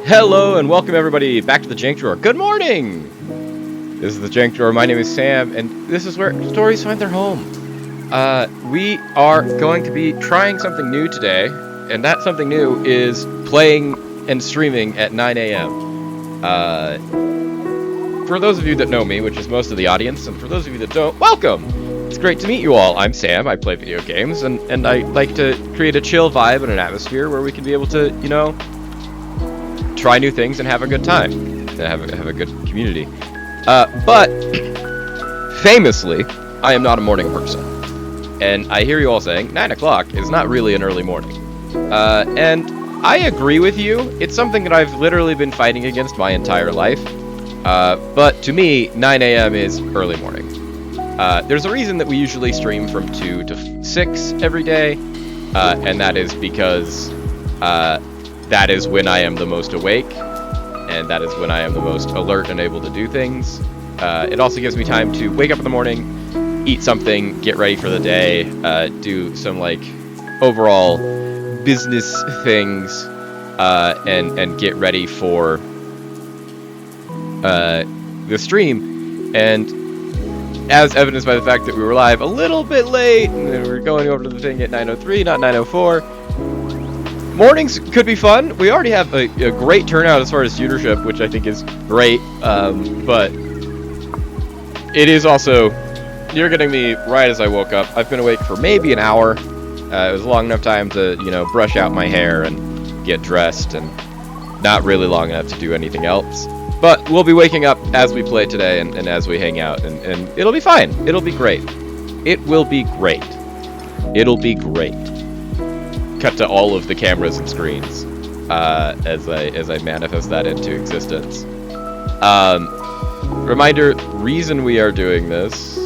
Hello and welcome everybody back to the Jank Drawer. Good morning! This is the Jank Drawer. My name is Sam, and this is where stories find their home. We are going to be trying something new today, and that something new is playing and streaming at 9 a.m. For those of you that know me, which is most of the audience, and for those of you that don't, welcome! It's great to meet you all. I'm Sam, I play video games, and I like to create a chill vibe and an atmosphere where we can be able to, you know, try new things and have a good time, and have a good community. But famously, I am not a morning person, and I hear you all saying 9 o'clock is not really an early morning. And I agree with you. It's something that I've literally been fighting against my entire life. But to me, 9 a.m. is early morning. There's a reason that we usually stream from 2 to 6 every day, and that is because that is when I am the most awake, and that is when I am the most alert and able to do things. It also gives me time to wake up in the morning, eat something, get ready for the day, do some like overall business things, and get ready for the stream. And as evidenced by the fact that we were live a little bit late, and then we're going over to the thing at 9:03, not 9:04. Mornings could be fun. We already have a great turnout as far as viewership, which I think is great, but it is also, you're getting me right as I woke up. I've been awake for maybe an hour. It was long enough time to, you know, brush out my hair and get dressed, and not really long enough to do anything else. But we'll be waking up as we play today and as we hang out, and it'll be fine. It'll be great. It will be great. It'll be great. Cut to all of the cameras and screens as I manifest that into existence. Reminder, reason we are doing this.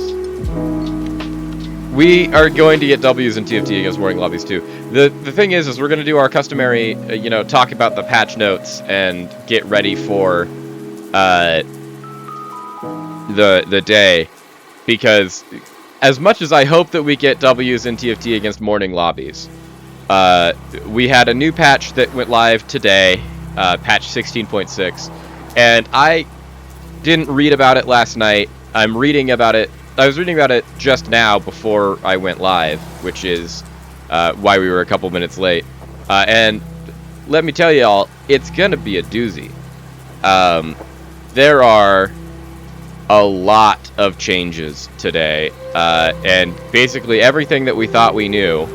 We are going to get W's in TFT against morning lobbies too. The thing is we're going to do our customary, talk about the patch notes and get ready for the day, because as much as I hope that we get W's in TFT against morning lobbies, we had a new patch that went live today, patch 16.6, and I didn't read about it last night. I was reading about it just now before I went live, which is why we were a couple minutes late. And let me tell you all, it's gonna be a doozy. There are a lot of changes today, and basically everything that we thought we knew,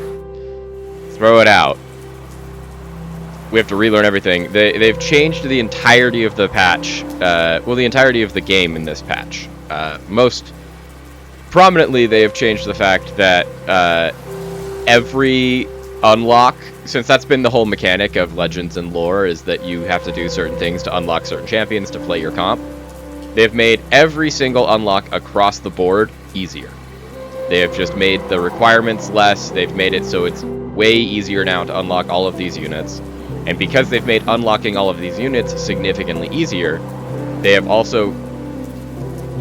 throw it out. We have to relearn everything. They've changed the entirety of the patch, the entirety of the game in this patch. Most prominently, they have changed the fact that every unlock, since that's been the whole mechanic of Legends and lore, is that you have to do certain things to unlock certain champions to play your comp. They've made every single unlock across the board easier. They have just made the requirements less. They've made it so it's way easier now to unlock all of these units. And because they've made unlocking all of these units significantly easier, they have also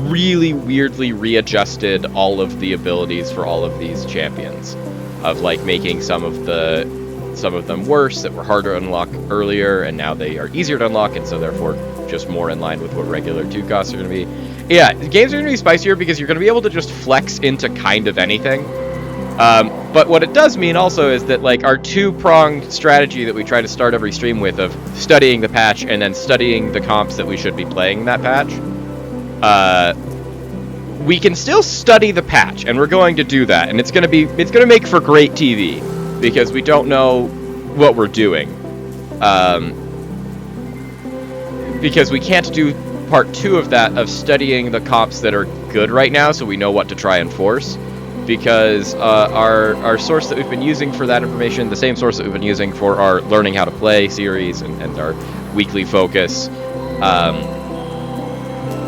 really weirdly readjusted all of the abilities for all of these champions, of like making some of the some of them worse, that were harder to unlock earlier, and now they are easier to unlock, and so therefore just more in line with what regular 2 costs are going to be. Yeah, games are going to be spicier because you're going to be able to just flex into kind of anything. But what it does mean also is that, like, our 2-pronged strategy that we try to start every stream with, of studying the patch and then studying the comps that we should be playing in that patch, we can still study the patch, and we're going to do that, and it's going to make for great TV, because we don't know what we're doing. Because we can't do part 2 of that, of studying the comps that are good right now, so we know what to try and force. Because our source that we've been using for that information, the same source that we've been using for our Learning How to Play series and our weekly focus,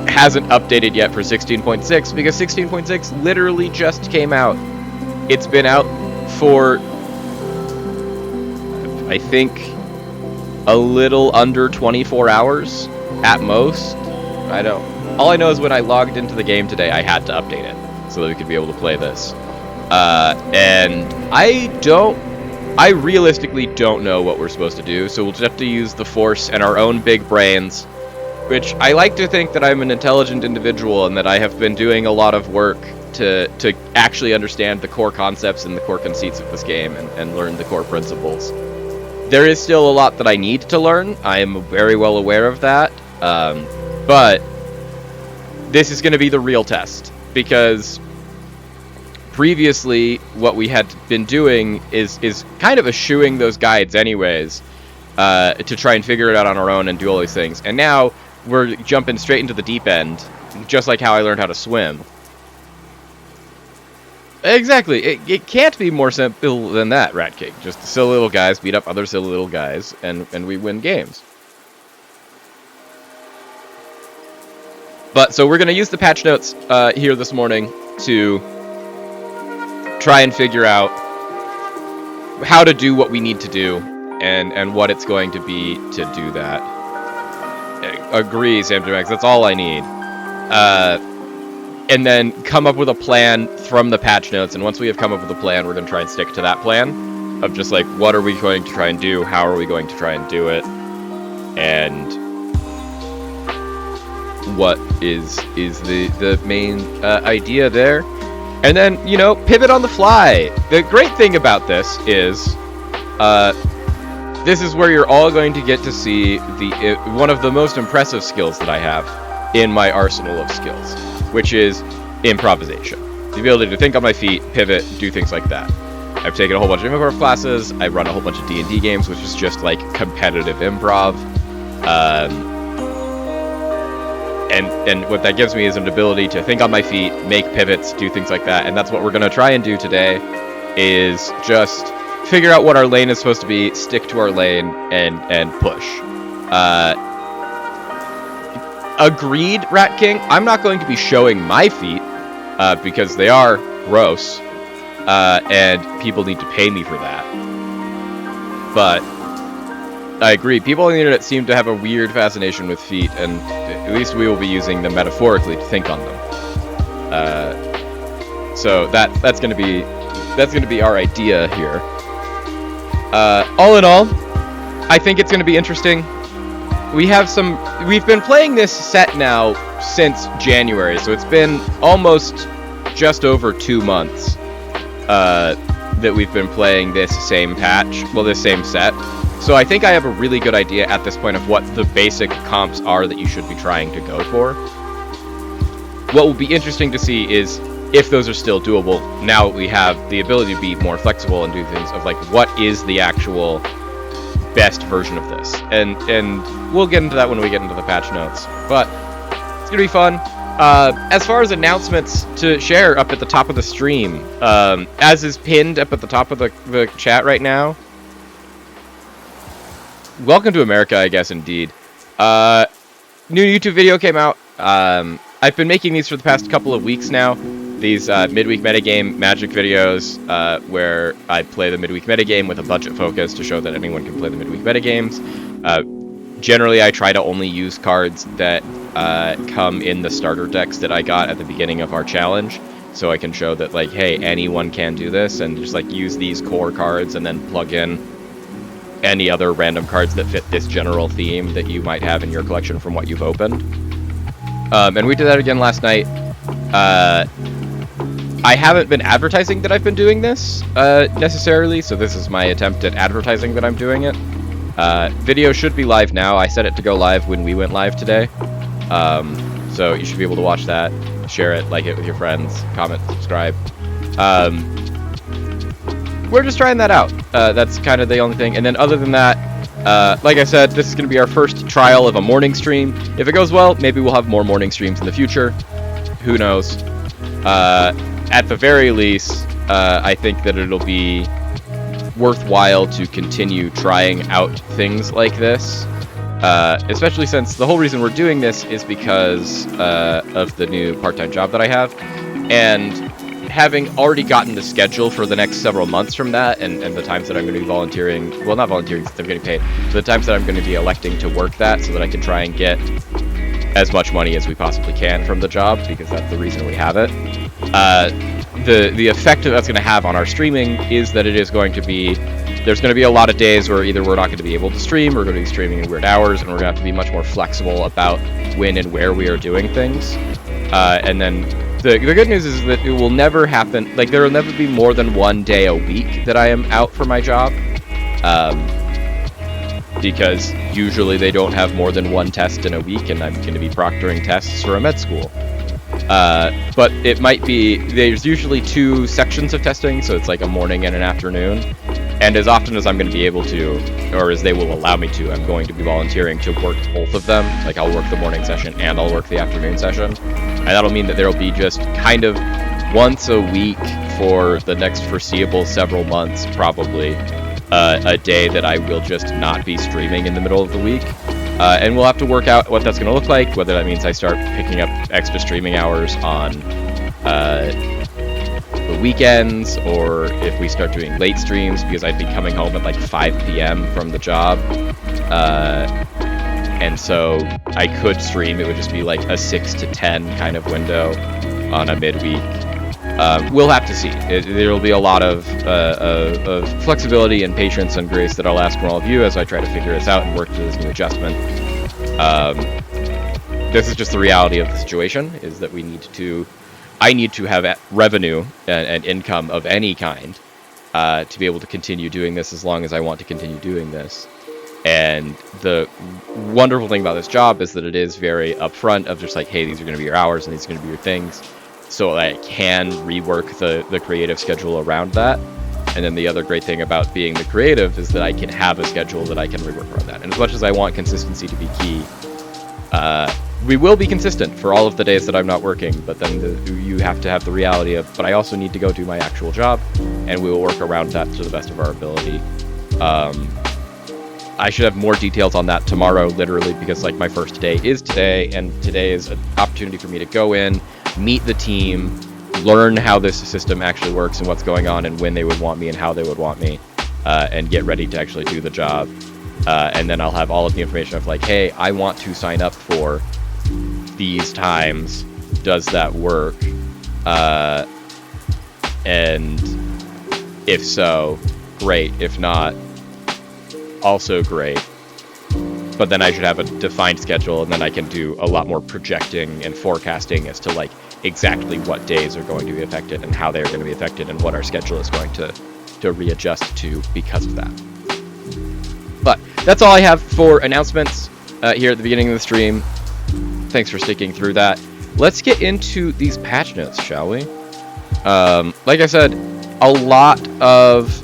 hasn't updated yet for 16.6, because 16.6 literally just came out. It's been out for, I think, a little under 24 hours at most. All I know is when I logged into the game today, I had to update it so that we could be able to play this. And I realistically don't know what we're supposed to do, so we'll just have to use the Force and our own big brains, which I like to think that I'm an intelligent individual and that I have been doing a lot of work to actually understand the core concepts and the core conceits of this game and learn the core principles. There is still a lot that I need to learn. I am very well aware of that. But this is going to be the real test, because previously what we had been doing is kind of eschewing those guides anyways, to try and figure it out on our own and do all these things. And now we're jumping straight into the deep end, just like how I learned how to swim. Exactly. It can't be more simple than that, Rat King. Just silly little guys beat up other silly little guys, and we win games. But, so we're going to use the patch notes here this morning to try and figure out how to do what we need to do, and what it's going to be to do that. Agree, Sam Max, that's all I need. And then come up with a plan from the patch notes, and once we have come up with a plan, we're going to try and stick to that plan of just like, what are we going to try and do, how are we going to try and do it, and what is the main idea there. And then, pivot on the fly. The great thing about this is this is where you're all going to get to see one of the most impressive skills that I have in my arsenal of skills, which is improvisation. The ability to think on my feet, pivot, do things like that. I've taken a whole bunch of improv classes. I run a whole bunch of D&D games, which is just like competitive improv. And what that gives me is an ability to think on my feet, make pivots, do things like that. And that's what we're going to try and do today, is just figure out what our lane is supposed to be, stick to our lane, and push. Agreed, Rat King. I'm not going to be showing my feet, because they are gross, and people need to pay me for that. But I agree. People on the internet seem to have a weird fascination with feet, and at least we will be using them metaphorically to think on them. So that's going to be our idea here. All in all, I think it's going to be interesting. We've been playing this set now since January, so it's been almost just over 2 months that we've been playing this same patch, this same set. So I think I have a really good idea at this point of what the basic comps are that you should be trying to go for. What will be interesting to see is if those are still doable now that we have the ability to be more flexible and do things of like, what is the actual best version of this? And we'll get into that when we get into the patch notes. But it's gonna be fun. As far as announcements to share up at the top of the stream, as is pinned up at the top of the chat right now. Welcome to America, I guess, indeed. New YouTube video came out. I've been making these for the past couple of weeks now. These midweek metagame magic videos, where I play the midweek metagame with a budget focus to show that anyone can play the midweek metagames. Generally, I try to only use cards that come in the starter decks that I got at the beginning of our challenge, so I can show that, like, hey, anyone can do this, and just like use these core cards and then plug in any other random cards that fit this general theme that you might have in your collection from what you've opened. And we did that again last night. I haven't been advertising that I've been doing this necessarily, so this is my attempt at advertising that I'm doing it. Video should be live now. I set it to go live when we went live today. So you should be able to watch that, share it, like it with your friends, comment, subscribe. We're just trying that out. That's kind of the only thing. And then other than that, like I said, this is going to be our first trial of a morning stream. If it goes well, maybe we'll have more morning streams in the future. Who knows? At the very least, I think that it'll be worthwhile to continue trying out things like this. Especially since the whole reason we're doing this is because of the new part-time job that I have. And having already gotten the schedule for the next several months from that, and the times that I'm going to be volunteering, well, not volunteering since I'm getting paid, so the times that I'm going to be electing to work that so that I can try and get as much money as we possibly can from the job, because that's the reason we have it. The effect that that's going to have on our streaming is that it is going to be, there's going to be a lot of days where either we're not going to be able to stream, we're going to be streaming in weird hours, and we're going to have to be much more flexible about when and where we are doing things. And then the good news is that it will never happen, like there will never be more than one day a week that I am out for my job. Because usually they don't have more than one test in a week, and I'm going to be proctoring tests for a med school. But it might be, there's usually 2 sections of testing, so it's like a morning and an afternoon. And as often as I'm going to be able to, or as they will allow me to, I'm going to be volunteering to work both of them. Like I'll work the morning session and I'll work the afternoon session. And that'll mean that there'll be just kind of once a week for the next foreseeable several months, probably, a day that I will just not be streaming in the middle of the week. And we'll have to work out what that's going to look like, whether that means I start picking up extra streaming hours on the weekends, or if we start doing late streams, because I'd be coming home at like 5 p.m. from the job. And so I could stream, it would just be like a 6 to 10 kind of window on a midweek. We'll have to see. There'll be a lot of flexibility and patience and grace that I'll ask from all of you as I try to figure this out and work to this new adjustment. This is just the reality of the situation, is that I need to have revenue and income of any kind to be able to continue doing this as long as I want to continue doing this. And the wonderful thing about this job is that it is very upfront of just like, hey, these are going to be your hours and these are going to be your things. So I can rework the creative schedule around that. And then the other great thing about being the creative is that I can have a schedule that I can rework around that. And as much as I want consistency to be key, we will be consistent for all of the days that I'm not working. But then you have to have the reality of, but I also need to go do my actual job, and we will work around that to the best of our ability. I should have more details on that tomorrow, literally, because like my first day is today, and today is an opportunity for me to go in, meet the team, learn how this system actually works and what's going on and when they would want me and how they would want me, and get ready to actually do the job. And then I'll have all of the information of like, hey, I want to sign up for these times. Does that work? And if so, great. If not, also great. But then I should have a defined schedule, and then I can do a lot more projecting and forecasting as to like exactly what days are going to be affected and how they are going to be affected and what our schedule is going to readjust to because of that. But that's all I have for announcements here at the beginning of the stream. Thanks for sticking through that. Let's get into these patch notes, shall we? Like I said, a lot of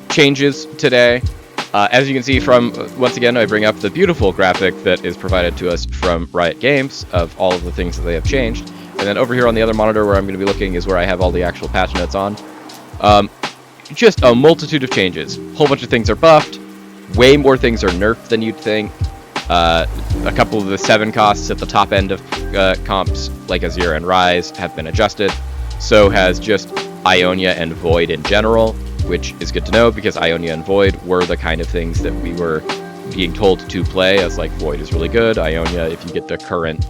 changes today. As you can see from, once again, I bring up the beautiful graphic that is provided to us from Riot Games of all of the things that they have changed. And then over here on the other monitor where I'm going to be looking is where I have all the actual patch notes on. Just a multitude of changes. A whole bunch of things are buffed. Way more things are nerfed than you'd think. A couple of the 7 costs at the top end of comps, like Azir and Ryze, have been adjusted. So has just Ionia and Void in general, which is good to know because Ionia and Void were the kind of things that we were being told to play, as like Void is really good. Ionia, if you get the current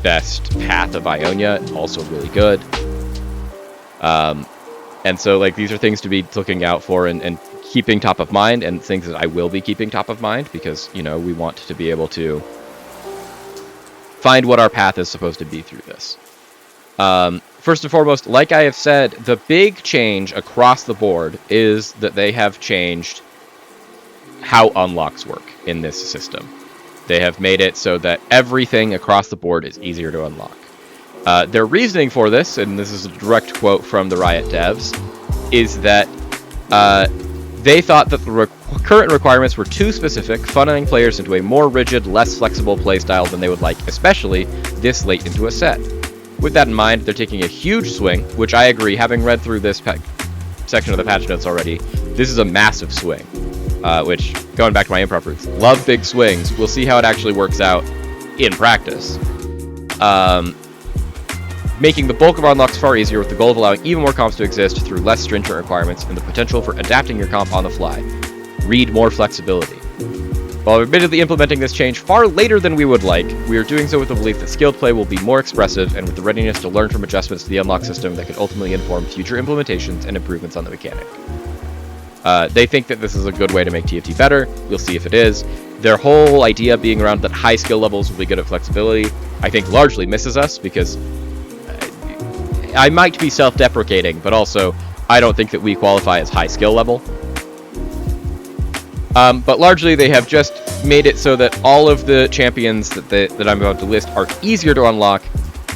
best path of Ionia, also really good. And so like these are things to be looking out for and keeping top of mind, and things that I will be keeping top of mind, because, you know, we want to be able to find what our path is supposed to be through this. First and foremost, like I have said, the big change across the board is that they have changed how unlocks work in this system. They have made it so that everything across the board is easier to unlock. Their reasoning for this, and this is a direct quote from the Riot devs, is that they thought that the current requirements were too specific, funneling players into a more rigid, less flexible playstyle than they would like, especially this late into a set. With that in mind, they're taking a huge swing, which I agree, having read through this section of the patch notes already, this is a massive swing. Which, going back to my improv roots, love big swings. We'll see how it actually works out in practice. Making the bulk of our unlocks far easier, with the goal of allowing even more comps to exist through less stringent requirements and the potential for adapting your comp on the fly. Read more flexibility. While admittedly implementing this change far later than we would like, we are doing so with the belief that skilled play will be more expressive and with the readiness to learn from adjustments to the unlock system that could ultimately inform future implementations and improvements on the mechanic. They think that this is a good way to make TFT better. We'll see if it is. Their whole idea being around that high skill levels will be good at flexibility, I think largely misses us, because I might be self-deprecating, but also I don't think that we qualify as high skill level. But largely they have just made it so that all of the champions that I'm about to list are easier to unlock,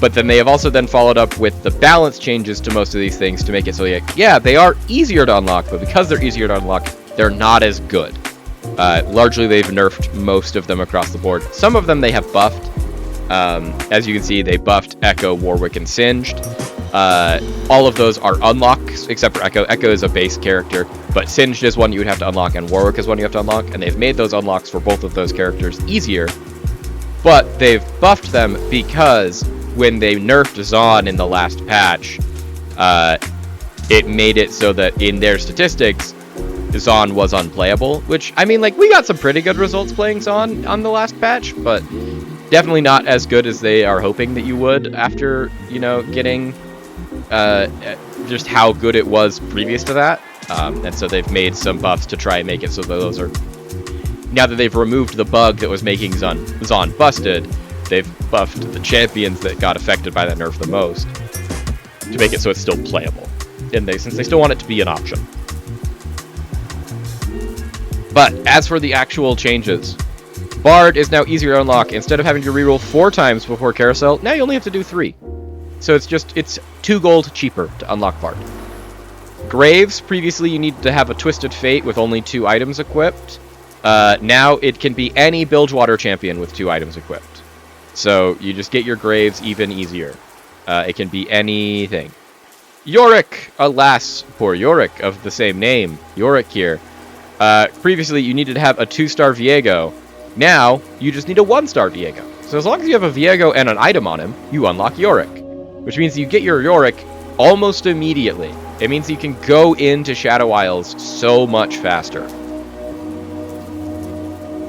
but then they have also then followed up with the balance changes to most of these things to make it so, yeah, they are easier to unlock, but because they're easier to unlock, they're not as good. Largely, they've nerfed most of them across the board. Some of them they have buffed. As you can see, they buffed Echo, Warwick, and Singed. All of those are unlocks, except for Echo. Echo is a base character, but Singed is one you would have to unlock, and Warwick is one you have to unlock, and they've made those unlocks for both of those characters easier, but they've buffed them because when they nerfed Zaun in the last patch, it made it so that in their statistics, Zaun was unplayable, which, I mean, like, we got some pretty good results playing Zaun on the last patch, but definitely not as good as they are hoping that you would after, you know, getting just how good it was previous to that. And so they've made some buffs to try and make it so that those are... Now that they've removed the bug that was making Zaun busted, they've buffed the champions that got affected by that nerf the most to make it so it's still playable. And since they still want it to be an option. But as for the actual changes, Bard is now easier to unlock. Instead of having to reroll 4 times before Carousel, now you only have to do 3. So it's 2 gold cheaper to unlock Bard. Graves, previously you needed to have a Twisted Fate with only 2 items equipped. Now it can be any Bilgewater champion with 2 items equipped. So you just get your Graves even easier. It can be anything. Yorick! Alas, poor Yorick of the same name. Yorick here. Previously you needed to have a 2-star Viego. Now, you just need a 1-star Viego. So as long as you have a Viego and an item on him, you unlock Yorick. Which means you get your Yorick almost immediately. It means you can go into Shadow Isles so much faster.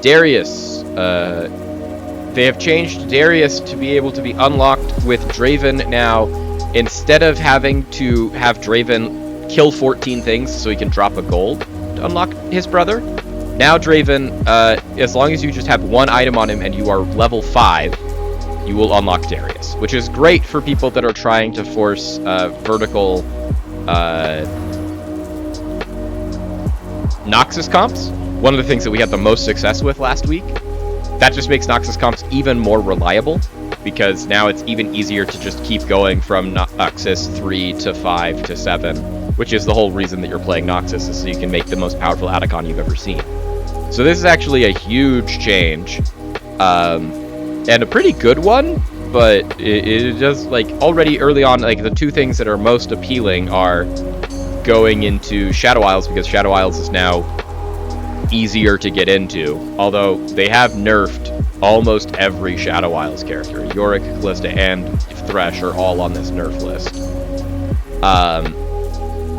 Darius. They have changed Darius to be able to be unlocked with Draven now. Instead of having to have Draven kill 14 things so he can drop a gold to unlock his brother, now Draven, as long as you just have 1 item on him and you are level 5, you will unlock Darius, which is great for people that are trying to force vertical Noxus comps. One of the things that we had the most success with last week. That just makes Noxus comps even more reliable, because now it's even easier to just keep going from Noxus 3 to 5 to 7, which is the whole reason that you're playing Noxus, is so you can make the most powerful Atacon you've ever seen. So this is actually a huge change, and a pretty good one, but it does, like, already early on, like, the 2 things that are most appealing are going into Shadow Isles, because Shadow Isles is now easier to get into, although they have nerfed almost every Shadow Isles character. Yorick, Callista, and Thresh are all on this nerf list.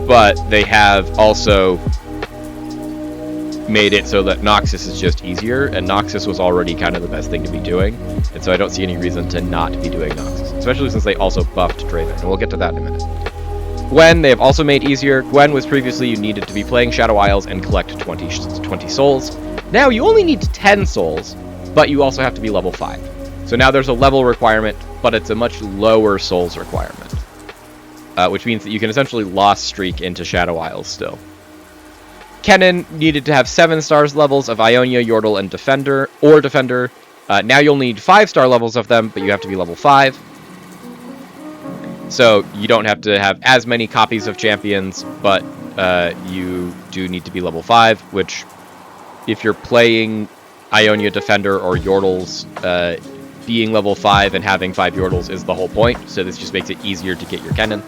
But they have also made it so that Noxus is just easier, and Noxus was already kind of the best thing to be doing, and so I don't see any reason to not be doing Noxus, especially since they also buffed Draven, and we'll get to that in a minute. Gwen, they have also made easier. Gwen was previously you needed to be playing Shadow Isles and collect 20 souls. Now you only need 10 souls, but you also have to be level 5. So now there's a level requirement, but it's a much lower souls requirement. Which means that you can essentially lost streak into Shadow Isles still. Kennen needed to have 7 levels of Ionia, Yordle, and Defender. Now you'll need 5 levels of them, but you have to be level 5. So you don't have to have as many copies of champions, but you do need to be level 5, which, if you're playing Ionia, Defender, or Yordles, being level 5 and having 5 Yordles is the whole point, so this just makes it easier to get your Kennen.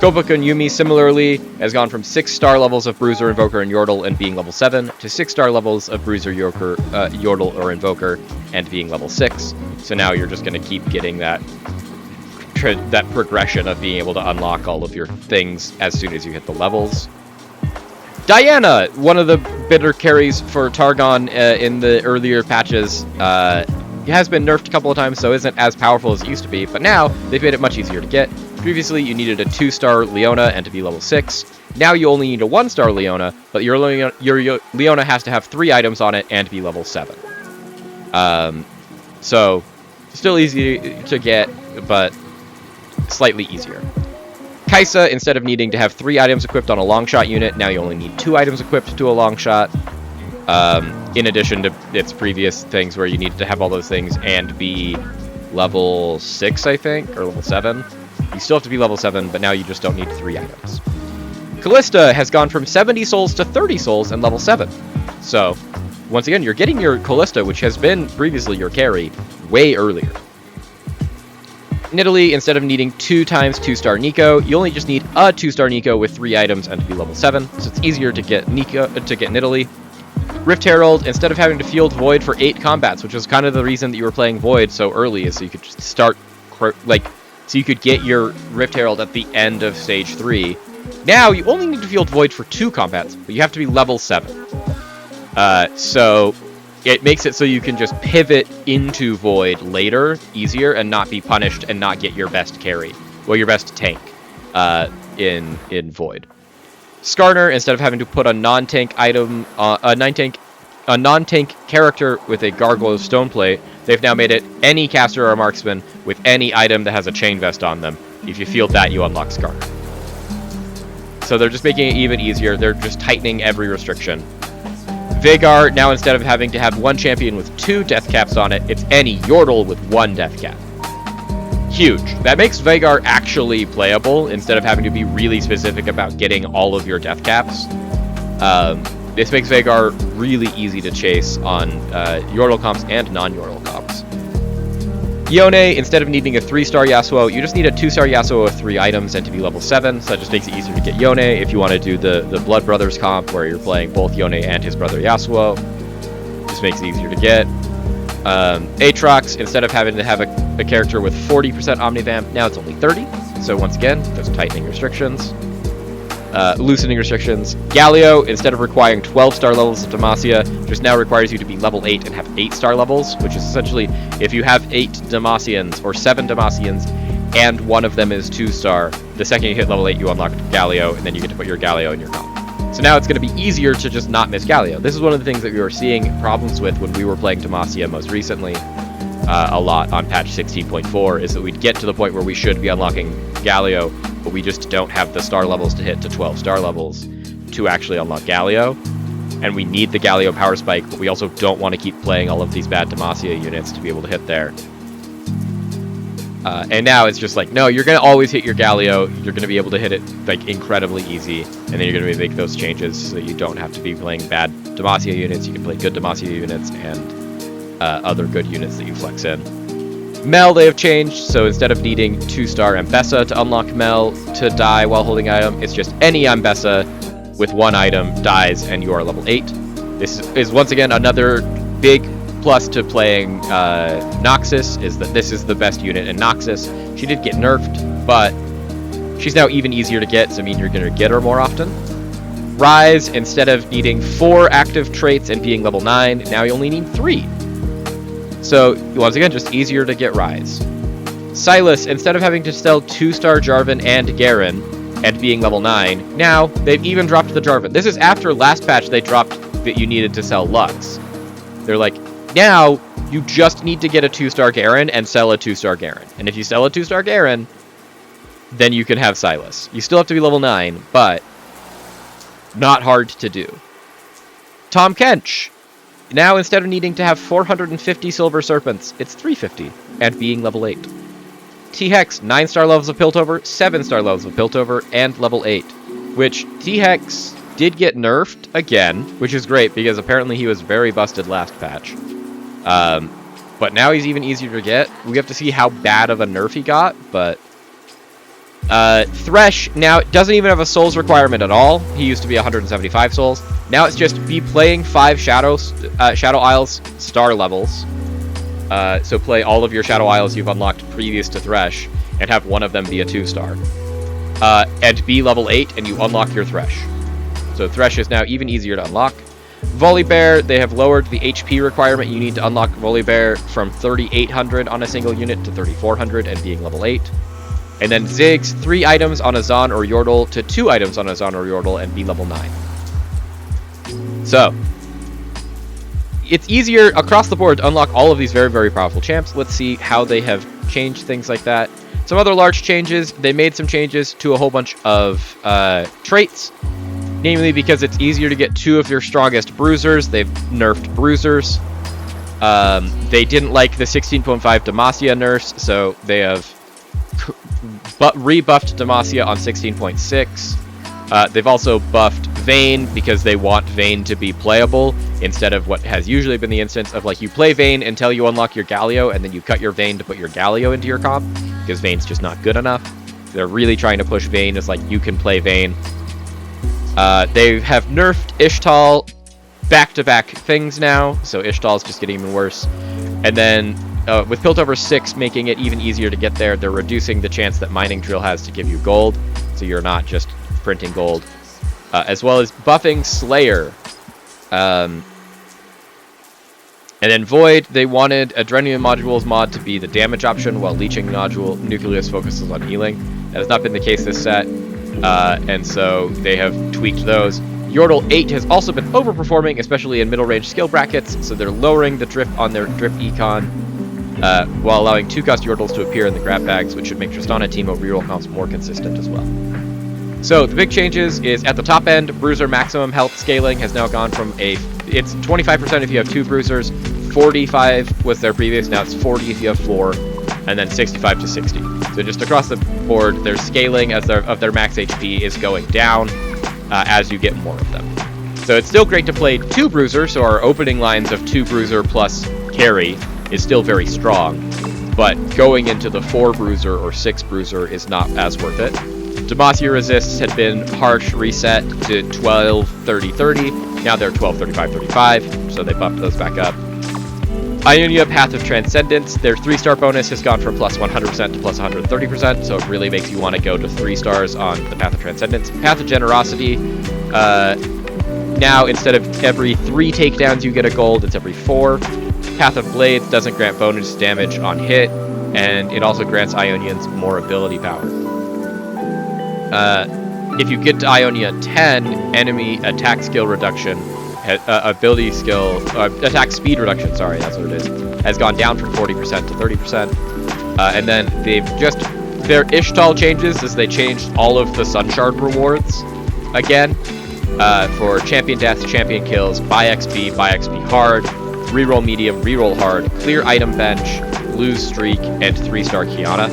Kopaka and Yumi, similarly, has gone from 6-star levels of Bruiser, Invoker, and Yordle and being level 7, to 6-star levels of Bruiser, Yordle, or Invoker, and being level 6. So now you're just going to keep getting that progression of being able to unlock all of your things as soon as you hit the levels. Diana, one of the bitter carries for Targon in the earlier patches, has been nerfed a couple of times, so isn't as powerful as it used to be, but now they've made it much easier to get. Previously, you needed a 2-star Leona and to be level 6. Now you only need a 1-star Leona, but your Leona has to have 3 items on it and be level 7. So, still easy to get, but slightly easier. Kaisa, instead of needing to have 3 items equipped on a long-shot unit, now you only need 2 items equipped to a long-shot. In addition to its previous things where you needed to have all those things and be level 6, I think, or level 7. You still have to be level 7, but now you just don't need 3 items. Callista has gone from 70 souls to 30 souls and level 7. So, once again, you're getting your Callista, which has been previously your carry, way earlier. Nidalee, instead of needing 2 times 2-star Nico, you only just need a 2-star Nico with 3 items and to be level 7, so it's easier to get Nidalee. Rift Herald, instead of having to field Void for 8 combats, which was kind of the reason that you were playing Void so early, is so you could just start, so you could get your Rift Herald at the end of Stage 3. Now, you only need to field Void for 2 combats, but you have to be level 7. So, it makes it so you can just pivot into Void later, easier, and not be punished and not get your best carry, well, your best tank, in Void. Skarner, instead of having to put a non-tank item, a non-tank character with a Gargoyle Stoneplate, they've now made it any caster or marksman with any item that has a chain vest on them. If you field that, you unlock Skarner. So they're just making it even easier. They're just tightening every restriction. Veigar, now instead of having to have 1 champion with 2 death caps on it, it's any Yordle with 1 death cap. Huge. That makes Veigar actually playable instead of having to be really specific about getting all of your death caps. This makes Veigar really easy to chase on Yordle comps and non-Yordle comps. Yone, instead of needing a 3-star Yasuo, you just need a 2-star Yasuo with 3 items and to be level 7, so that just makes it easier to get Yone if you want to do the Blood Brothers comp where you're playing both Yone and his brother Yasuo. Just makes it easier to get. Aatrox, instead of having to have a character with 40% Omnivamp, now it's only 30, so once again, there's tightening restrictions. Loosening restrictions. Galio, instead of requiring 12-star levels of Demacia, just now requires you to be level 8 and have 8-star levels, which is essentially, if you have 8 Demacians, or 7 Demacians, and one of them is 2-star, the second you hit level 8, you unlock Galio, and then you get to put your Galio in your comp. So now it's going to be easier to just not miss Galio. This is one of the things that we were seeing problems with when we were playing Demacia most recently, a lot on patch 16.4, is that we'd get to the point where we should be unlocking Galio, but we just don't have the star levels to hit to 12 star levels to actually unlock Galio. And we need the Galio power spike, but we also don't want to keep playing all of these bad Demacia units to be able to hit there. And now it's just like, no, you're going to always hit your Galio, you're going to be able to hit it like incredibly easy, and then you're going to make those changes so that you don't have to be playing bad Demacia units, you can play good Demacia units and other good units that you flex in. Mel, they have changed, so instead of needing 2-star Ambessa to unlock Mel to die while holding item, it's just any Ambessa with 1 item dies and you are level 8. This is once again another big plus to playing Noxus, is that this is the best unit in Noxus. She did get nerfed, but she's now even easier to get, so I mean you're going to get her more often. Rise, instead of needing 4 active traits and being level 9, now you only need 3. So, once again, just easier to get Rise. Silas, instead of having to sell 2-star Jarvan and Garen, and being level 9. Now, they've even dropped the Jarvan. This is after last patch they dropped that you needed to sell Lux. They're like, now you just need to get a 2-star Garen and sell a 2-star Garen. And if you sell a 2-star Garen, then you can have Sylas. You still have to be level 9, but not hard to do. Tahm Kench. Now, instead of needing to have 450 Silver Serpents, it's 350, and being level 8. T-Hex, 9-star levels of Piltover, 7-star levels of Piltover, and level 8. Which, T-Hex did get nerfed again, which is great, because apparently he was very busted last patch. But now he's even easier to get. We have to see how bad of a nerf he got, but... Thresh, now, doesn't even have a souls requirement at all. He used to be 175 souls. Now it's just be playing 5 Shadow Isles star levels. So play all of your Shadow Isles you've unlocked previous to Thresh, and have one of them be a 2-star. And be level 8, and you unlock your Thresh. So Thresh is now even easier to unlock. Volibear, they have lowered the HP requirement you need to unlock Volibear from 3,800 on a single unit to 3,400 and being level 8. And then Ziggs, 3 items on a Zon or Yordle to 2 items on a Zon or Yordle and be level 9. So, it's easier across the board to unlock all of these very, very powerful champs. Let's see how they have changed things like that. Some other large changes, they made some changes to a whole bunch of traits. Namely because it's easier to get 2 of your strongest bruisers. They've nerfed bruisers. They didn't like the 16.5 Demacia nerfs, so they have rebuffed Demacia on 16.6. They've also buffed Vayne because they want Vayne to be playable instead of what has usually been the instance of like you play Vayne until you unlock your Galio and then you cut your Vayne to put your Galio into your comp because Vayne's just not good enough. They're really trying to push Vayne as like you can play Vayne. They have nerfed Ishtal back-to-back things now, so Ishtal's just getting even worse. And then with Piltover 6 making it even easier to get there, they're reducing the chance that Mining Drill has to give you gold, so you're not just printing gold. As well as buffing Slayer. And then Void, they wanted Adrenaline Modules mod to be the damage option, while Leeching Nucleus focuses on healing. That has not been the case this set. And so they have tweaked those. Yordle 8 has also been overperforming, especially in middle range skill brackets, so they're lowering the drift on their drift econ, while allowing 2-cost Yordles to appear in the grab bags, which should make Tristana Teemo reroll comps more consistent as well. So the big changes is at the top end, Bruiser maximum health scaling has now gone from it's 25% if you have 2 Bruisers, 45 was their previous, now it's 40 if you have 4, and then 65 to 60. So just across the board, their scaling of their max HP is going down as you get more of them. So it's still great to play 2 Bruiser, so our opening lines of 2 Bruiser plus carry is still very strong, but going into the 4 Bruiser or 6 Bruiser is not as worth it. Demacia resists had been harsh reset to 12, 30, 30. Now they're 12, 35, 35, so they buffed those back up. Ionia Path of Transcendence, their 3-star bonus has gone from plus 100% to plus 130%, so it really makes you want to go to 3 stars on the Path of Transcendence. Path of Generosity, now instead of every 3 takedowns you get a gold, it's every 4. Path of Blades doesn't grant bonus damage on hit, and it also grants Ionians more ability power. If you get to Ionia 10, enemy attack skill reduction, ability skill, attack speed reduction, sorry, that's what it is, has gone down from 40% to 30%. And then they've just, their Ishtal changes is they changed all of the Sunshard rewards again for champion deaths, champion kills, buy XP hard, reroll medium, reroll hard, clear item bench, lose streak, and 3-star Kiana.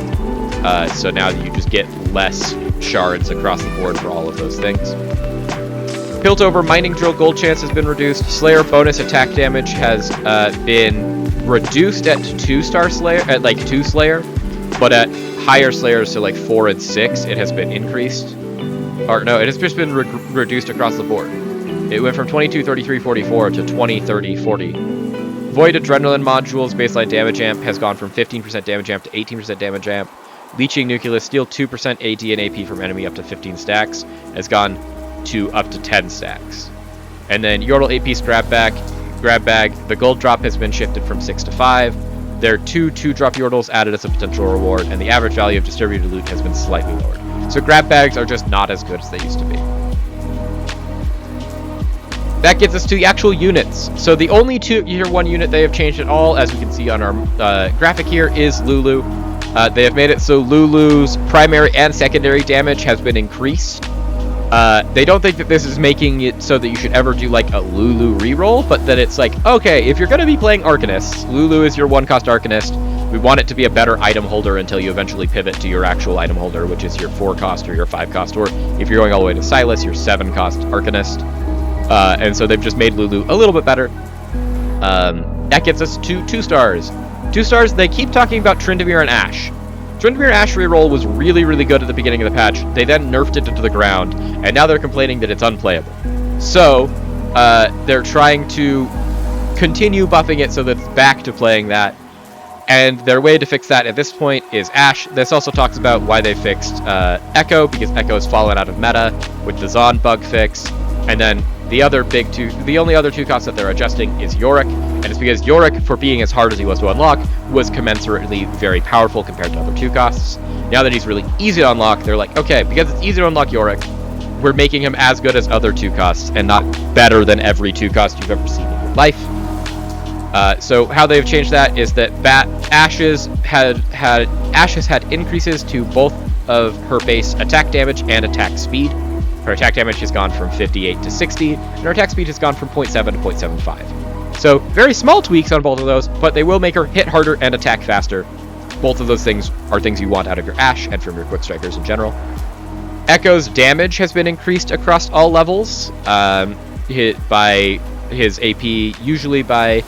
So now you just get less shards across the board for all of those things. Piltover Mining Drill gold chance has been reduced. Slayer bonus attack damage has been reduced at 2-star Slayer, at like 2 Slayer, but at higher Slayers, so like 4 and 6, it has been increased. Or no, it has just been reduced across the board. It went from 22, 33, 44 to 20, 30, 40. Void Adrenaline Modules baseline damage amp has gone from 15% damage amp to 18% damage amp. Leeching Nucleus, steal 2% AD and AP from enemy up to 15 stacks, has gone to up to 10 stacks. And then Yordle AP's grab bag, the gold drop has been shifted from 6 to 5. There are 2 2-drop Yordles added as a potential reward, and the average value of distributed loot has been slightly lowered. So grab bags are just not as good as they used to be. That gets us to the actual units. So the only tier 1 unit they have changed at all, as we can see on our graphic here, is Lulu. They have made it so Lulu's primary and secondary damage has been increased. They don't think that this is making it so that you should ever do like a Lulu reroll, but that it's like, okay, if you're going to be playing Arcanists, Lulu is your 1-cost Arcanist. We want it to be a better item holder until you eventually pivot to your actual item holder, which is your 4-cost or your 5-cost, or if you're going all the way to Silas, your 7-cost Arcanist. And so they've just made Lulu a little bit better. That gets us to 2 stars. 2 stars, they keep talking about Tryndamere and Ashe. Tryndamere Ashe reroll was really, really good at the beginning of the patch. They then nerfed it into the ground, and now they're complaining that it's unplayable. So, they're trying to continue buffing it so that it's back to playing that. And their way to fix that at this point is Ashe. This also talks about why they fixed Echo, because Echo has fallen out of meta with the Zaun bug fix. And then the only other 2 costs that they're adjusting is Yorick, and it's because Yorick, for being as hard as he was to unlock, was commensurately very powerful compared to other 2 costs. Now that he's really easy to unlock, they're like, okay, because it's easy to unlock Yorick, we're making him as good as other 2 costs and not better than every 2 cost you've ever seen in your life. So how they've changed that is that Ashe has had increases to both of her base attack damage and attack speed. Her attack damage has gone from 58 to 60, and her attack speed has gone from 0.7 to 0.75. So very small tweaks on both of those, but they will make her hit harder and attack faster. Both of those things are things you want out of your Ashe and from your quick strikers in general. Echo's damage has been increased across all levels, hit by his AP, usually by,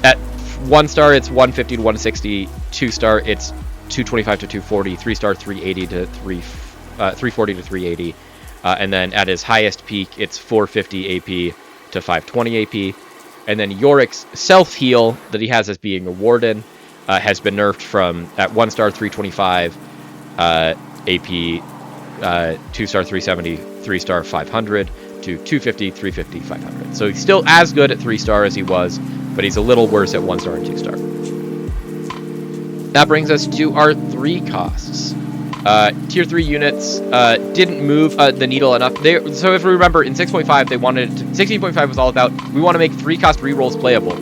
at 1 star it's 150 to 160, 2 star it's 225 to 240, 3 star 380 to 340 to 380. And then at his highest peak, it's 450 AP to 520 AP. And then Yorick's self-heal that he has as being a Warden has been nerfed from at 1 star 325 AP, 2 star 370, 3 star 500 to 250, 350, 500. So he's still as good at 3 star as he was, but he's a little worse at 1 star and 2 star. That brings us to our 3 costs. Tier 3 units didn't move the needle enough. So if we remember, in 6.5, they wanted 16.5 was all about, we want to make 3-cost rerolls playable.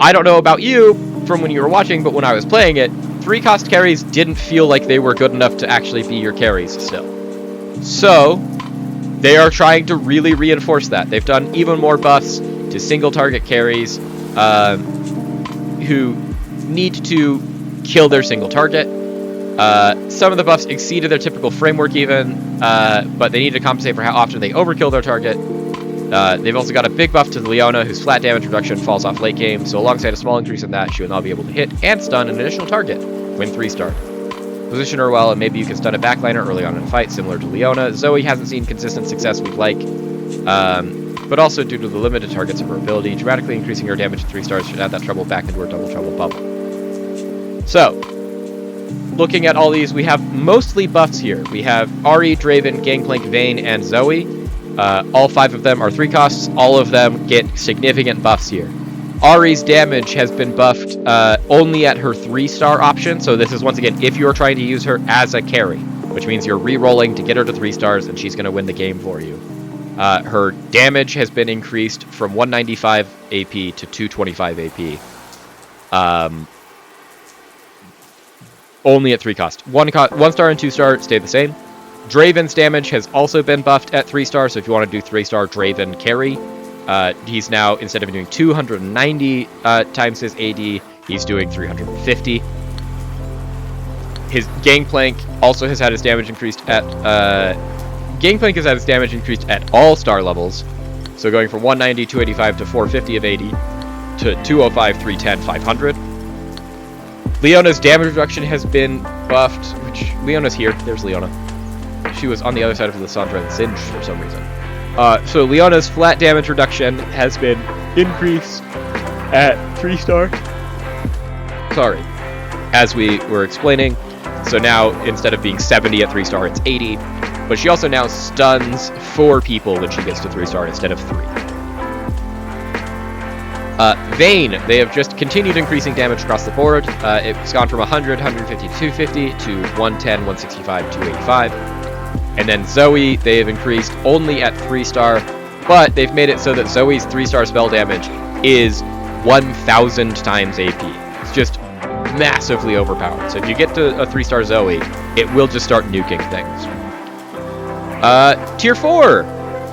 I don't know about you from when you were watching, but when I was playing it, 3-cost carries didn't feel like they were good enough to actually be your carries still. So they are trying to really reinforce that. They've done even more buffs to single target carries who need to kill their single target. Some of the buffs exceeded their typical framework even, but they need to compensate for how often they overkill their target. They've also got a big buff to Leona, whose flat damage reduction falls off late game, so alongside a small increase in that, she will now be able to hit and stun an additional target when 3-star. Position her well, and maybe you can stun a backliner early on in a fight, similar to Leona. Zoe hasn't seen consistent success we'd like, but also due to the limited targets of her ability, dramatically increasing her damage to 3 stars should add that trouble back into her double trouble bubble. So, looking at all these, we have mostly buffs here. We have Ahri, Draven, Gangplank, Vayne, and Zoe. All 5 of them are 3 costs. All of them get significant buffs here. Ahri's damage has been buffed only at her 3-star option. So this is, once again, if you're trying to use her as a carry, which means you're re-rolling to get her to 3 stars and she's going to win the game for you. Her damage has been increased from 195 AP to 225 AP. Only at 3 cost. 1 star and 2 star stay the same. Draven's damage has also been buffed at 3 star, so if you want to do 3-star Draven carry, he's now, instead of doing 290 times his AD, he's doing 350. His Gangplank also has had his damage increased at... Gangplank has had his damage increased at all star levels, so going from 190, 285 to 450 of AD to 205, 310, 500. Leona's damage reduction has been buffed, which... Leona's here. There's Leona. She was on the other side of Lissandra and Singed for some reason. So Leona's flat damage reduction has been increased at 3-star. Sorry. As we were explaining. So now, instead of being 70 at 3-star, it's 80. But she also now stuns 4 people when she gets to 3-star instead of 3. Vayne, they have just continued increasing damage across the board. It's gone from 100, 150 to 250 to 110, 165, 285. And then Zoe, they have increased only at 3-star, but they've made it so that Zoe's 3-star spell damage is 1,000 times AP. It's just massively overpowered. So if you get to a 3-star Zoe, it will just start nuking things. Tier 4.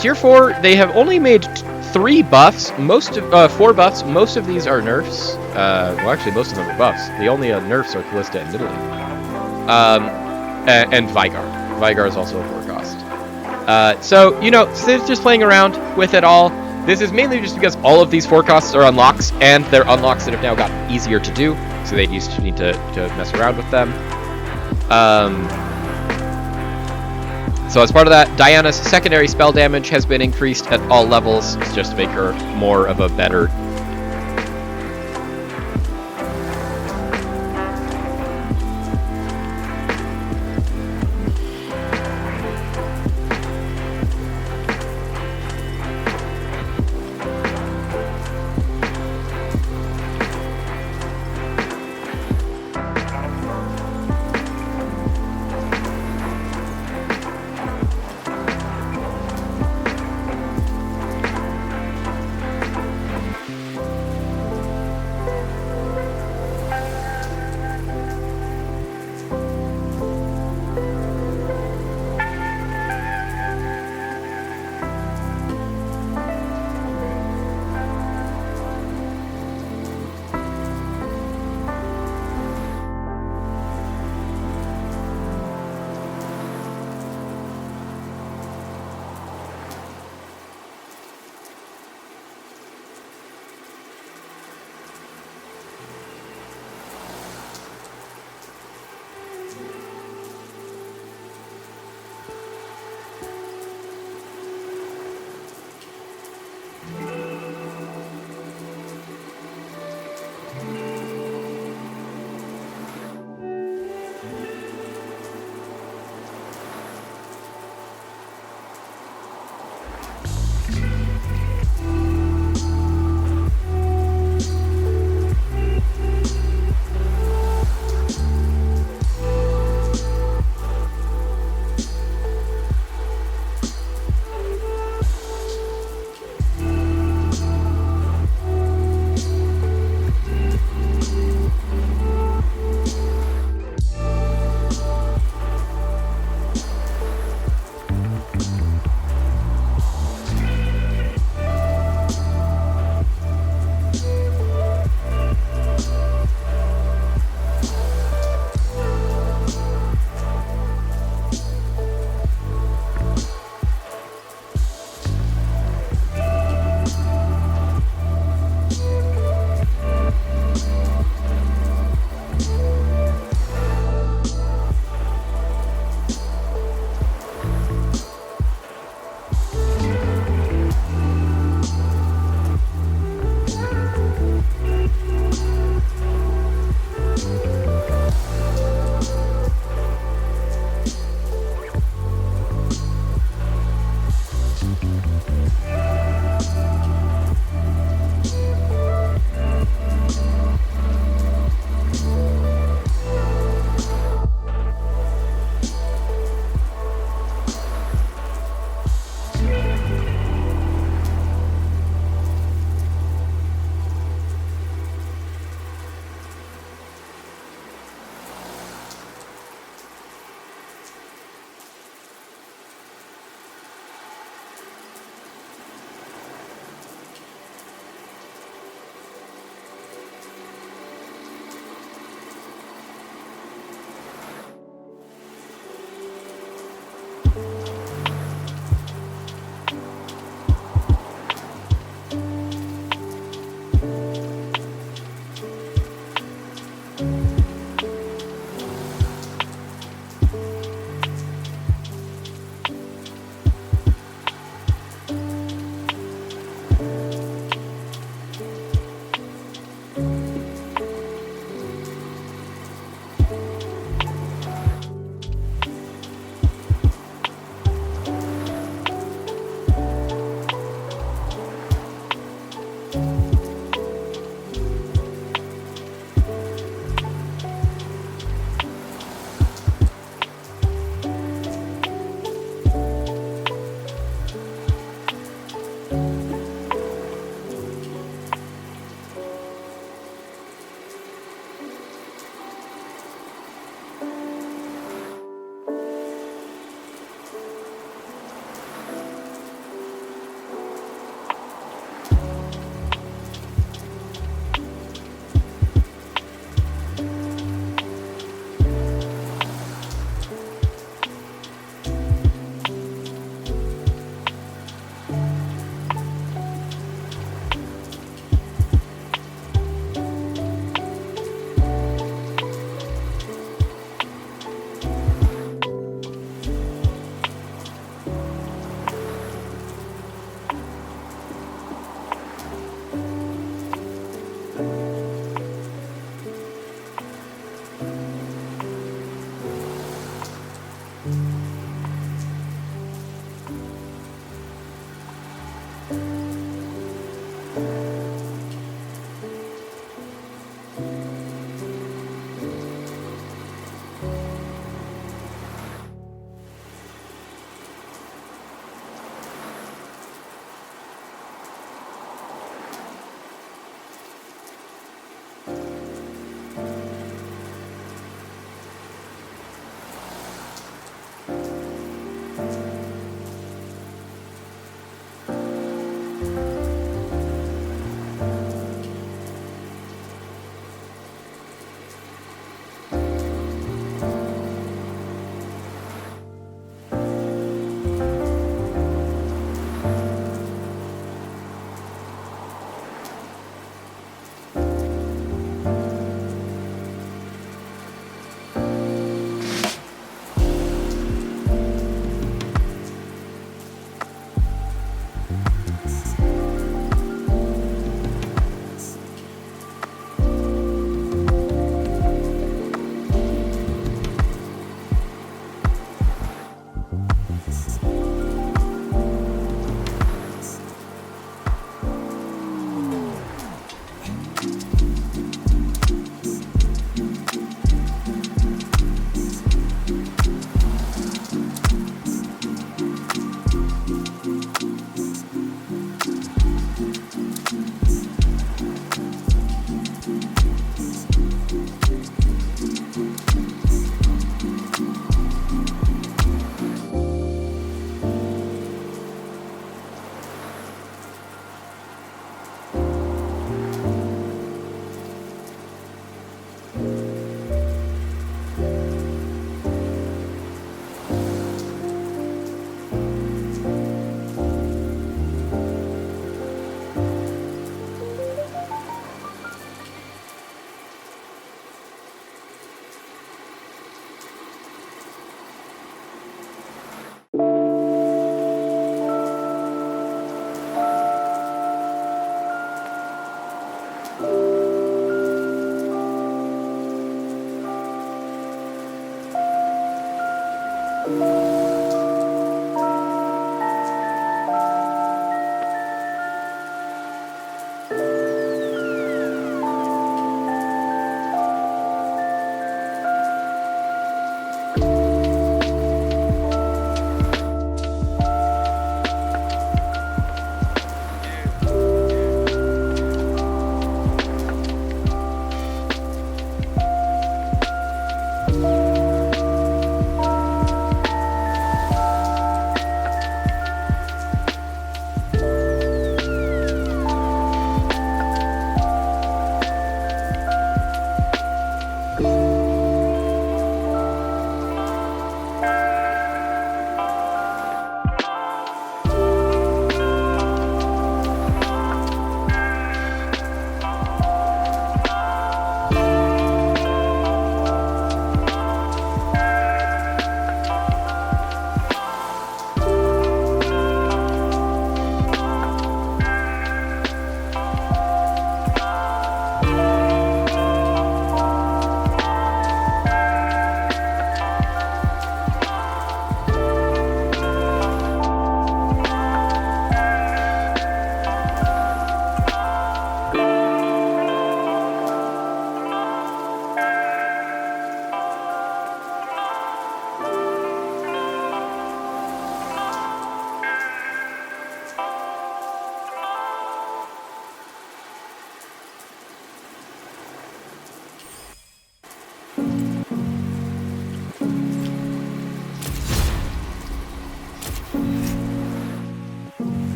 Tier 4, they have only made 3 buffs. 4 buffs. Most of these are nerfs. Well, actually, most of them are buffs. The only nerfs are Callista and Nidalee. And Veigar. Veigar is also a 4 cost. So, you know, they're just playing around with it all. This is mainly just because all of these 4 costs are unlocks, and they're unlocks that have now gotten easier to do, so they used to need to mess around with them. So as part of that, Diana's secondary spell damage has been increased at all levels, just to make her more of a better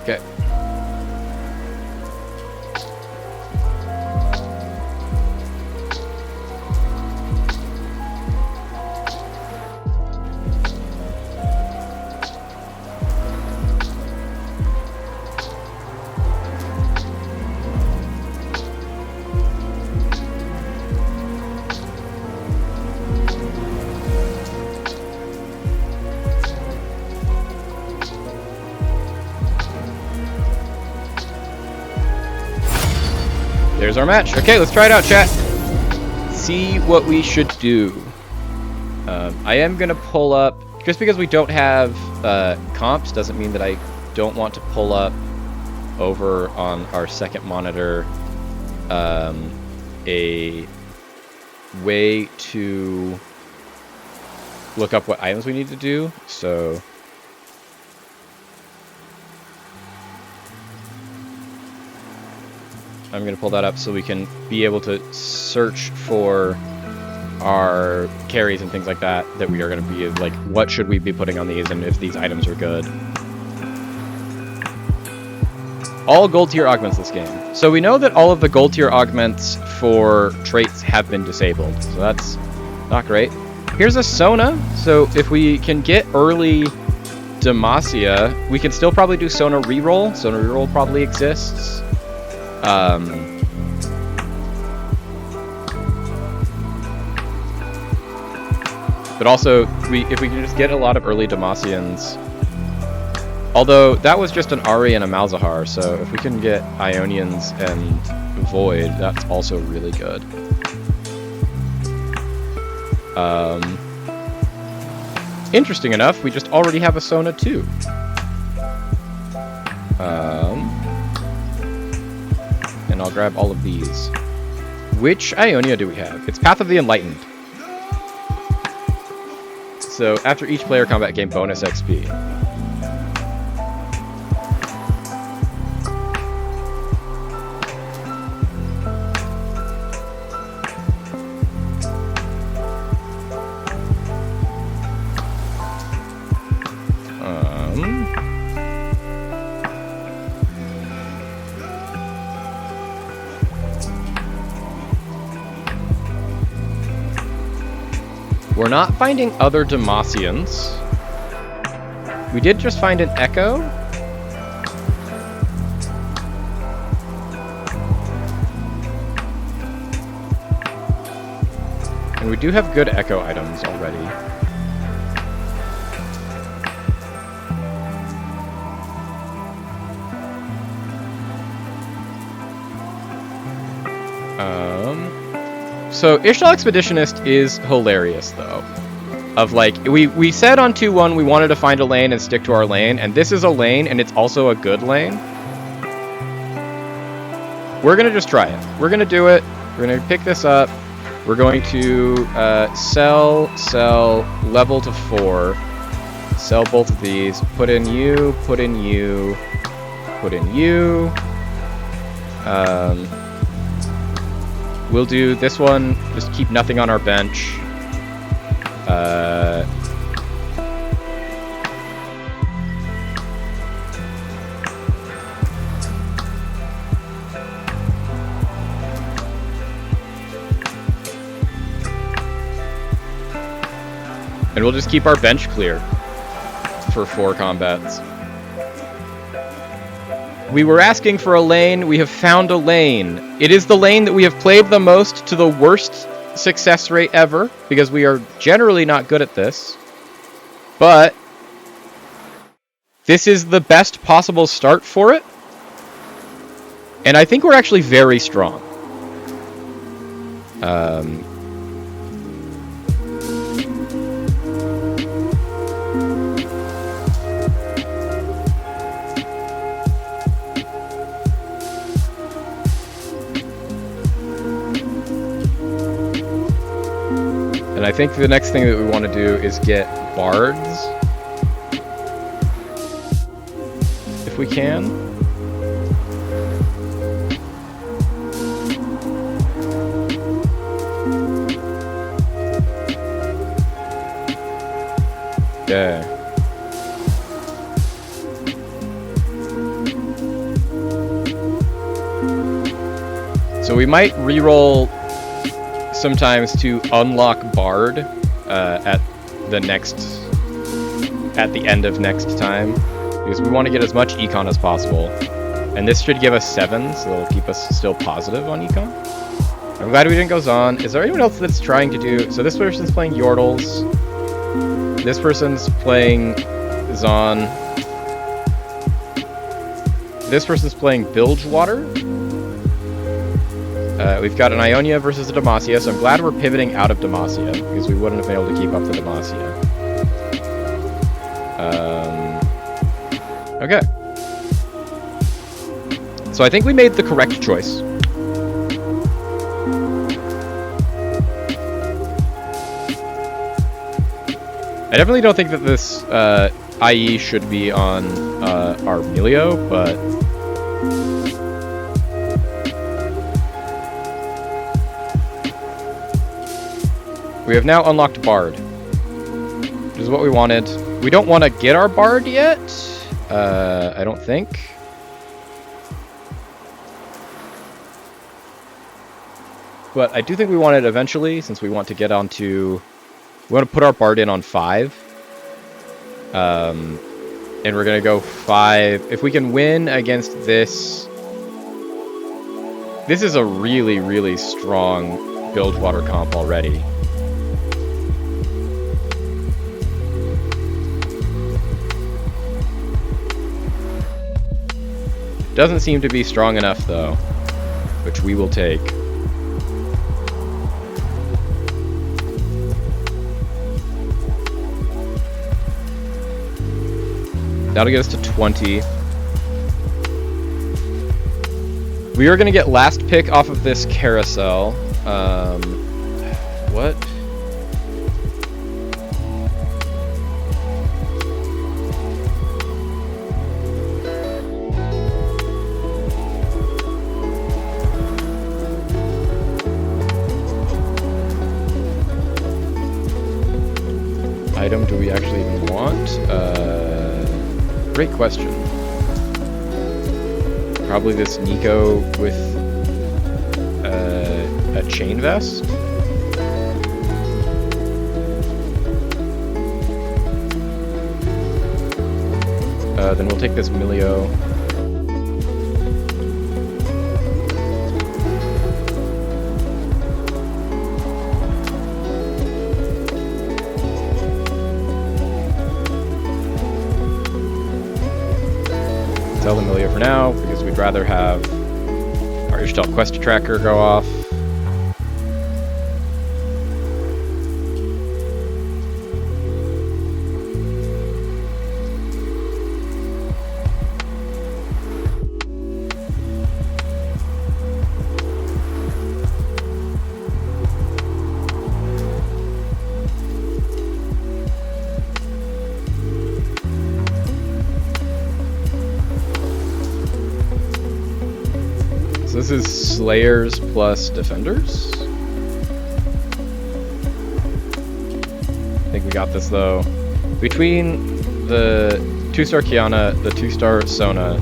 Okay. There's our match. Okay, let's try it out, chat. See what we should do. I am going to pull up, just because we don't have comps doesn't mean that I don't want to pull up over on our second monitor a way to look up what items we need to do. So I'm going to pull that up so we can be able to search for our carries and things like that we are going to be like, what should we be putting on these and if these items are good. All gold tier augments this game. So we know that all of the gold tier augments for traits have been disabled. So that's not great. Here's a Sona. So if we can get early Demacia, we can still probably do Sona reroll. Sona reroll probably exists. But also, if we can just get a lot of early Demacians, although that was just an Ari and a Malzahar, so if we can get Ionians and Void, that's also really good. Interesting enough, we just already have a Sona too. And I'll grab all of these. Which Ionia do we have? It's Path of the Enlightened. So after each player combat game, bonus XP. We're not finding other Demacians. We did just find an Echo. And we do have good Echo items already. So Ishtal Expeditionist is hilarious, though. Of like, we said on 2-1 we wanted to find a lane and stick to our lane, and this is a lane, and it's also a good lane. We're gonna just try it. We're gonna do it. We're gonna pick this up. We're going to sell, level to 4. Sell both of these. Put in you, put in you, put in you. We'll do this one, just keep nothing on our bench. And we'll just keep our bench clear for 4 combats. We were asking for a lane, we have found a lane. It is the lane that we have played the most to the worst success rate ever, because we are generally not good at this. But this is the best possible start for it. And I think we're actually very strong. And I think the next thing that we want to do is get bards. If we can. Okay. So we might reroll sometimes to unlock Bard at the end of next time, because we want to get as much econ as possible. And this should give us 7, so it'll keep us still positive on econ. I'm glad we didn't go Zon. Is there anyone else that's trying to do... So this person's playing Yordles. This person's playing Zon. This person's playing Bilgewater. We've got an Ionia versus a Demacia, so I'm glad we're pivoting out of Demacia, because we wouldn't have been able to keep up the Demacia. Okay. So I think we made the correct choice. I definitely don't think that this IE should be on our Melio, but... We have now unlocked Bard, which is what we wanted. We don't want to get our Bard yet, I don't think. But I do think we want it eventually, since we want to get onto... We want to put our Bard in on 5. And we're going to go 5. If we can win against this... This is a really, really strong Bilgewater comp already. Doesn't seem to be strong enough, though, which we will take. That'll get us to 20. We are going to get last pick off of this carousel. What? Item do we actually even want? Great question. Probably this Nico with a chain vest. Then we'll take this Melio. Sell the Melio for now, because we'd rather have our Ishtal quest tracker go off. This is Slayers plus Defenders. I think we got this, though. Between the 2-star Kiana, the 2-star Sona,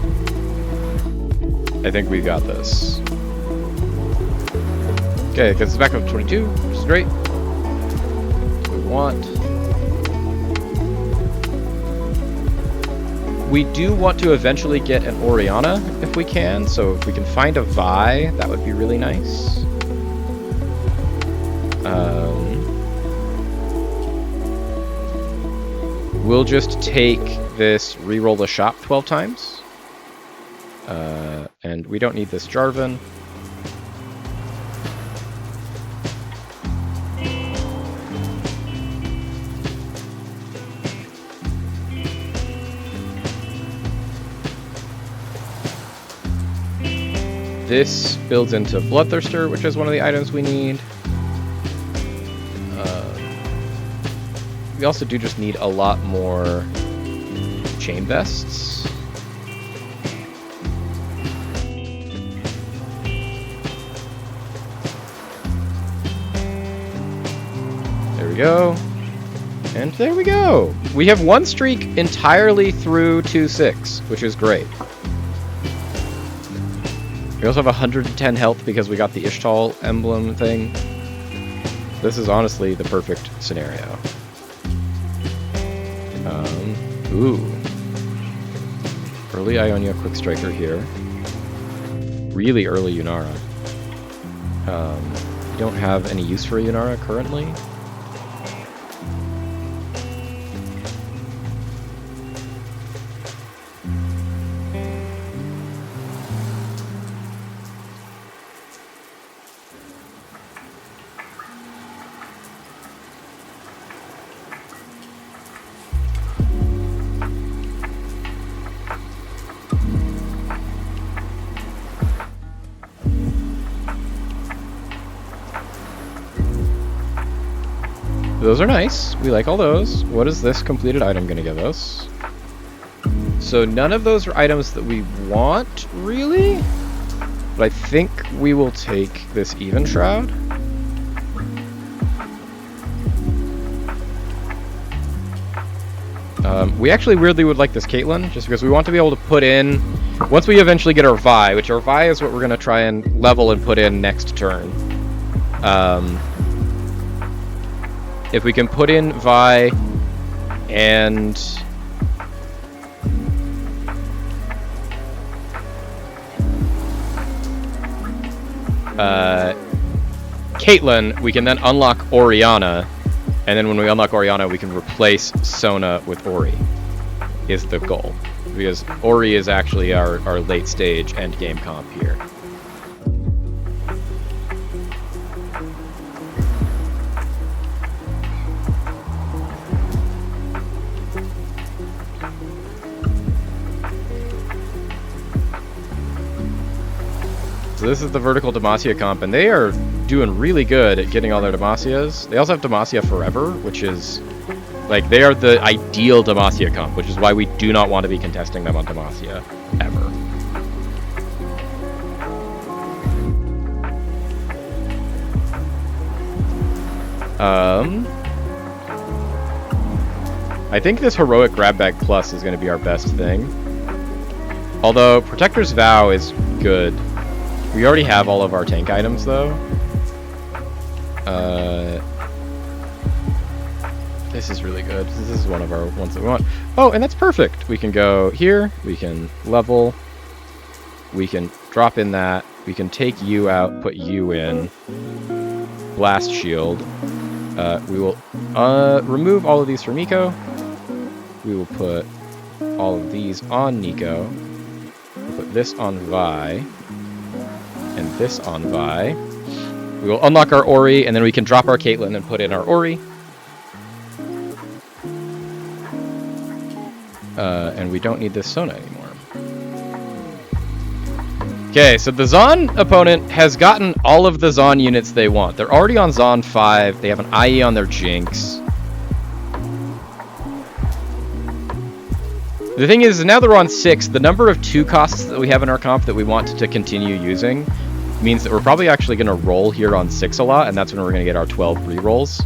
I think we got this. Okay, it gets us back up to 22, which is great. That's what we want. We do want to eventually get an Orianna if we can, so if we can find a Vi, that would be really nice. We'll just take this reroll the shop 12 times. And we don't need this Jarvan. This builds into Bloodthirster, which is one of the items we need. We also do just need a lot more chain vests. There we go. And there we go. We have one streak entirely through 2-6, which is great. We also have 110 health because we got the Ishtal emblem thing. This is honestly the perfect scenario. Ooh. Early Ionia Quick Striker here. Really early Yunara. We don't have any use for Yunara currently. Those are nice. We like all those. What is this completed item going to give us? So none of those are items that we want, really? But I think we will take this Even Shroud. We actually weirdly would like this Caitlyn, just because we want to be able to put in, once we eventually get our Vi, which our Vi is what we're going to try and level and put in next turn. If we can put in Vi and Caitlyn, we can then unlock Orianna, and then when we unlock Orianna, we can replace Sona with Ori, is the goal. Because Ori is actually our late stage end game comp here. So this is the vertical Demacia comp, and they are doing really good at getting all their Demacias. They also have Demacia Forever, which is, like, they are the ideal Demacia comp, which is why we do not want to be contesting them on Demacia, ever. I think this Heroic Grab Bag Plus is going to be our best thing. Although, Protector's Vow is good. We already have all of our tank items, though. This is really good. This is one of our ones that we want. Oh, and that's perfect. We can go here. We can level. We can drop in that. We can take you out, put you in. Blast Shield. We will remove all of these from Nico. We will put all of these on Nico. We'll put this on Vi. And this on Vi. We will unlock our Ori, and then we can drop our Caitlyn and put in our Ori. And we don't need this Sona anymore. Okay, so the Zon opponent has gotten all of the Zon units they want. They're already on Zon 5. They have an IE on their Jinx. The thing is, now they're on 6, the number of 2 costs that we have in our comp that we want to continue using means that we're probably actually going to roll here on 6 a lot, and that's when we're going to get our 12 rerolls.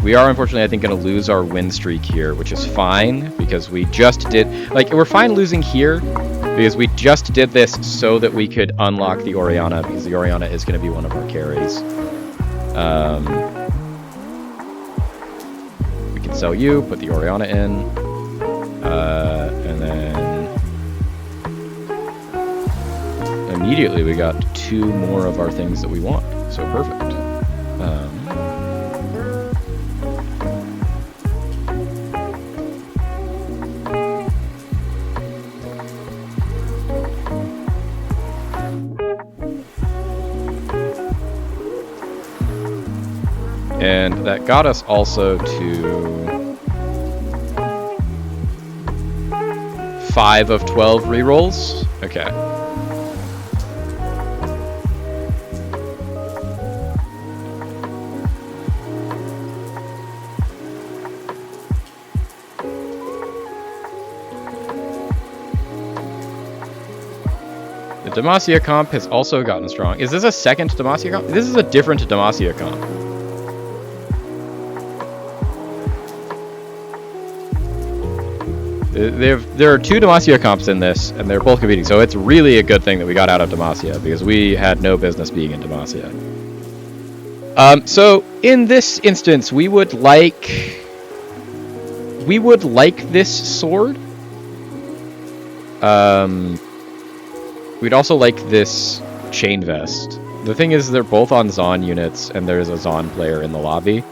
We are, unfortunately, I think, going to lose our win streak here, which is fine, because we just did... Like, we're fine losing here, because we just did this so that we could unlock the Orianna, because the Orianna is going to be one of our carries. We can sell you, put the Orianna in, and then immediately we got 2 more of our things that we want, so perfect. And that got us also to 5 of 12 rerolls. Okay. The Demacia comp has also gotten strong. Is this a second Demacia comp? This is a different Demacia comp. There are 2 Demacia comps in this, and they're both competing, so it's really a good thing that we got out of Demacia, because we had no business being in Demacia. So, in this instance, we would like this sword. We'd also like this chain vest. The thing is, they're both on Zon units, and there's a Zon player in the lobby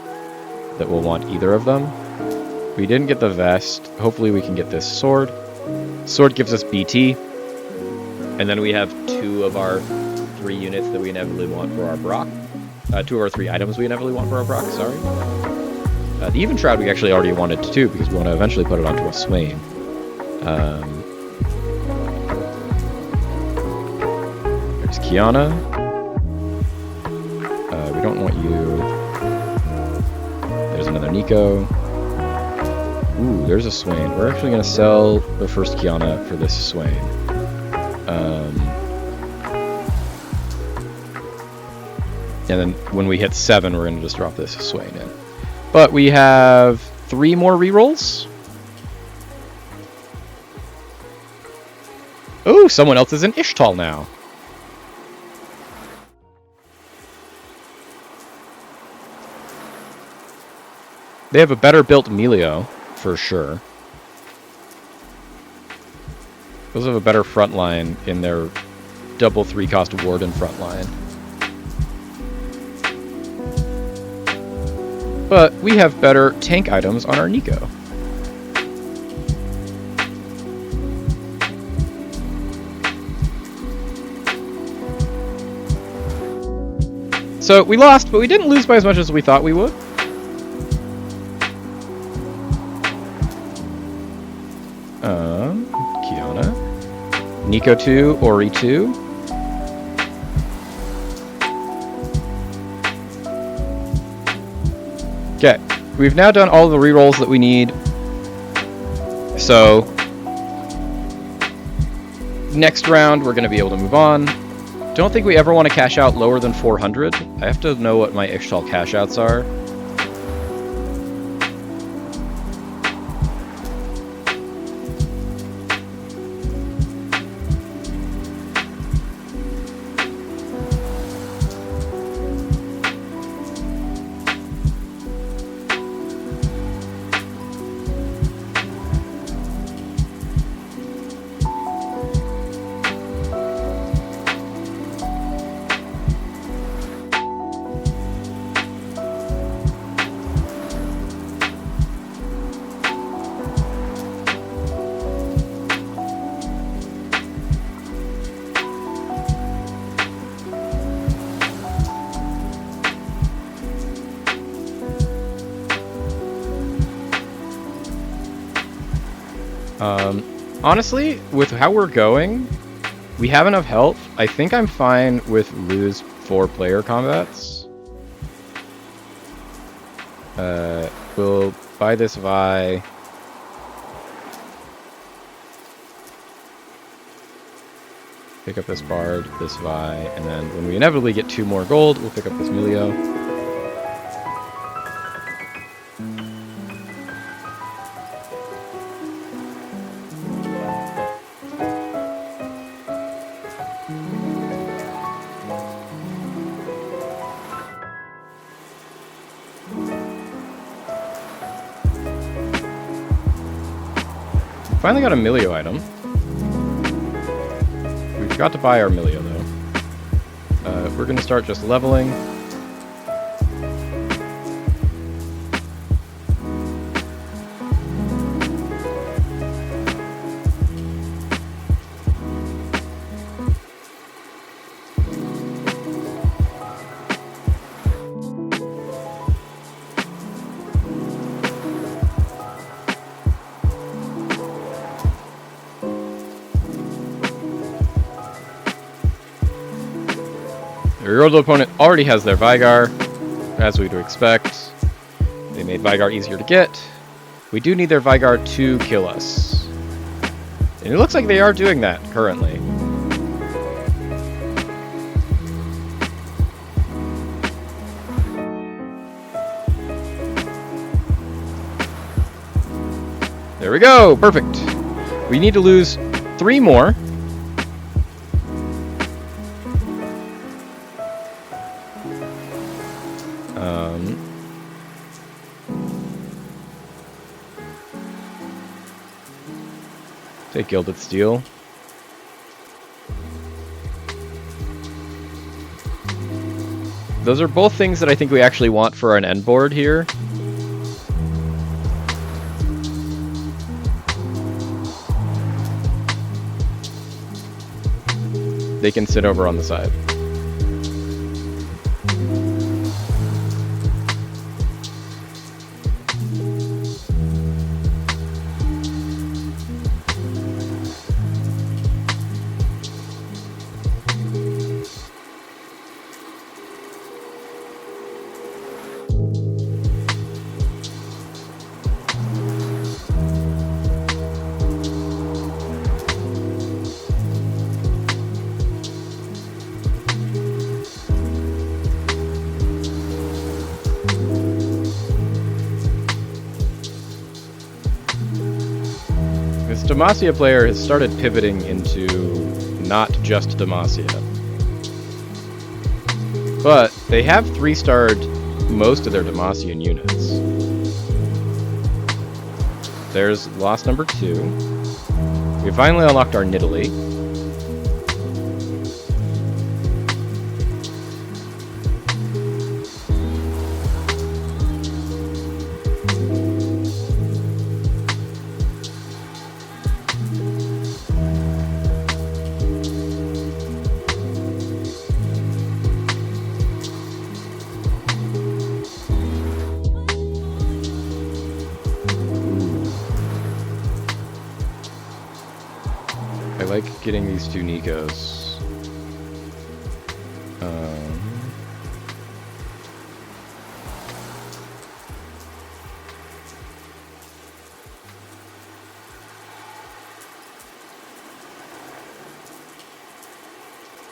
that will want either of them. We didn't get the vest. Hopefully we can get this sword. Sword gives us BT. And then we have 2 of our 3 units that we inevitably want for our Brock. 2 of our 3 items we inevitably want for our Brock, sorry. The Even Shroud we actually already wanted to do, because we want to eventually put it onto a Swain. There's Kiana. We don't want you. There's another Nico. Ooh, there's a Swain. We're actually going to sell the first Kiana for this Swain. And then when we hit 7, we're going to just drop this Swain in. But we have 3 more rerolls. Ooh, someone else is in Ishtal now. They have a better built Melio, for sure. Those have a better front line in their double 3-cost Warden front line. But we have better tank items on our Nico. So we lost, but we didn't lose by as much as we thought we would. Kiana. Nico 2, Ori 2. Okay, we've now done all the rerolls that we need. So, next round we're going to be able to move on. Don't think we ever want to cash out lower than 400. I have to know what my Ishtal cash outs are. Honestly, with how we're going, we have enough health. I think I'm fine with lose 4 player combats. We'll buy this Vi. Pick up this Bard, this Vi, and then when we inevitably get 2 more gold, we'll pick up this Melio. Finally got a Melio item. We forgot to buy our Melio though. We're gonna start just leveling. The Rerolled opponent already has their Vygar, as we'd expect. They made Vygar easier to get. We do need their Vygar to kill us. And it looks like they are doing that currently. There we go! Perfect! We need to lose 3 more. Take Gilded Steel. Those are both things that I think we actually want for an end board here. They can sit over on the side. Demacia player has started pivoting into not just Demacia. But they have 3-starred most of their Demacian units. There's loss number 2. We finally unlocked our Nidalee. I like getting these 2 Nikos.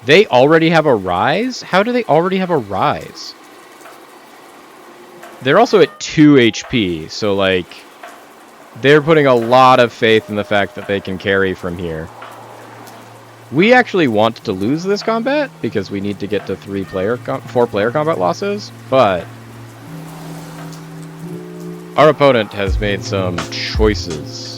They already have a rise? How do they already have a rise? They're also at 2 HP, so like they're putting a lot of faith in the fact that they can carry from here. We actually want to lose this combat because we need to get to 4-player combat losses, but our opponent has made some choices.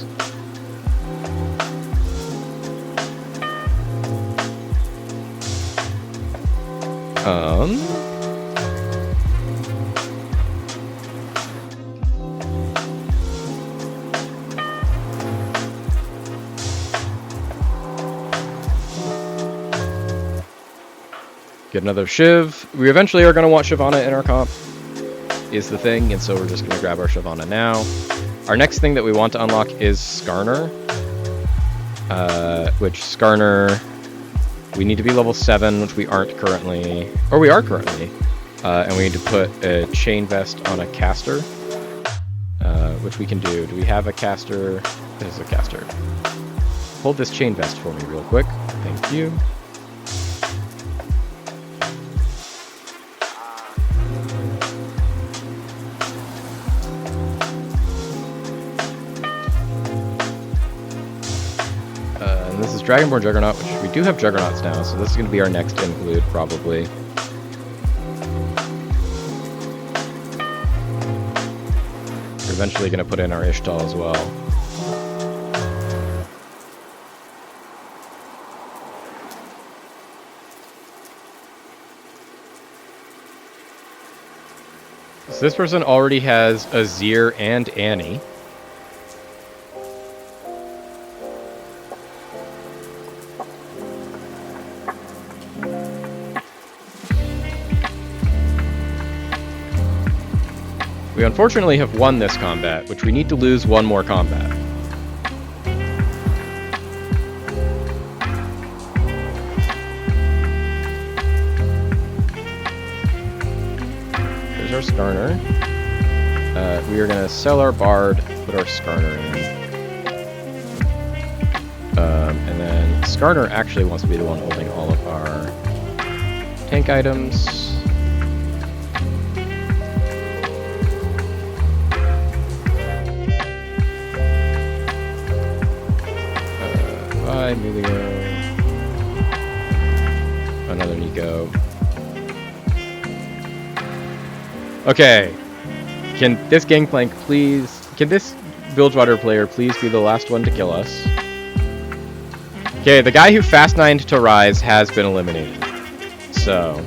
Get another Shiv. We eventually are going to want Shyvana in our comp, is the thing, and so we're just going to grab our Shyvana now. Our next thing that we want to unlock is Skarner, which Skarner, we need to be level 7, which we aren't currently, or we are currently, and we need to put a Chain Vest on a caster, which we can do. Do we have a caster? This is a caster. Hold this Chain Vest for me real quick. Thank you. This is Dragonborn Juggernaut, which we do have Juggernauts now, so this is going to be our next include, probably. We're eventually going to put in our Ishtal as well. So this person already has Azir and Annie. We unfortunately have won this combat, which we need to lose 1 more combat. There's our Skarner. We are going to sell our Bard, put our Skarner in. And then Skarner actually wants to be the one holding all of our tank items. Bye, Emilio. Another Nico. Okay. Can this Gangplank please... Can this Bilgewater player please be the last one to kill us? Okay, the guy who Fast 9'd to Rise has been eliminated. So...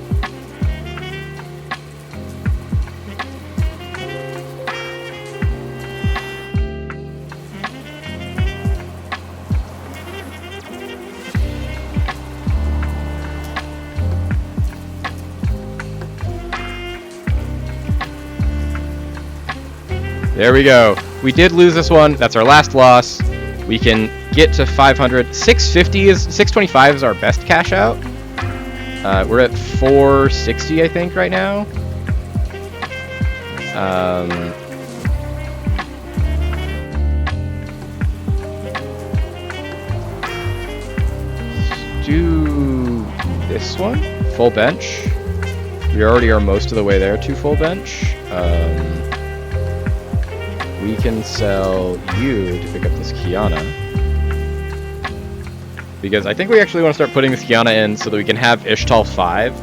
There we go. We did lose this one. That's our last loss. We can get to 500. 625 is our best cash out. We're at 460, I think, right now. Let's do this one. Full bench. We already are most of the way there to full bench. We can sell you to pick up this Kiana. Because I think we actually want to start putting this Kiana in so that we can have Ishtal 5.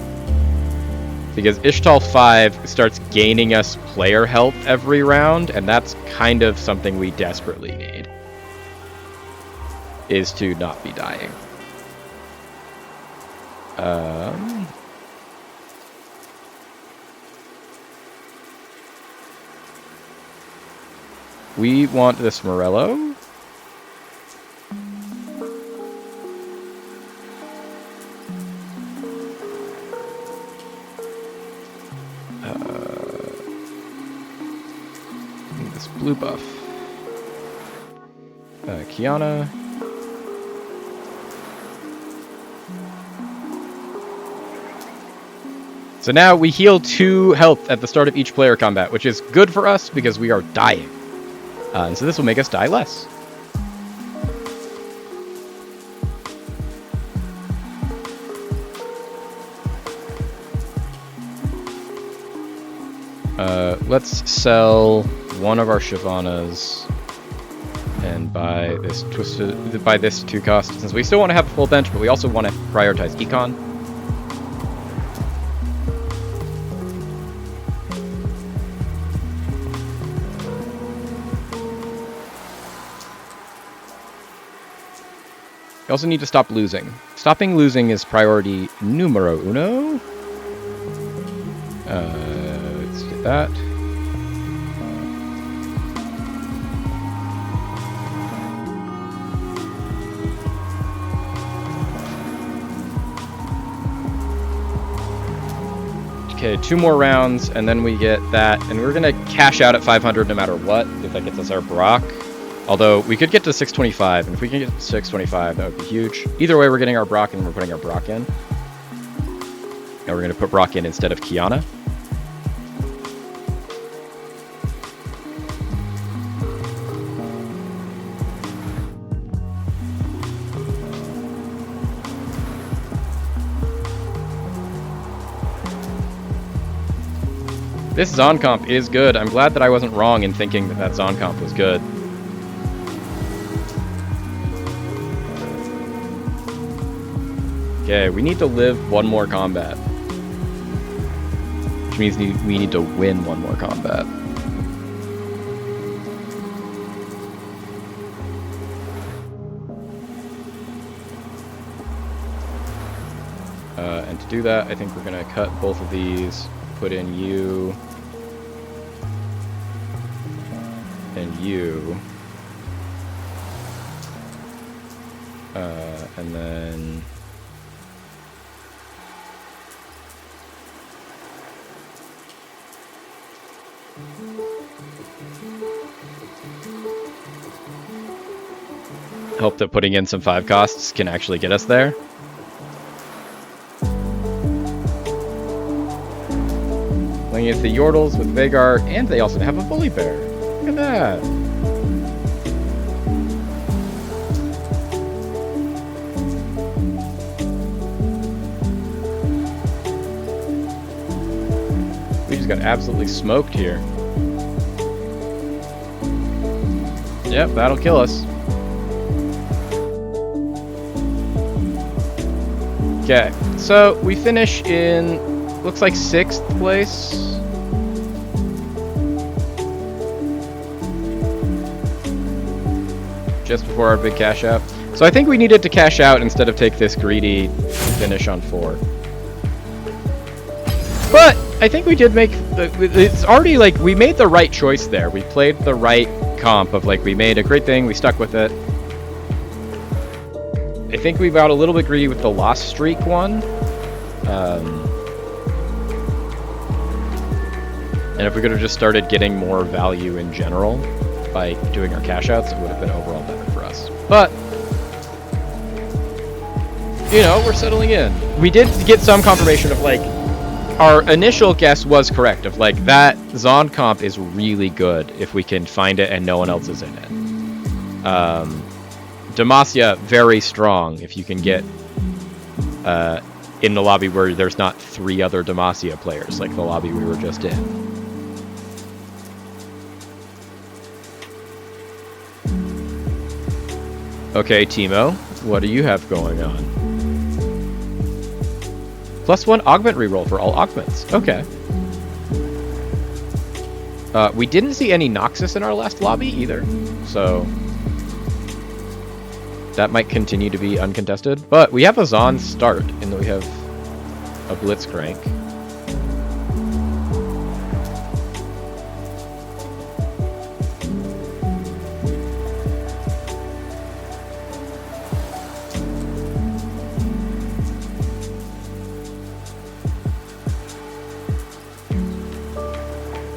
Because Ishtal 5 starts gaining us player health every round, and that's kind of something we desperately need. Is to not be dying. We want this Morello. Need this blue buff. Kiana. So now we heal 2 health at the start of each player combat, which is good for us because we are dying. And so this will make us die less. Let's sell one of our Shyvanas and buy this buy this 2 cost, since we still want to have a full bench, but we also want to prioritize econ. We also need to stop losing. Stopping losing is priority numero uno. Let's do that. Okay, 2 more rounds, and then we get that, and we're gonna cash out at 500 no matter what, if that gets us our Brock. Although, we could get to 625, and if we can get to 625, that would be huge. Either way, we're getting our Brock, and we're putting our Brock in. Now we're going to put Brock in instead of Kiana. This Zoncomp is good. I'm glad that I wasn't wrong in thinking that Zoncomp was good. Okay, we need to live 1 more combat. Which means we need to win 1 more combat. And to do that, I think we're going to cut both of these, put in you, and you. And then... hope that putting in some 5 costs can actually get us there. Playing against the Yordles with Vhagar, and they also have a Bully Bear. Look at that. We just got absolutely smoked here. Yep, that'll kill us. Okay, so we finish in, looks like 6th place. Just before our big cash out. So I think we needed to cash out instead of take this greedy finish on 4. But I think we did make, it's already like, we made the right choice there. We played the right comp of like, we made a great thing, we stuck with it. I think we got a little bit greedy with the lost streak one. And if we could have just started getting more value in general by doing our cash outs, it would have been overall better for us. But, you know, we're settling in. We did get some confirmation of like, our initial guess was correct of like, that Zon comp is really good if we can find it and no one else is in it. Demacia, very strong if you can get in the lobby where there's not 3 other Demacia players, like the lobby we were just in. Okay, Timo, what do you have going on? +1 augment reroll for all augments. Okay. We didn't see any Noxus in our last lobby either, so that might continue to be uncontested. But we have a Zon start, and then we have a Blitzcrank.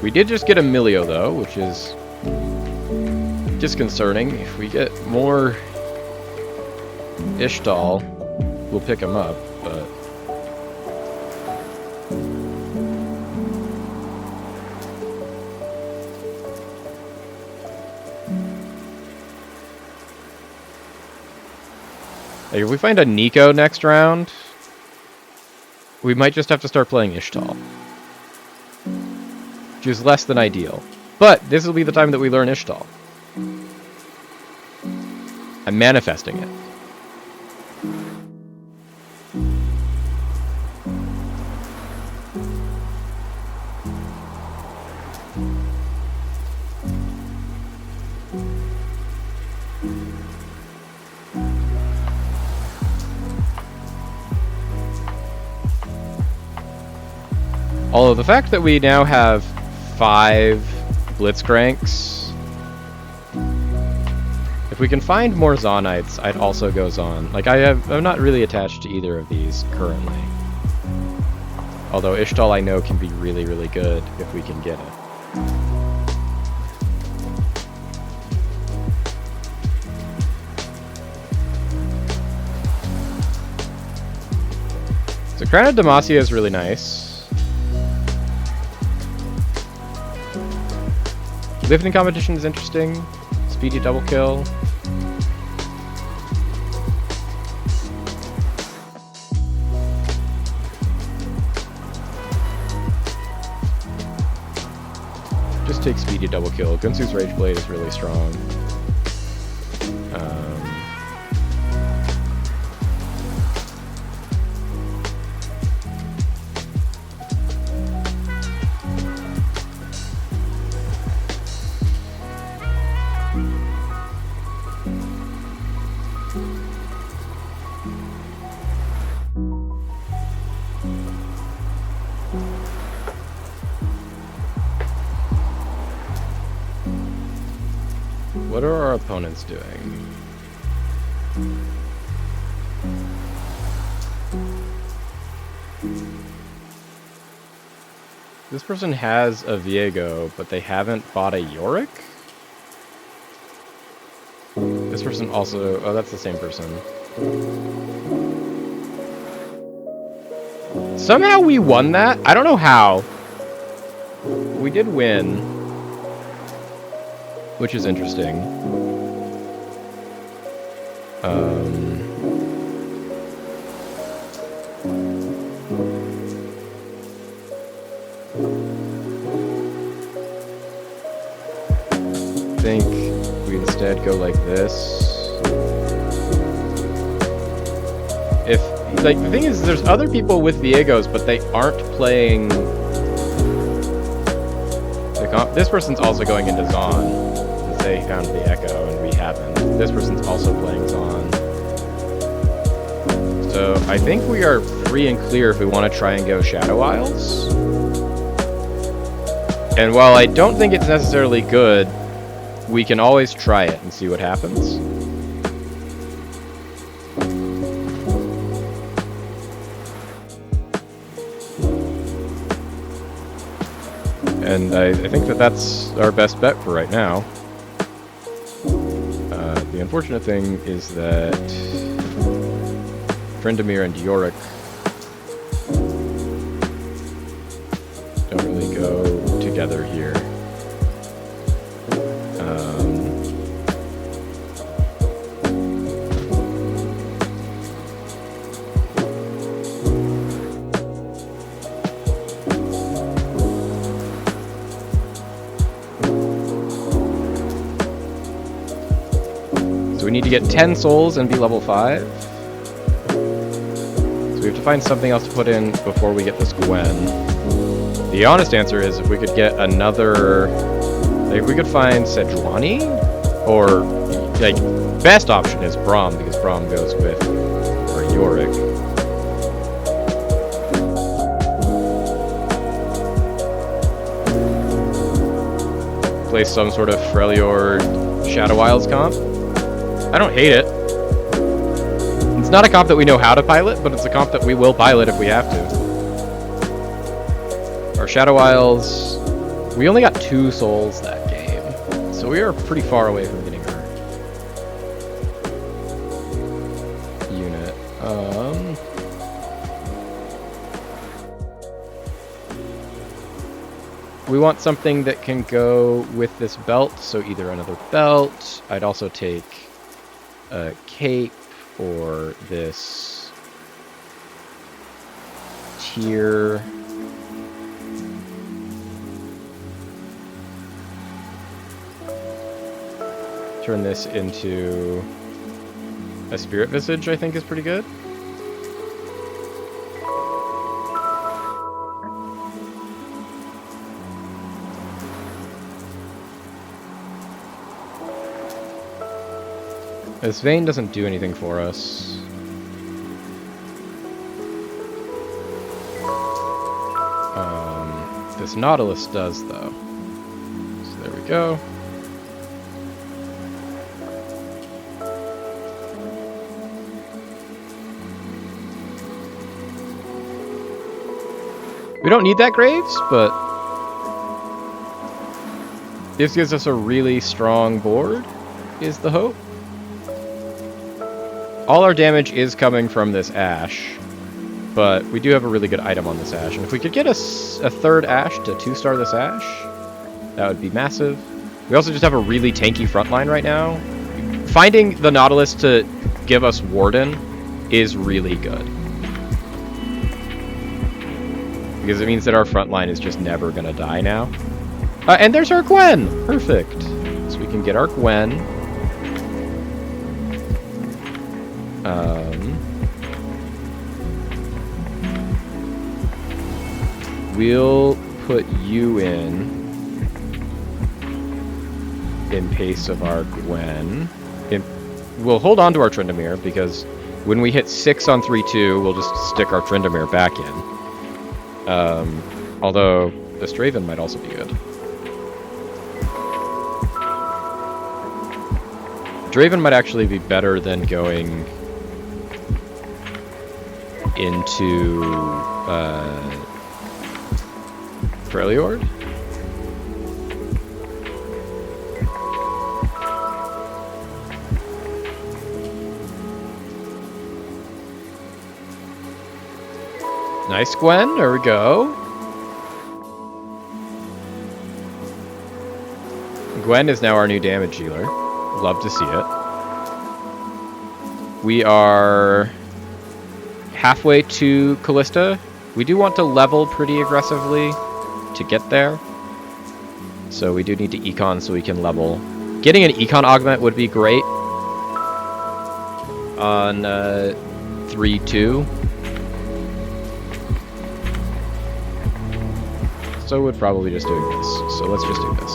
We did just get a Milio though, which is disconcerting. If we get more Ishtal, we'll pick him up, but like, if we find a Nico next round, we might just have to start playing Ishtal, which is less than ideal. But this will be the time that we learn Ishtal. I'm manifesting it. Although the fact that we now have 5 Blitzcranks, if we can find more Zonites, I'd also go Zon. Like, I'm not really attached to either of these currently. Although Ishtal I know can be really, really good if we can get it. So Crown of Demacia is really nice. Lifting competition is interesting. Speedy double kill. Just take speedy double kill. Gunsu's Rage Blade is really strong. What are our opponents doing? This person has a Viego, but they haven't bought a Yorick? This person also... Oh, that's the same person. Somehow we won that? I don't know how. We did win. Which is interesting. I think we instead go like this. like, the thing is, there's other people with Viegos, but they aren't playing... This person's also going into Zon, because they found the Echo, and we haven't. This person's also playing Zon. So, I think we are free and clear if we want to try and go Shadow Isles. And while I don't think it's necessarily good, we can always try it and see what happens. And I think that that's our best bet for right now. The unfortunate thing is that Tryndamere and Yorick don't really go together here. We need to get 10 souls and be level 5. So we have to find something else to put in before we get this Gwen. The honest answer is if we could get another... Like, if we could find Sejuani, or, like, best option is Braum, because Braum goes with or Yorick. Play some sort of Freljord Shadow Isles comp. I don't hate it. It's not a comp that we know how to pilot, but it's a comp that we will pilot if we have to. Our Shadow Isles... We only got 2 souls that game, so we are pretty far away from getting our unit. We want something that can go with this belt, so either another belt. I'd also take a cape or this tier. Turn this into a Spirit Visage, I think is pretty good. This vein doesn't do anything for us. This Nautilus does, though. So there we go. We don't need that Graves, but this gives us a really strong board, is the hope. All our damage is coming from this Ash, but we do have a really good item on this Ash. And if we could get a third Ash to 2-star this Ash, that would be massive. We also just have a really tanky frontline right now. Finding the Nautilus to give us Warden is really good, because it means that our frontline is just never going to die now. And there's our Gwen! Perfect. So we can get our Gwen. We'll put you in pace of our Gwen. We'll hold on to our Tryndamere, because when we hit 6 on 3-2, we'll just stick our Tryndamere back in. Although, the Straven might also be good. Draven might actually be better than going into Freljord. Nice, Gwen. There we go. Gwen is now our new damage healer. Love to see it. We are halfway to Callista. We do want to level pretty aggressively to get there. So we do need to econ so we can level. Getting an econ augment would be great on 3-2. So we're probably just doing this. So let's just do this.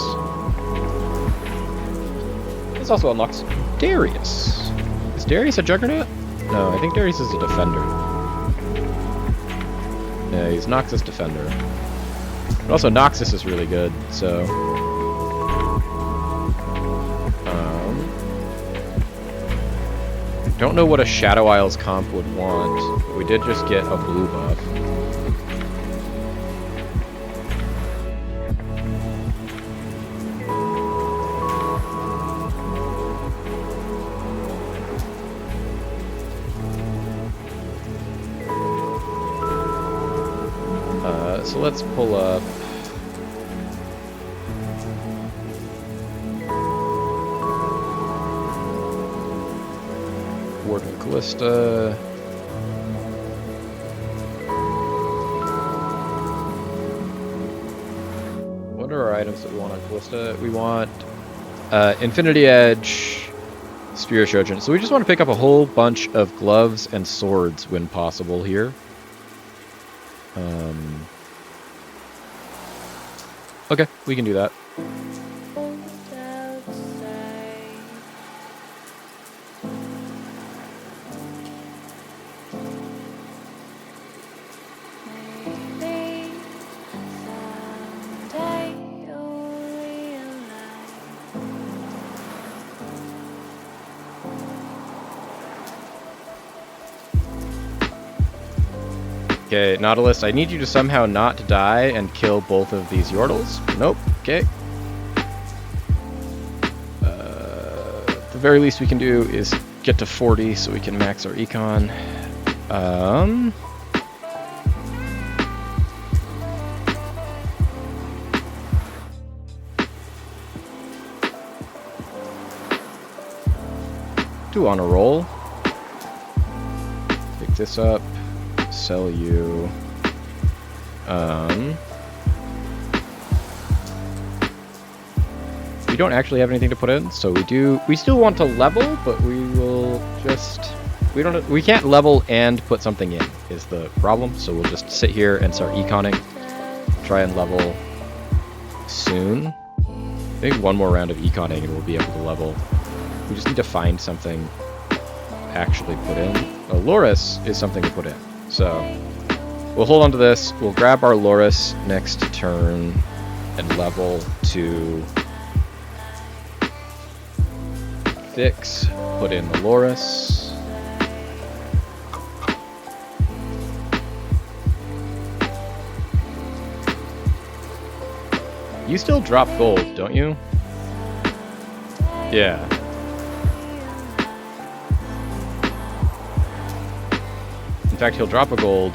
This also unlocks Darius. Is Darius a Juggernaut? No, I think Darius is a Defender. Yeah, he's Noxus Defender. But also Noxus is really good, so... Don't know what a Shadow Isles comp would want. But we did just get a blue buff. So let's pull up... Warden Callista. What are our items that we want on Callista? We want Infinity Edge, Spear of Shojin. So we just want to pick up a whole bunch of gloves and swords when possible here. Okay, we can do that. Okay, Nautilus, I need you to somehow not die and kill both of these Yordles. Nope, okay. The very least we can do is get to 40 so we can max our econ. Do on a roll. Pick this up. Sell you. We don't actually have anything to put in, so we still want to level, but we will just, we can't level and put something in is the problem, so we'll just sit here and start econing, try and level soon. Maybe one more round of econing and we'll be able to level. We just need to find something to actually put in. Oh, Loris is something to put in. So, we'll hold on to this, we'll grab our Loris next turn, and level to fix, put in the Loris. You still drop gold, don't you? Yeah. In fact, he'll drop a gold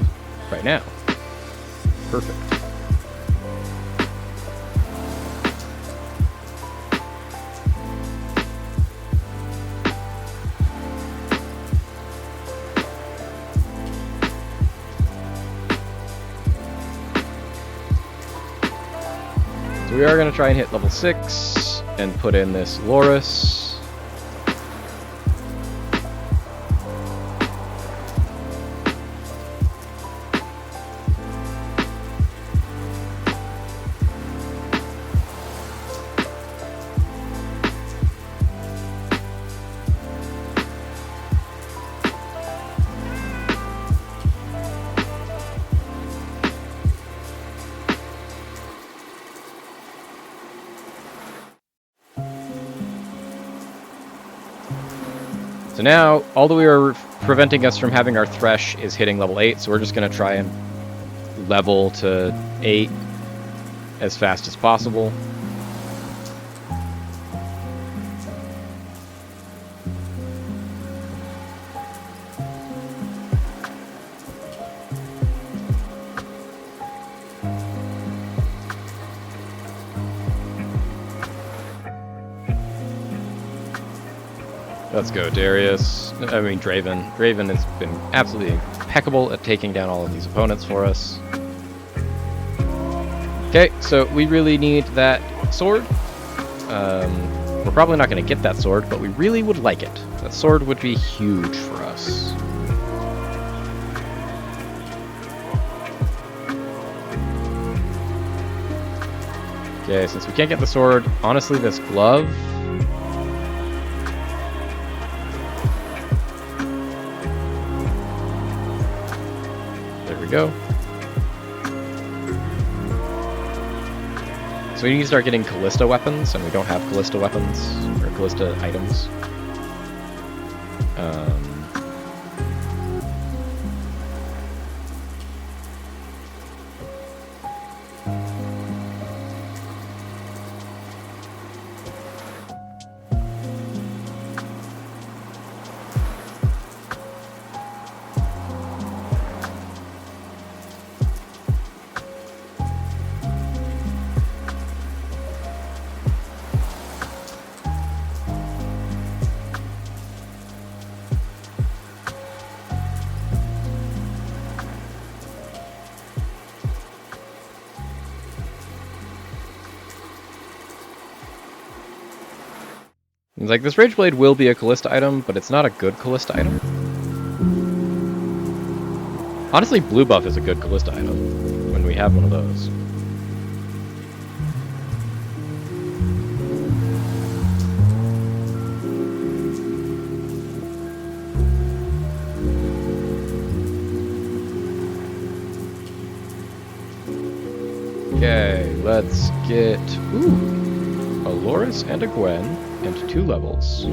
right now. Perfect. So we are going to try and hit level 6 and put in this Loris. So now, all that we are preventing us from having our Thresh is hitting level 8, so we're just going to try and level to 8 as fast as possible. Let's go, Darius. I mean, Draven. Draven has been absolutely impeccable at taking down all of these opponents for us. Okay, so we really need that sword. We're probably not going to get that sword, but we really would like it. That sword would be huge for us. Okay, since we can't get the sword, honestly, this glove. There we go. So we need to start getting Callista weapons, and we don't have Callista weapons, or Callista items. It's like, this Rage Blade will be a Callista item, but it's not a good Callista item. Honestly, Blue Buff is a good Callista item, when we have one of those. Okay, let's get... Ooh! A Loris and a Gwen, and 2 levels.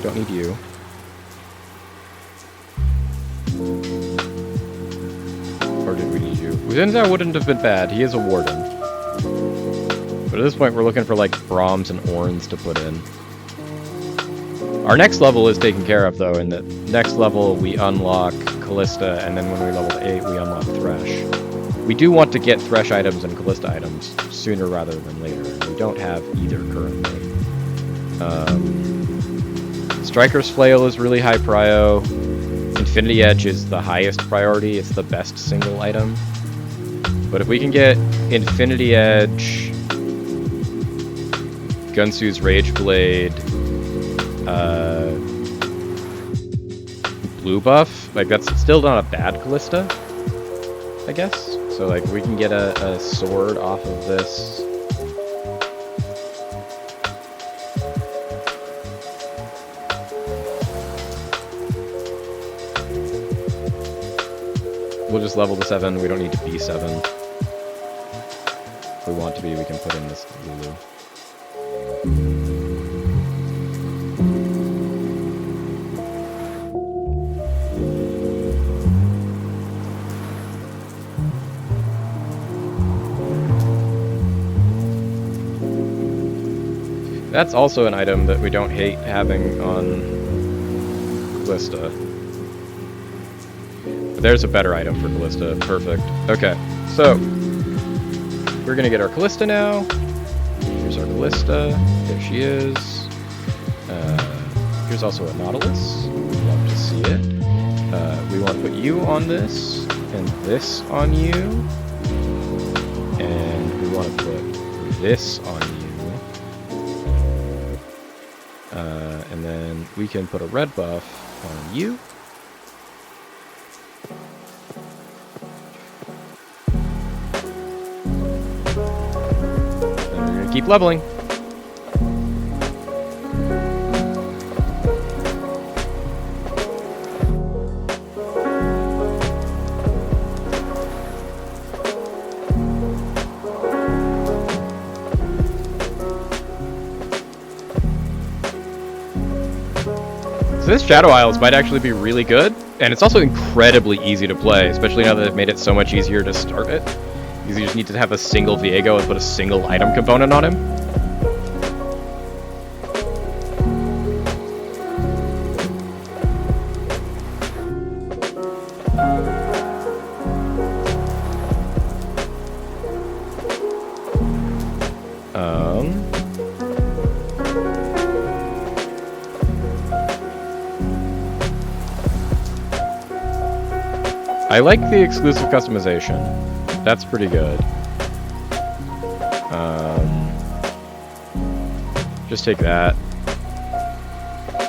Don't need you. Or did we need you? Zinzao wouldn't have been bad, he is a warden. But at this point we're looking for like Brahms and Orns to put in. Our next level is taken care of though, in the next level we unlock Callista, and then when we level to 8 we unlock Thresh. We do want to get Thresh items and Callista items sooner rather than later, and we don't have either currently. Striker's Flail is really high prio. Infinity Edge is the highest priority, it's the best single item. But if we can get Infinity Edge, Gunsu's Rage Blade, Blue Buff, like that's still not a bad Callista, I guess. So like we can get a sword off of this. We'll just level to 7, we don't need to be 7. If we want to be, we can put in this Lulu. That's also an item that we don't hate having on Callista. But there's a better item for Callista. Perfect. Okay, so we're gonna get our Callista now. Here's our Callista. There she is. Here's also a Nautilus. Love to see it. We want to put you on this, and this on you. And we want to put this on you. And then we can put a red buff on you. And we're gonna keep leveling. This Shadow Isles might actually be really good, and it's also incredibly easy to play, especially now that they've made it so much easier to start it. Because you just need to have a single Viego and put a single item component on him. I like the exclusive customization. That's pretty good. Just take that.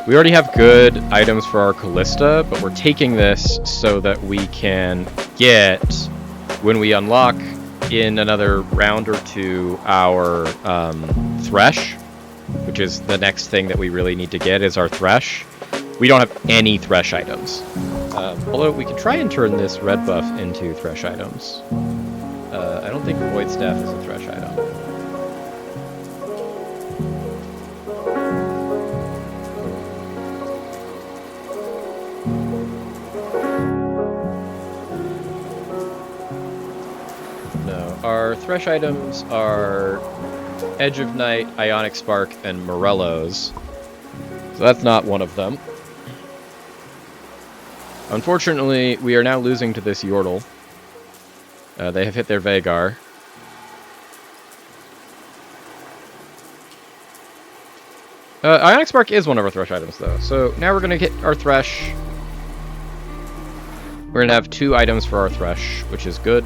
We already have good items for our Callista, but we're taking this so that we can get, when we unlock in another round or two, our Thresh, which is the next thing that we really need to get is our Thresh. We don't have any Thresh items. Although we can try and turn this red buff into Thresh items. I don't think Void Staff is a Thresh item. No, our Thresh items are Edge of Night, Ionic Spark, and Morello's. So that's not one of them. Unfortunately, we are now losing to this Yordle. They have hit their Veigar. Ionic Spark is one of our Thresh items, though. So now we're going to get our Thresh. We're going to have 2 items for our Thresh, which is good.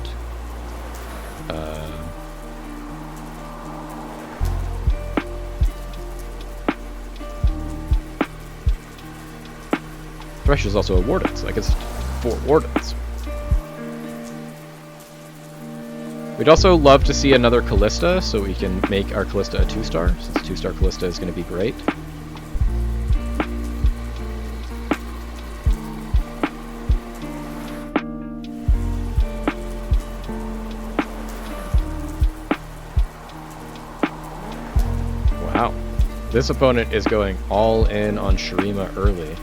Thresh is also a Warden, so I guess 4 Wardens. We'd also love to see another Callista, so we can make our Callista a 2-star, since 2-star Callista is going to be great. Wow. This opponent is going all in on Shurima early.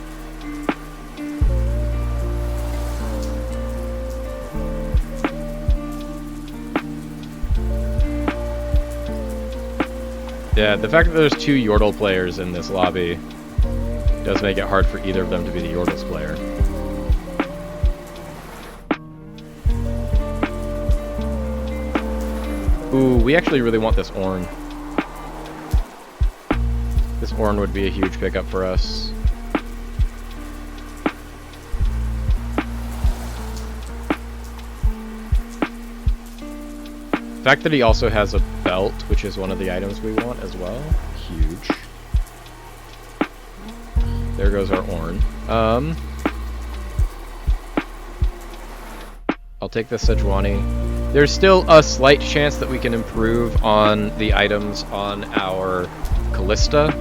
Yeah, the fact that there's 2 Yordle players in this lobby does make it hard for either of them to be the Yordle's player. Ooh, we actually really want this Ornn. This Ornn would be a huge pickup for us. The fact that he also has a belt, which is one of the items we want as well, huge. There goes our Ornn. I'll take the Sejuani. There's still a slight chance that we can improve on the items on our Callista.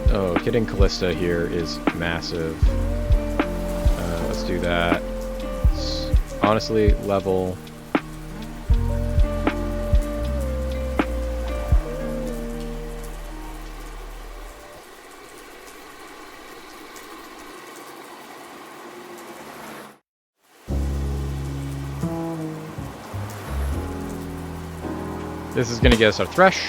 Oh, getting Callista here is massive. Let's do that. Let's honestly, level. This is going to get us our Thresh.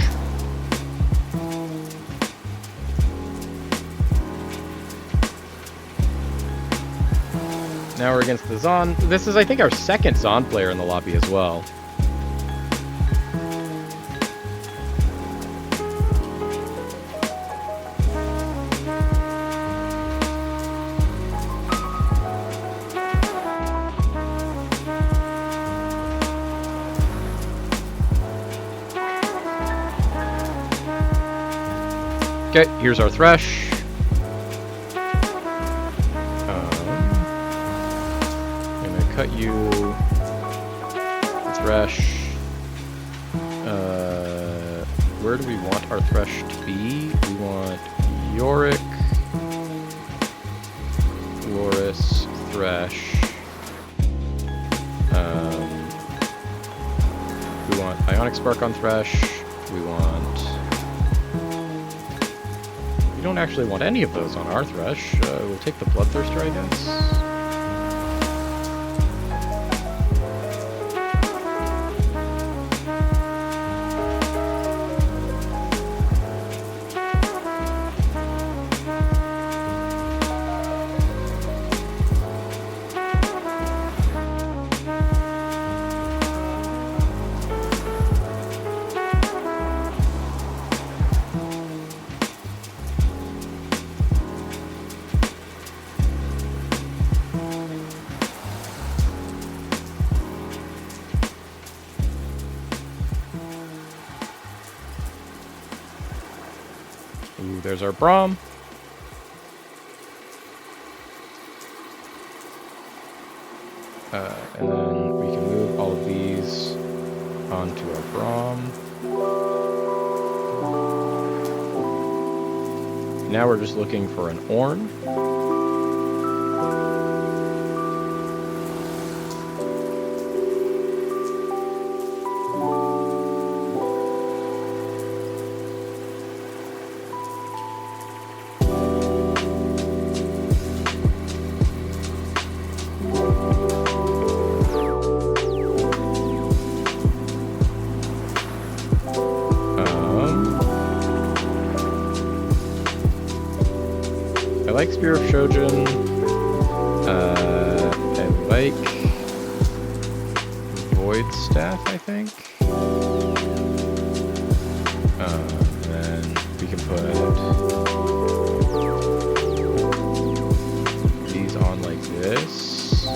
Now we're against the Zaun. This is, I think, our second Zaun player in the lobby as well. Okay, here's our Thresh. I'm gonna cut you. Thresh. Where do we want our Thresh to be? We want Yorick, Loris, Thresh. We want Ionic Spark on Thresh. We don't actually want any of those on our Thresh. We'll take the Bloodthirster, I guess. There's our Braum. And then we can move all of these onto our Braum. Now we're just looking for an Ornn. I like Spear of Shojin. I like Void Staff, I think. And then we can put these on like this.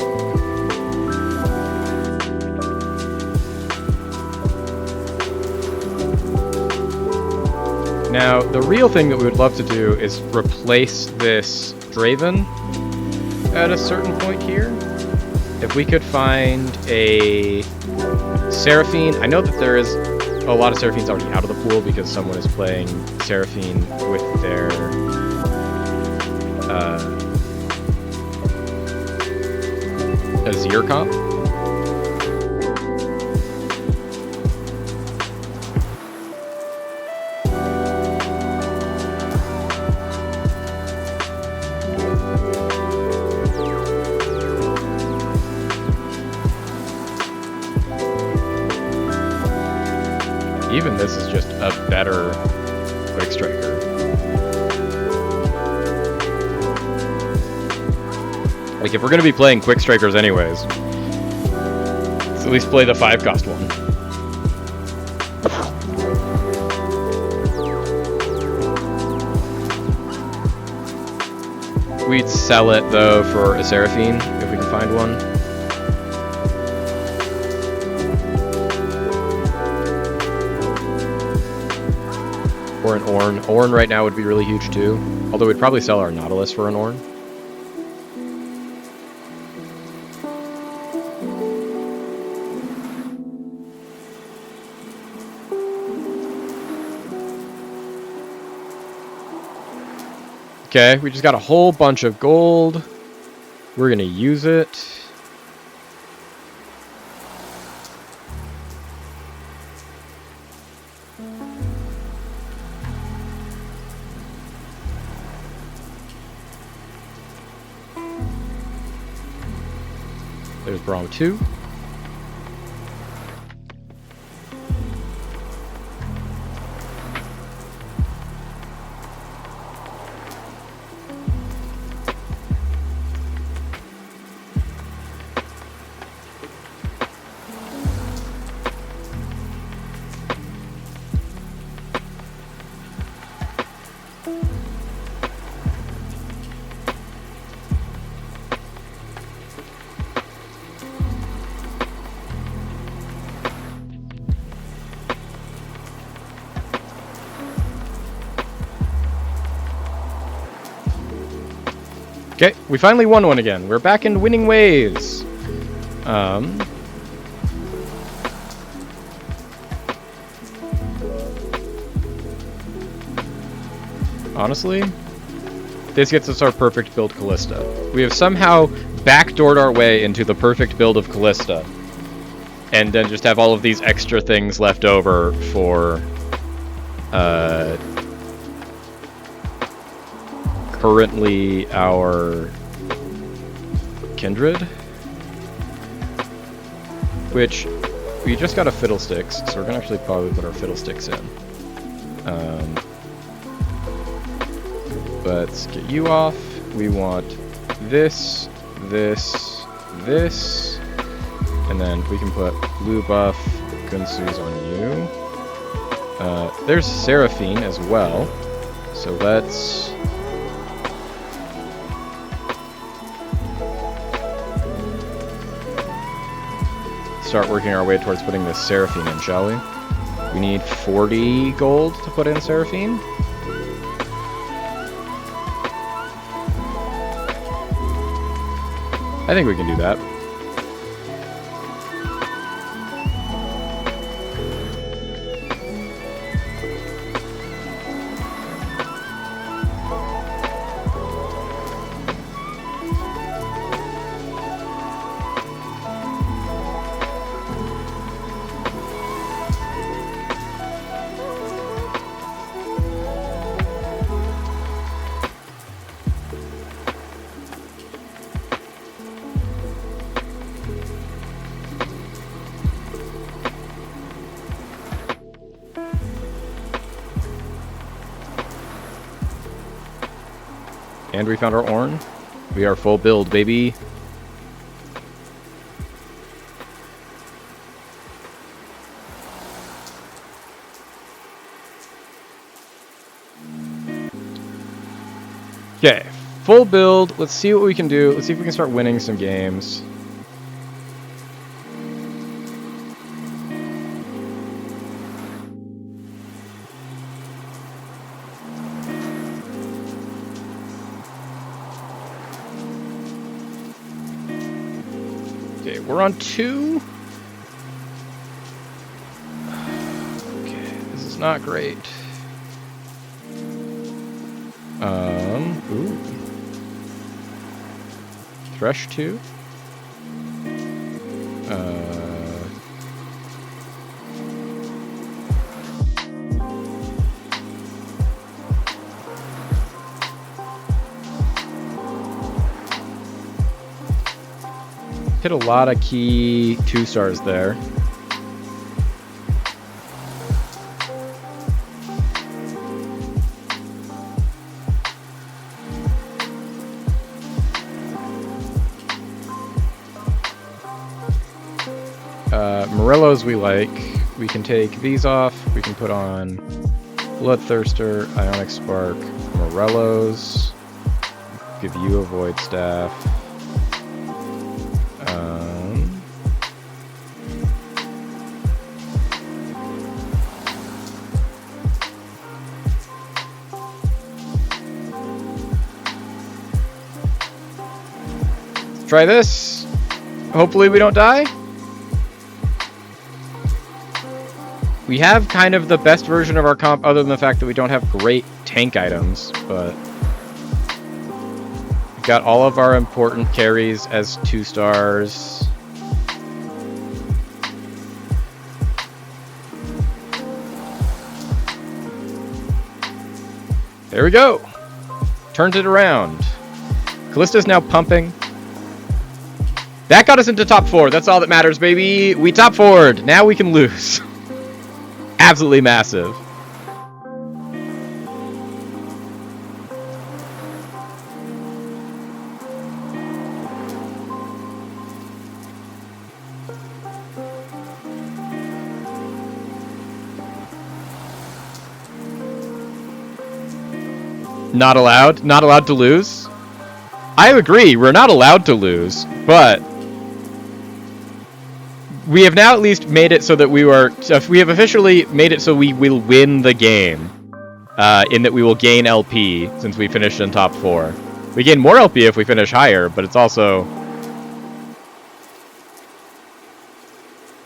Now, the real thing that we would love to do is replace this Draven at a certain point here. If we could find a Seraphine, I know that there is a lot of Seraphines already out of the pool because someone is playing Seraphine with their Azir comp. Even this is just a better Quick Striker. Like, if we're gonna be playing Quick Strikers anyways, let's at least play the 5-cost one. We'd sell it, though, for a Seraphine, if we can find one. Or an Ornn. Ornn right now would be really huge too. Although we'd probably sell our Nautilus for an Ornn. Okay, we just got a whole bunch of gold. We're gonna use it. There's Braum 2. Okay, we finally won one again. We're back in winning ways. Honestly, this gets us our perfect build Kalista. We have somehow backdoored our way into the perfect build of Kalista. And then just have all of these extra things left over for currently our Kindred, which we just got a Fiddlesticks, so we're gonna actually probably put our Fiddlesticks in. Let's get you off. We want this, this, this, and then we can put blue buff Gunsoo's on you. There's Seraphine as well, so let's start working our way towards putting this Seraphine in, shall we? We need 40 gold to put in Seraphine. I think we can do that. And we found our Ornn. We are full build, baby. Okay, full build. Let's see what we can do. Let's see if we can start winning some games. Okay, we're on 2. Okay, this is not great. Ooh. Thresh 2. Hit a lot of key 2-stars there. Morellos we like. We can take these off. We can put on Bloodthirster, Ionic Spark, Morellos. Give you a Void Staff. Try this. Hopefully we don't die. We have kind of the best version of our comp other than the fact that we don't have great tank items, but we've got all of our important carries as 2-stars. There we go. Turned it around. Callista's now pumping. That got us into top 4. That's all that matters, baby. We top 4'd. Now we can lose. Absolutely massive. Not allowed? Not allowed to lose? I agree, we're not allowed to lose, but we have now at least made it so that we have officially made it so we will win the game, in that we will gain LP since we finished in top 4. We gain more LP if we finish higher, but it's also...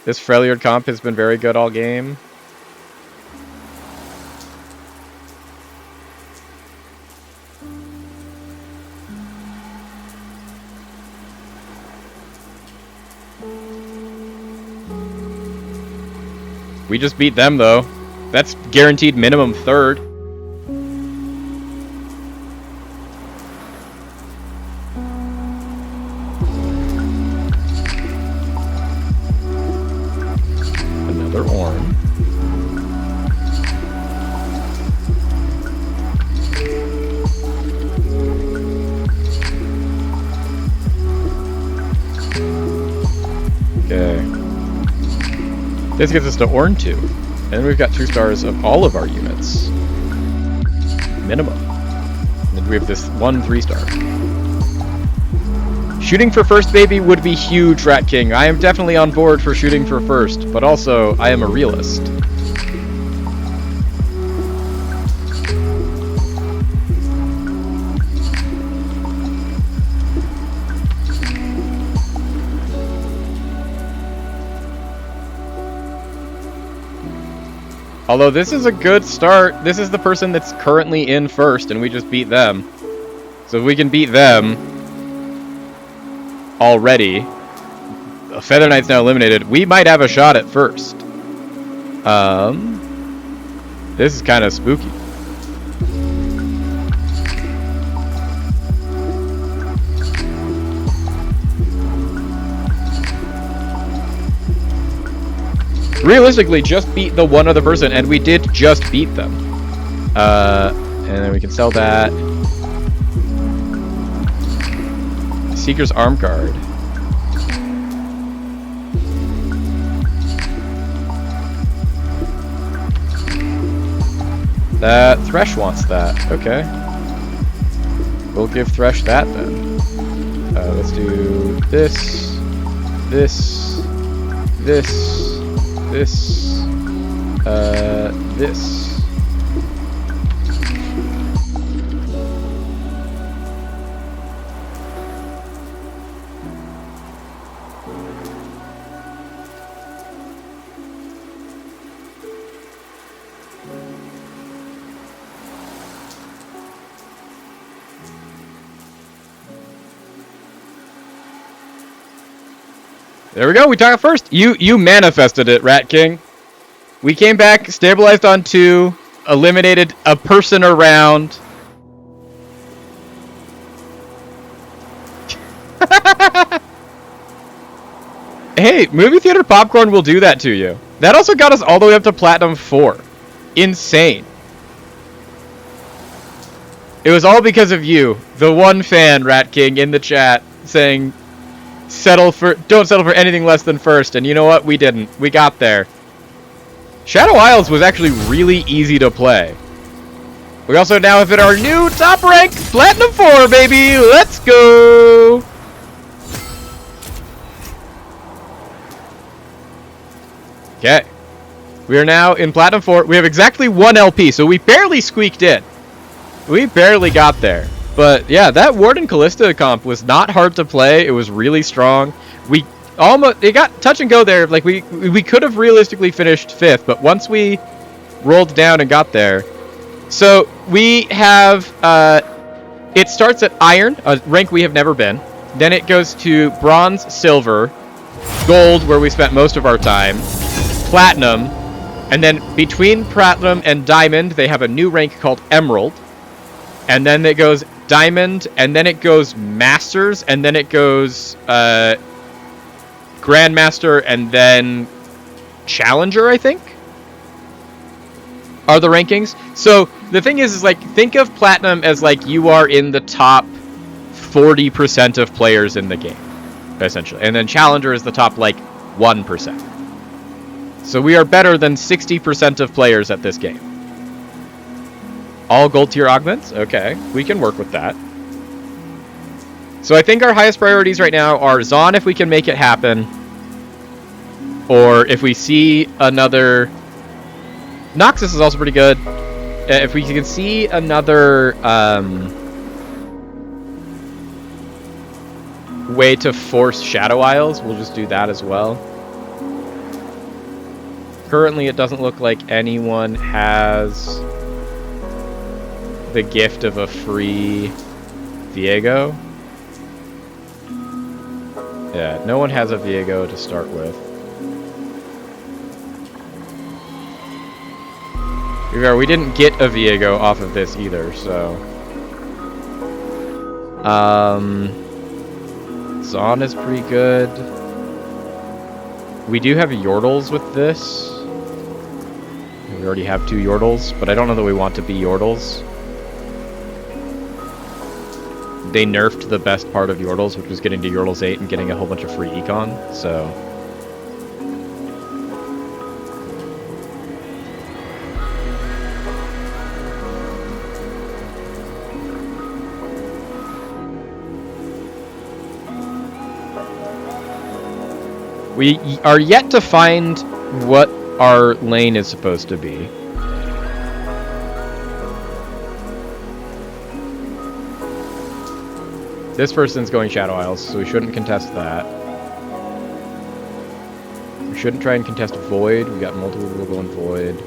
This Freljord comp has been very good all game. We just beat them, though. That's guaranteed minimum 3rd. Another Ornn. Okay. This gets us to Ornn 2. And then we've got 2-stars of all of our units. Minimum. And then we have this 1 3-star. Shooting for first, baby, would be huge, Rat King. I am definitely on board for shooting for first, but also, I am a realist. Although this is a good start. This is the person that's currently in first, and we just beat them. So if we can beat them already, Feather Knight's now eliminated. We might have a shot at first. This is kind of spooky. Realistically, just beat the one other person, and we did just beat them. And then we can sell that. Seeker's Arm Guard. That Thresh wants that. Okay. We'll give Thresh that then. Let's do this, this, this. This, this. There we go. We talked first. You manifested it, Rat King. We came back, stabilized on 2, eliminated a person around. Hey, movie theater popcorn will do that to you. That also got us all the way up to Platinum 4. Insane. It was all because of you, the one fan, Rat King, in the chat, saying, don't settle for anything less than first. And you know what? We didn't. We got there. Shadow Isles was actually really easy to play. We also now have hit our new top rank, Platinum 4, baby. Let's go. Okay. We are now in Platinum 4. We have exactly 1 LP, so we barely squeaked in. We barely got there. But yeah, that Warden Callista comp was not hard to play. It was really strong. It got touch and go there. Like we could have realistically finished 5th, but once we rolled down and got there. So we have it starts at Iron, a rank we have never been. Then it goes to Bronze, Silver, Gold, where we spent most of our time, Platinum, and then between Platinum and Diamond, they have a new rank called Emerald. And then it goes Diamond, and then it goes Masters, and then it goes Grandmaster, and then Challenger, I think, are the rankings. So the thing is like, think of Platinum as like you are in the top 40% of players in the game, essentially. And then Challenger is the top like 1%. So we are better than 60% of players at this game. All gold tier augments? Okay, we can work with that. So I think our highest priorities right now are Zaun, if we can make it happen. Or if we see another... Noxus is also pretty good. If we can see another way to force Shadow Isles, we'll just do that as well. Currently, it doesn't look like anyone has the gift of a free Viego. Yeah, no one has a Viego to start with. We didn't get a Viego off of this either, so... Zaun is pretty good. We do have Yordles with this. We already have 2 Yordles, but I don't know that we want to be Yordles. They nerfed the best part of Yordles, which was getting to Yordles 8 and getting a whole bunch of free econ, so... We are yet to find what our lane is supposed to be. This person's going Shadow Isles, so we shouldn't contest that. We shouldn't try and contest Void. We got multiple people going Void.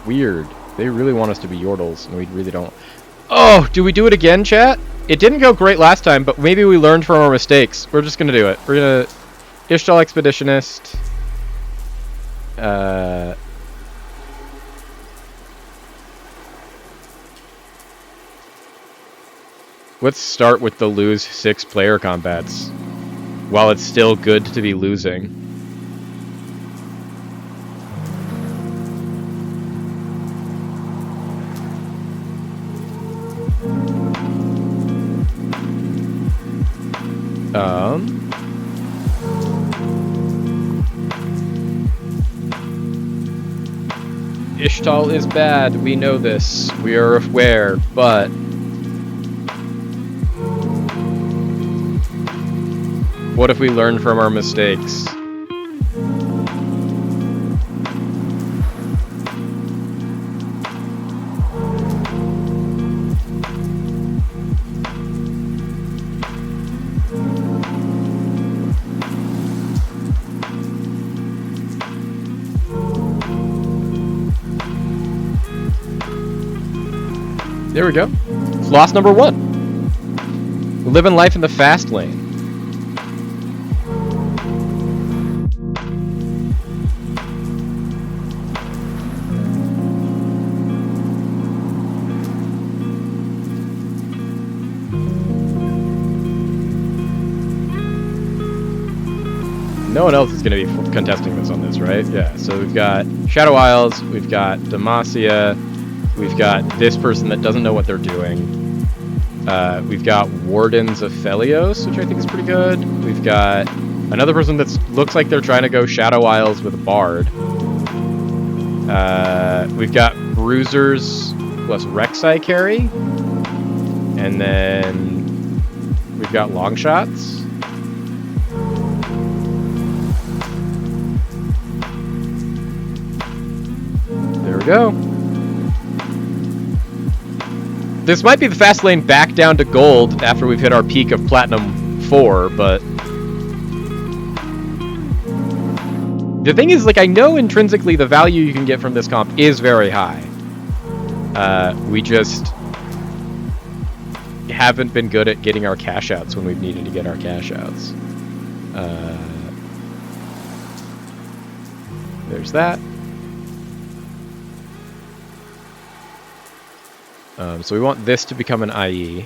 Weird. They really want us to be Yordles, and we really don't. Oh, do we do it again, chat? It didn't go great last time, but maybe we learned from our mistakes. We're just gonna do it. We're gonna Ishtal Expeditionist. Let's start with the lose 6 player combats, while it's still good to be losing. Ishtal is bad, we know this, we are aware, but what if we learn from our mistakes? There we go. It's loss number 1. Living life in the fast lane. No one else is going to be contesting this on this, right? Yeah, so we've got Shadow Isles, we've got Demacia, we've got this person that doesn't know what they're doing. We've got Wardens of Phelios, which I think is pretty good. We've got another person that looks like they're trying to go Shadow Isles with a Bard. We've got Bruisers plus Rek'Sai carry. And then we've got Longshots. There we go. This might be the fast lane back down to gold after we've hit our peak of Platinum 4, but the thing is, like, I know intrinsically the value you can get from this comp is very high. We just haven't been good at getting our cash outs when we've needed to get our cash outs. There's that. So we want this to become an IE.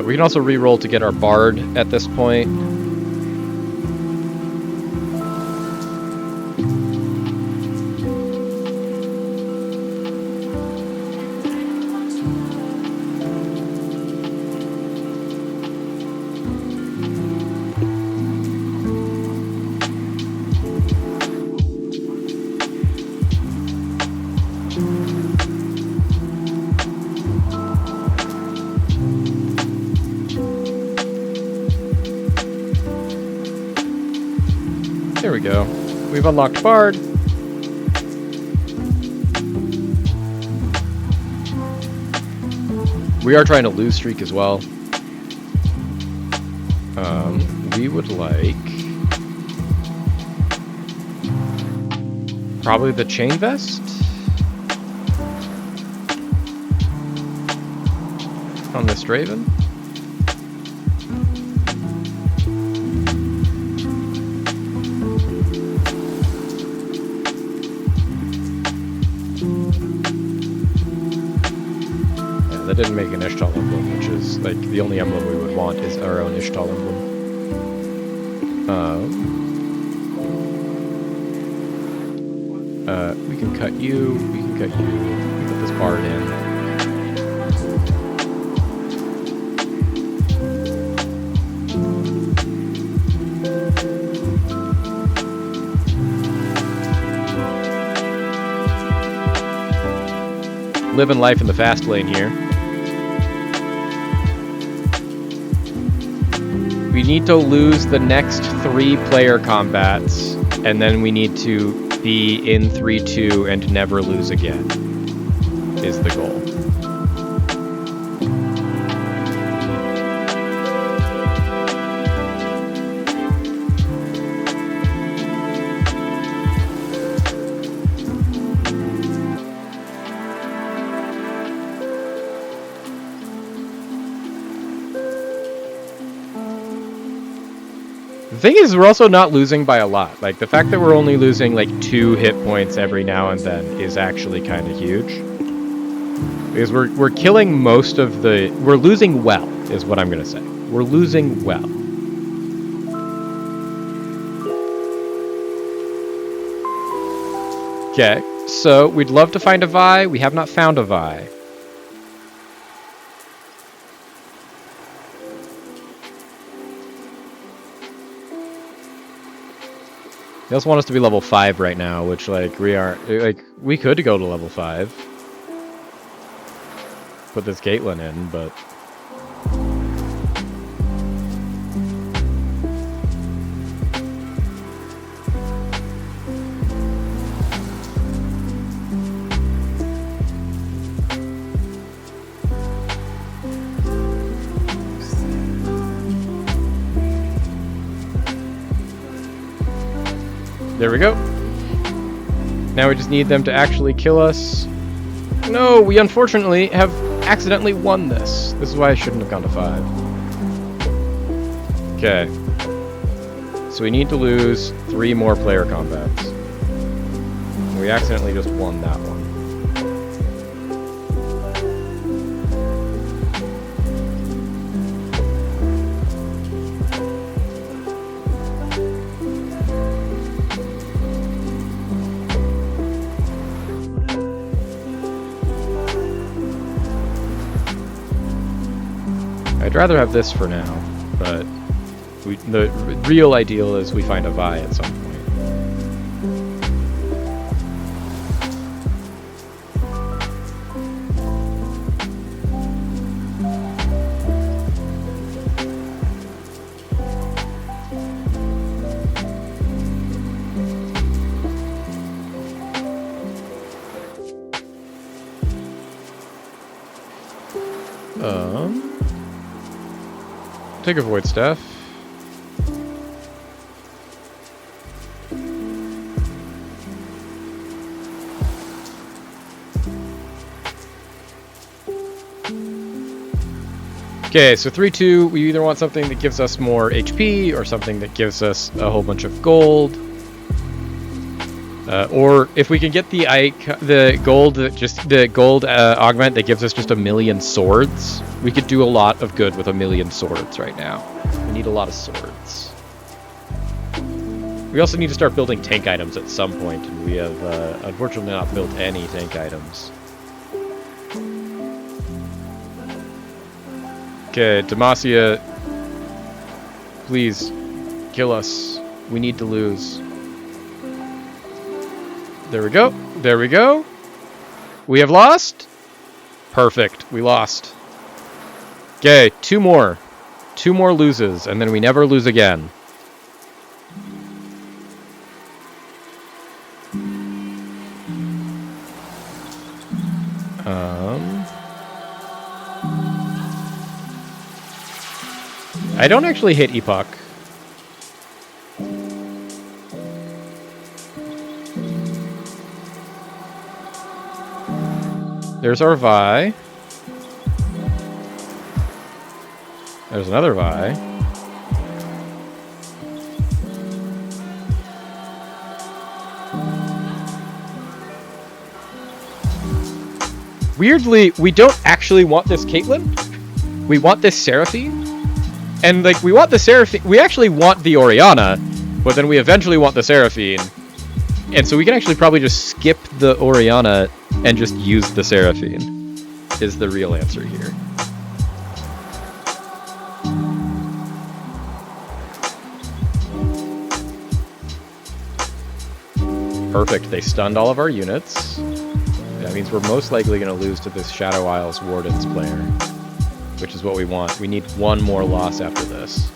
We can also re-roll to get our Bard at this point. There we go. We've unlocked Bard. We are trying to lose streak as well. We would like probably the Chain Vest on this Draven. That didn't make an Ishtal emblem, which is like the only emblem we would want is our own Ishtal emblem. We can cut you, we can cut you, we can put this Bard in. Living life in the fast lane here. We need to lose the next 3 player combats, and then we need to be in 3-2 and never lose again is the goal. The thing is, we're also not losing by a lot. Like, the fact that we're only losing, like, 2 hit points every now and then is actually kind of huge. Because we're killing most of the... We're losing well, is what I'm going to say. We're losing well. Okay, so we'd love to find a Vi. We have not found a Vi. They also want us to be level 5 right now, which, like, we are... Like, we could go to level 5. Put this Caitlyn in, but... There we go. Now we just need them to actually kill us. No, we unfortunately have accidentally won this. This is why I shouldn't have gone to 5. Okay. So we need to lose 3 more player combats. We accidentally just won that one. I'd rather have this for now, but the real ideal is we find a Vi at some point. Take a Void Staff. Okay, so 3-2, we either want something that gives us more HP or something that gives us a whole bunch of gold. Or if we can get the gold augment that gives us just 1,000,000 swords, we could do a lot of good with 1,000,000 swords right now. We need a lot of swords. We also need to start building tank items at some point, and we have unfortunately not built any tank items. Okay, Demacia, please kill us. We need to lose. There we go. There we go. We have lost? Perfect. We lost. Okay, 2 more. 2 more loses, and then we never lose again. I don't actually hit Epoch. There's our Vi. There's another Vi. Weirdly, we don't actually want this Caitlyn. We want this Seraphine. And, like, we want the Seraphine. We actually want the Orianna, but then we eventually want the Seraphine. And so we can actually probably just skip the Orianna and just use the Seraphine, is the real answer here. Perfect, they stunned all of our units. That means we're most likely going to lose to this Shadow Isles Wardens player, which is what we want. We need 1 more loss after this.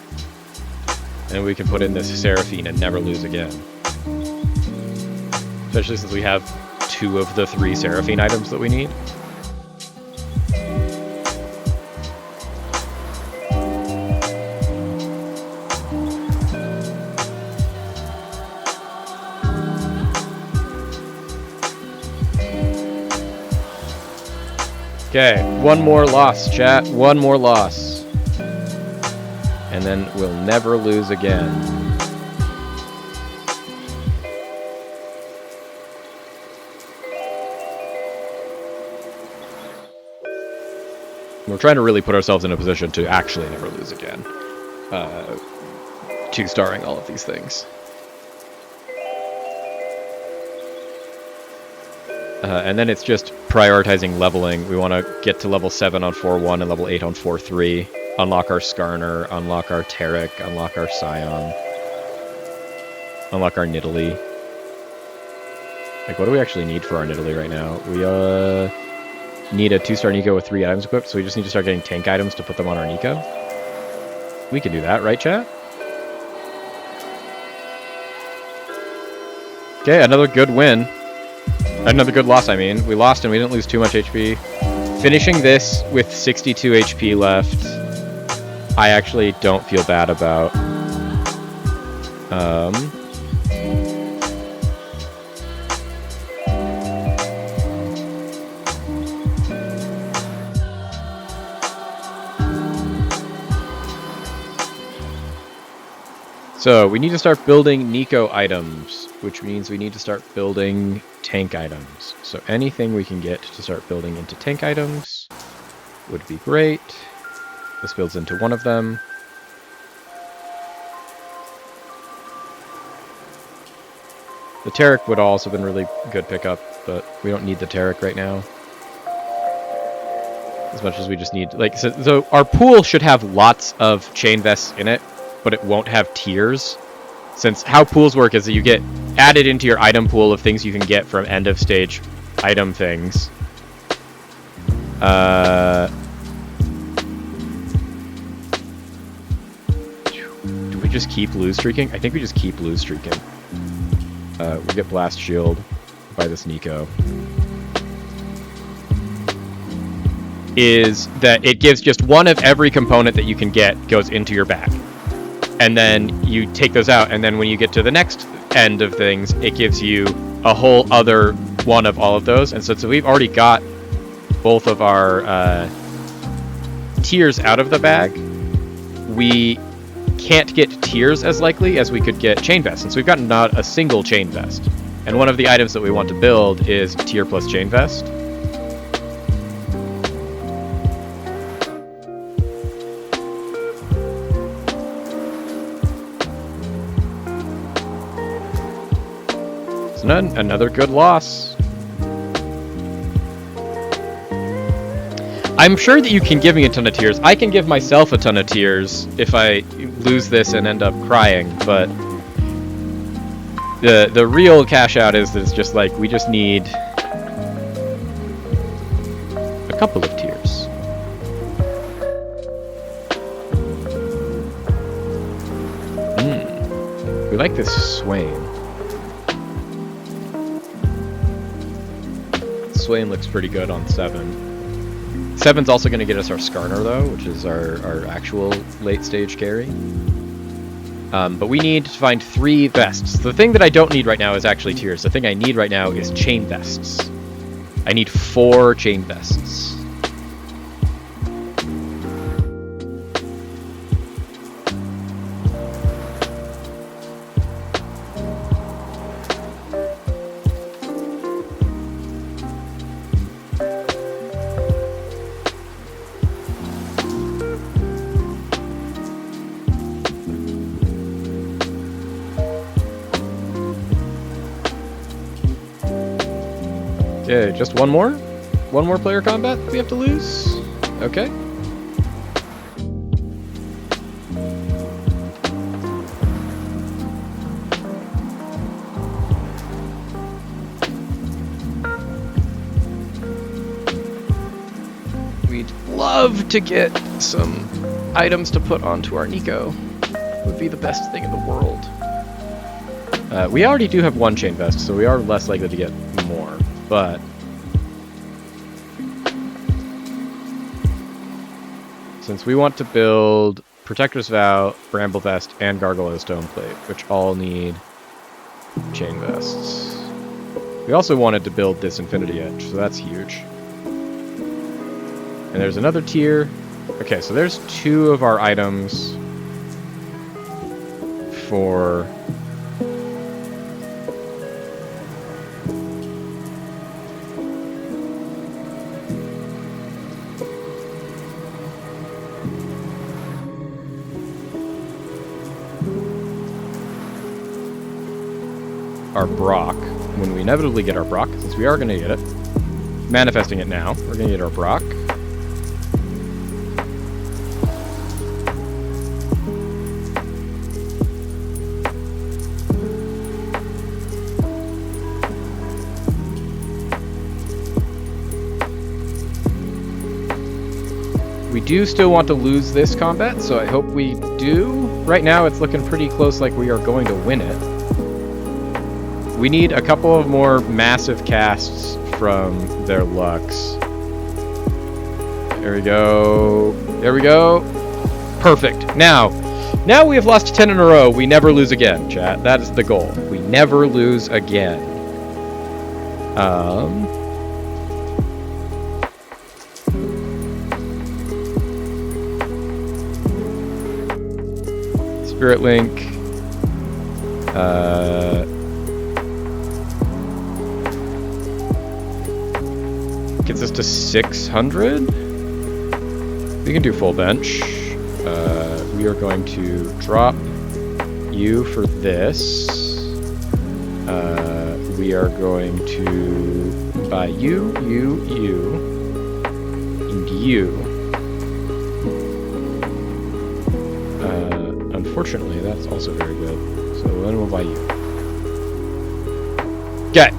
And we can put in this Seraphine and never lose again. especially since we have 2 of the 3 Seraphine items that we need. Okay, 1 more loss, chat. 1 more loss. And then we'll never lose again. We're trying to really put ourselves in a position to actually never lose again. 2-starring all of these things. And then it's just prioritizing leveling. We want to get to level 7 on 4-1 and level 8 on 4-3. Unlock our Skarner, unlock our Taric, unlock our Scion. Unlock our Nidalee. Like, what do we actually need for our Nidalee right now? We need a 2-star Nico with 3 items equipped, so we just need to start getting tank items to put them on our Nico. We can do that, right, chat? Okay, another good win. Another good loss, I mean. We lost and we didn't lose too much HP. Finishing this with 62 HP left, I actually don't feel bad about. So we need to start building Nico items, which means we need to start building tank items. So anything we can get to start building into tank items would be great. This builds into one of them. The Taric would also have been really good pickup, but we don't need the Taric right now. As much as we just need, like, so our pool should have lots of chain vests in it, but it won't have tiers. Since how pools work is that you get added into your item pool of things you can get from end of stage item things. Do we just keep lose streaking? I think we just keep lose streaking. We get blast shield by this Nico. Is that it gives just one of every component that you can get goes into your bag. And then you take those out, and then when you get to the next end of things, it gives you a whole other one of all of those. And so we've already got both of our tiers out of the bag. We can't get tiers as likely as we could get chain vests, since we've got not a single chain vest. And one of the items that we want to build is tier plus chain vest. Another good loss. I'm sure that you can give me a ton of tears. I can give myself a ton of tears if I lose this and end up crying, but the real cash out is that it's just like we just need a couple of tears. We like this Swain. Swain looks pretty good on 7. 7's also going to get us our Skarner, though, which is our actual late-stage carry. But we need to find 3 vests. The thing that I don't need right now is actually tiers. The thing I need right now is chain vests. I need 4 chain vests. Okay, just one more? One more player combat we have to lose? Okay. We'd love to get some items to put onto our Nico. Would be the best thing in the world. We already do have one chain vest, so we are less likely to get more, but... Since we want to build Protector's Vow, Bramble Vest, and Gargoyle Stoneplate, which all need chain vests. We also wanted to build this Infinity Edge, so that's huge. And there's another tier. Okay, so there's 2 of our items for... our Brock, when we inevitably get our Brock, since we are going to get it. Manifesting it now. We're going to get our Brock. We do still want to lose this combat, so I hope we do. Right now it's looking pretty close like we are going to win it. We need a couple of more massive casts from their Lux. There we go. There we go. Perfect. Now we have lost 10 in a row. We never lose again, chat. That is the goal. We never lose again. Spirit Link. Gets us to 600. We can do full bench. We are going to drop you for this. We are going to buy you, and you. Unfortunately, that's also very good. So then we'll buy you. Okay.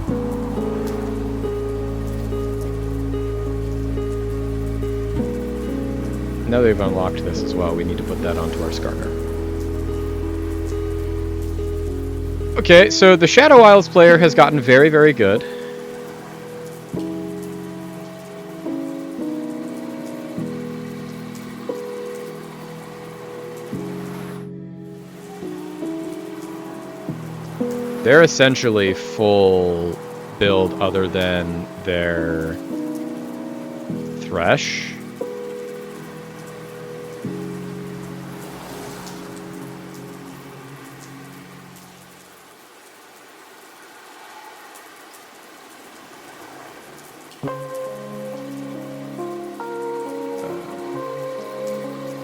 Now they've unlocked this as well, we need to put that onto our Skarner. Okay, so the Shadow Isles player has gotten very, very good. They're essentially full build other than their Thresh.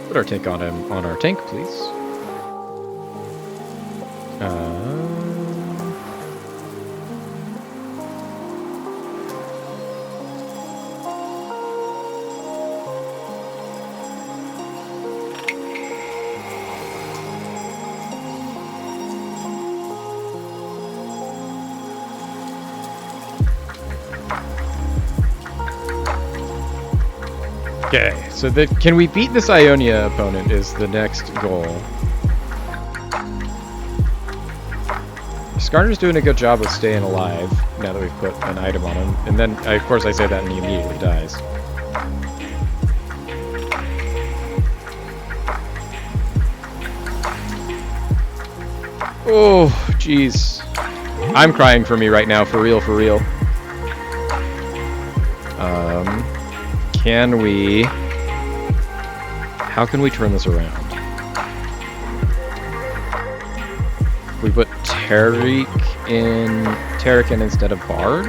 Put our tank on him on our tank, please. Okay, so can we beat this Ionia opponent is the next goal. Skarner's doing a good job of staying alive now that we've put an item on him. And then, of course, I say that and he immediately dies. Oh, jeez. I'm crying for me right now, for real, for real. Can we... How can we turn this around? We put Taric in instead of Bard?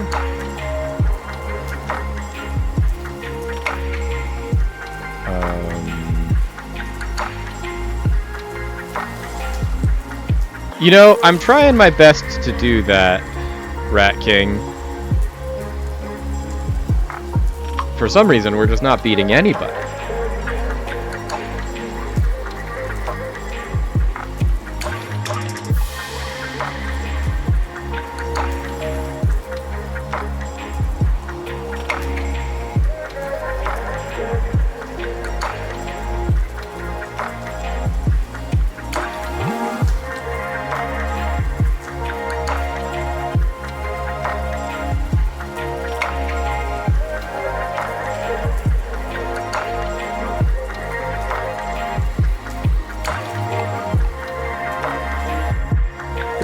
You know, I'm trying my best to do that, Rat King. For some reason, we're just not beating anybody.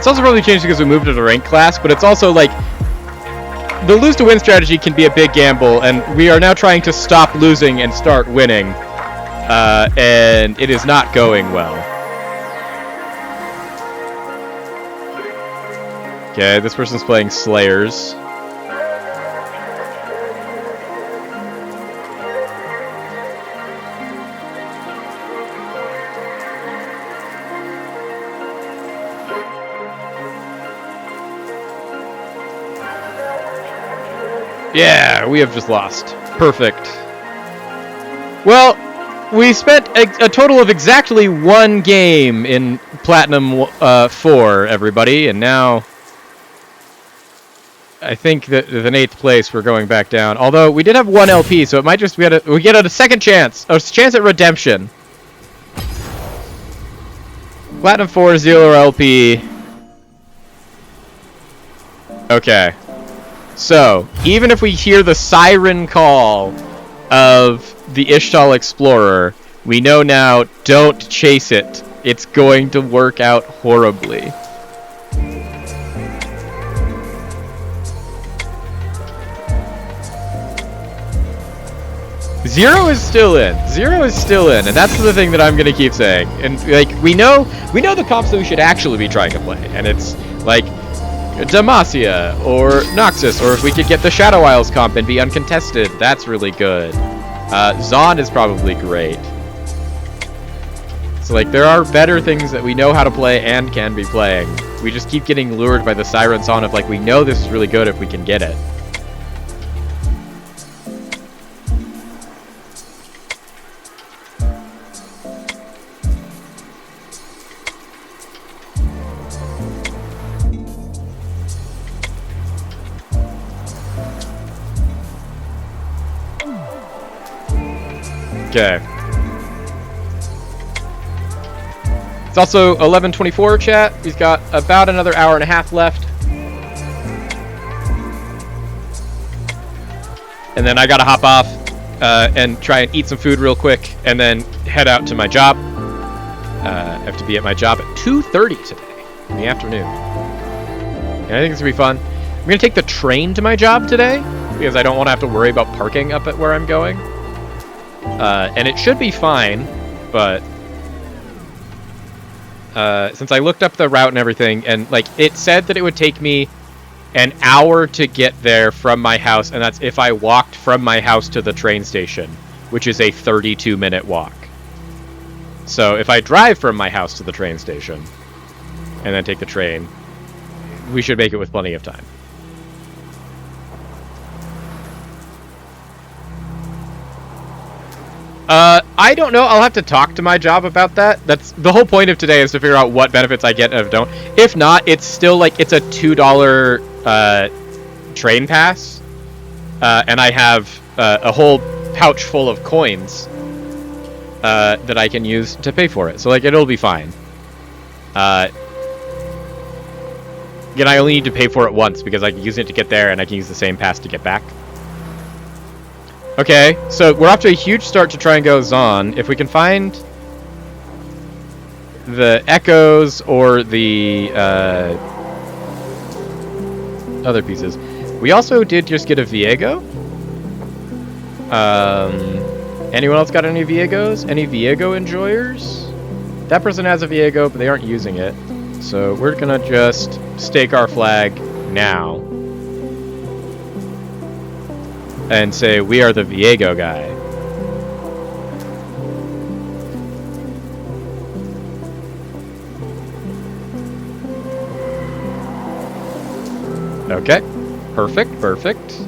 It's also probably changed because we moved to the rank class, but it's also like the lose to win strategy can be a big gamble, and we are now trying to stop losing and start winning, and it is not going well. Okay, this person's playing Slayers. Yeah, we have just lost. Perfect. Well, we spent a total of exactly 1 game in Platinum 4, everybody, and now I think that in 8th place we're going back down. Although we did have 1 LP, so it might just we get a second chance, a chance at redemption. Platinum 4, 0 LP. Okay. So, even if we hear the siren call of the Ishtal Explorer, we know now, don't chase it. It's going to work out horribly. Zero is still in. Zero is still in, and that's the thing that I'm gonna keep saying. And like we know the comps that we should actually be trying to play, and it's like Demacia or Noxus, or if we could get the Shadow Isles comp and be uncontested, that's really good. Zaun is probably great. So like there are better things that we know how to play and can be playing. We just keep getting lured by the Siren Song of like we know this is really good if we can get it. Okay. It's also 11:24 chat. He's got about another hour and a half left. And then I gotta hop off and try and eat some food real quick and then head out to my job. I have to be at my job at 2:30 today in the afternoon. And I think this will be fun. I'm gonna take the train to my job today because I don't want to have to worry about parking up at where I'm going. And it should be fine, but since I looked up the route and everything, and like it said that it would take me an hour to get there from my house, and that's if I walked from my house to the train station, which is a 32-minute walk. So if I drive from my house to the train station and then take the train, we should make it with plenty of time. I don't know. I'll have to talk to my job about that. That's the whole point of today, is to figure out what benefits I get and don't. If not, it's still like it's a $2 train pass, and I have a whole pouch full of coins that I can use to pay for it. So like it'll be fine. Again, I only need to pay for it once because I can use it to get there, and I can use the same pass to get back. Okay, so we're off to a huge start to try and go Zaun. If we can find the Echoes or the other pieces. We also did just get a Viego. Anyone else got any Viegos? Any Viego enjoyers? That person has a Viego, but they aren't using it. So we're gonna just stake our flag now and say we are the Viego guy. Okay, perfect, perfect.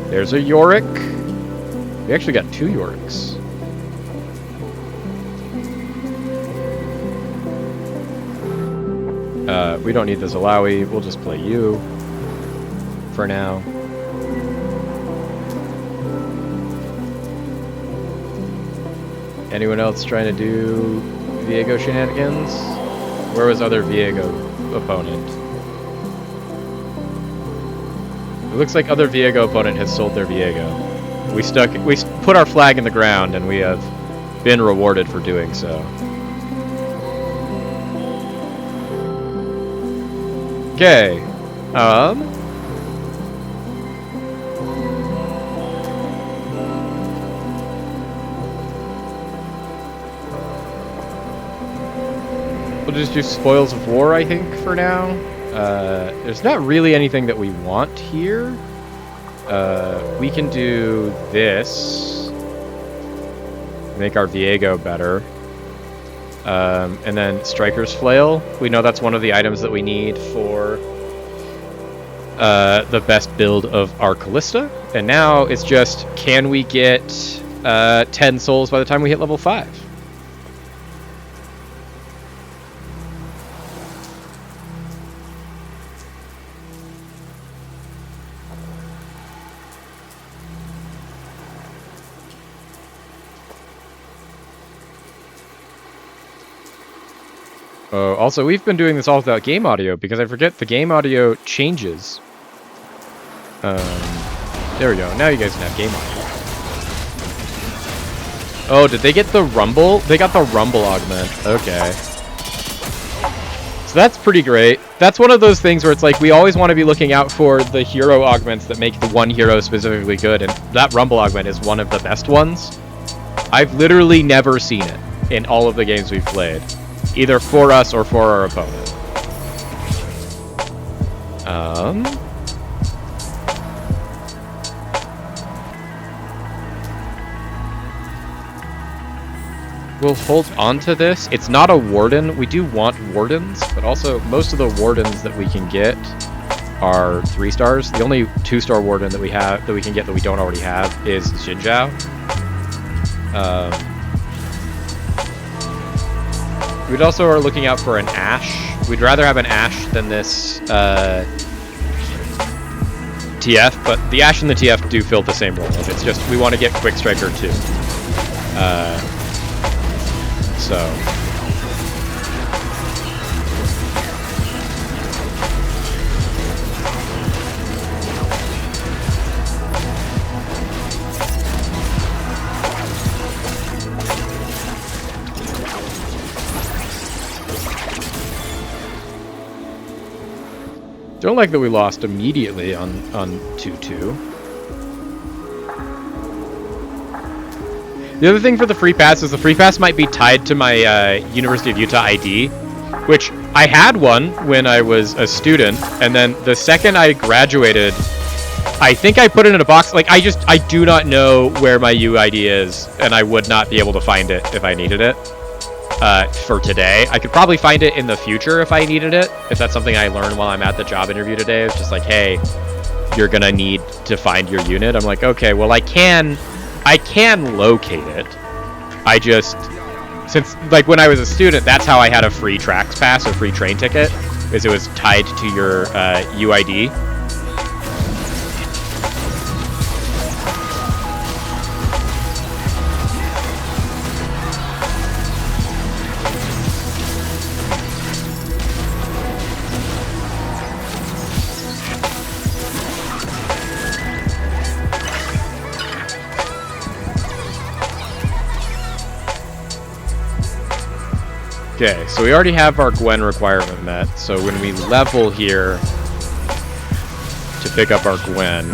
There's a Yorick. We actually got 2 Yoricks. We don't need the Zalawi. We'll just play you for now. Anyone else trying to do Viego shenanigans? Where was other Viego opponent? It looks like other Viego opponent has sold their Viego. We put our flag in the ground, and we have been rewarded for doing so. Okay. We'll just do Spoils of War, I think, for now. There's not really anything that we want here. We can do this. Make our Viego better. And then Striker's Flail. We know that's one of the items that we need for the best build of our Callista. And now it's just, can we get 10 souls by the time we hit level 5? Also, we've been doing this all without game audio because I forget the game audio changes. There we go. Now you guys can have game audio. Oh, did they get the rumble? They got the rumble augment. Okay. So that's pretty great. That's one of those things where it's like we always want to be looking out for the hero augments that make the one hero specifically good, and that rumble augment is one of the best ones. I've literally never seen it in all of the games we've played. Either for us or for our opponent. We'll hold on to this. It's not a warden. We do want wardens, but also most of the wardens that we can get are 3 stars. The only 2-star warden that we have that we can get that we don't already have is Xinjiao. We'd also are looking out for an Ashe. We'd rather have an Ashe than this TF, but the Ashe and the TF do fill the same role. It's just we want to get Quick Striker too. Don't like that we lost immediately on 2-2. The other thing for the free pass is the free pass might be tied to my University of Utah ID, which I had one when I was a student, and then the second I graduated, I think I put it in a box. Like, I do not know where my UID is, and I would not be able to find it if I needed it. For today. I could probably find it in the future if I needed it. If that's something I learned while I'm at the job interview today. It's just like, hey, you're gonna need to find your unit. I'm like, okay, well I can locate it. I just, since like when I was a student, that's how I had a free Trax Pass, a free train ticket, is it was tied to your UID. Okay, so we already have our Gwen requirement met, so when we level here to pick up our Gwen,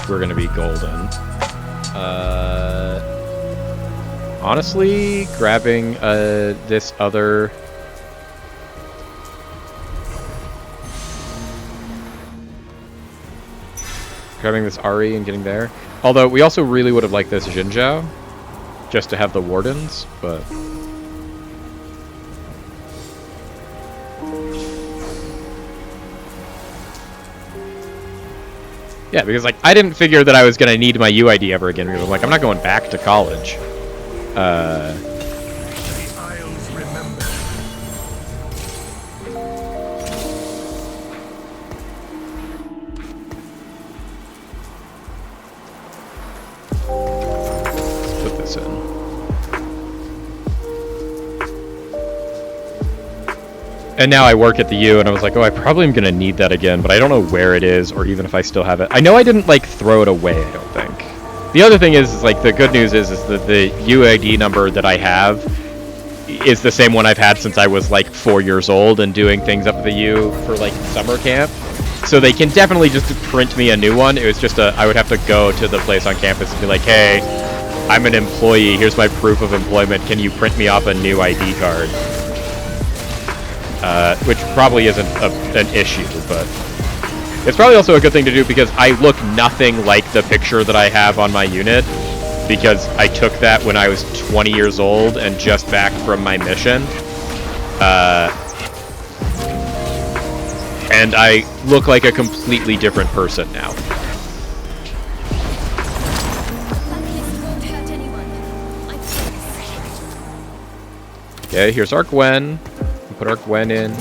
we're going to be golden. Honestly, grabbing this other... Grabbing this Ahri and getting there. Although, we also really would have liked this Xinjiao, just to have the wardens, but... Yeah, because like I didn't figure that I was gonna need my UID ever again because I'm like I'm not going back to college. Let's put this in. And now I work at the U, and I was like, oh, I probably am going to need that again, but I don't know where it is, or even if I still have it. I know I didn't, like, throw it away, I don't think. The other thing is like, the good news is that the UID number that I have is the same one I've had since I was like 4 years old and doing things up at the U for like summer camp. So they can definitely just print me a new one. It was just I would have to go to the place on campus and be like, hey, I'm an employee. Here's my proof of employment. Can you print me off a new ID card? Which probably isn't an issue, but it's probably also a good thing to do because I look nothing like the picture that I have on my unit because I took that when I was 20 years old and just back from my mission. And I look like a completely different person now. Okay, here's our Gwen. We'll put our Gwen in.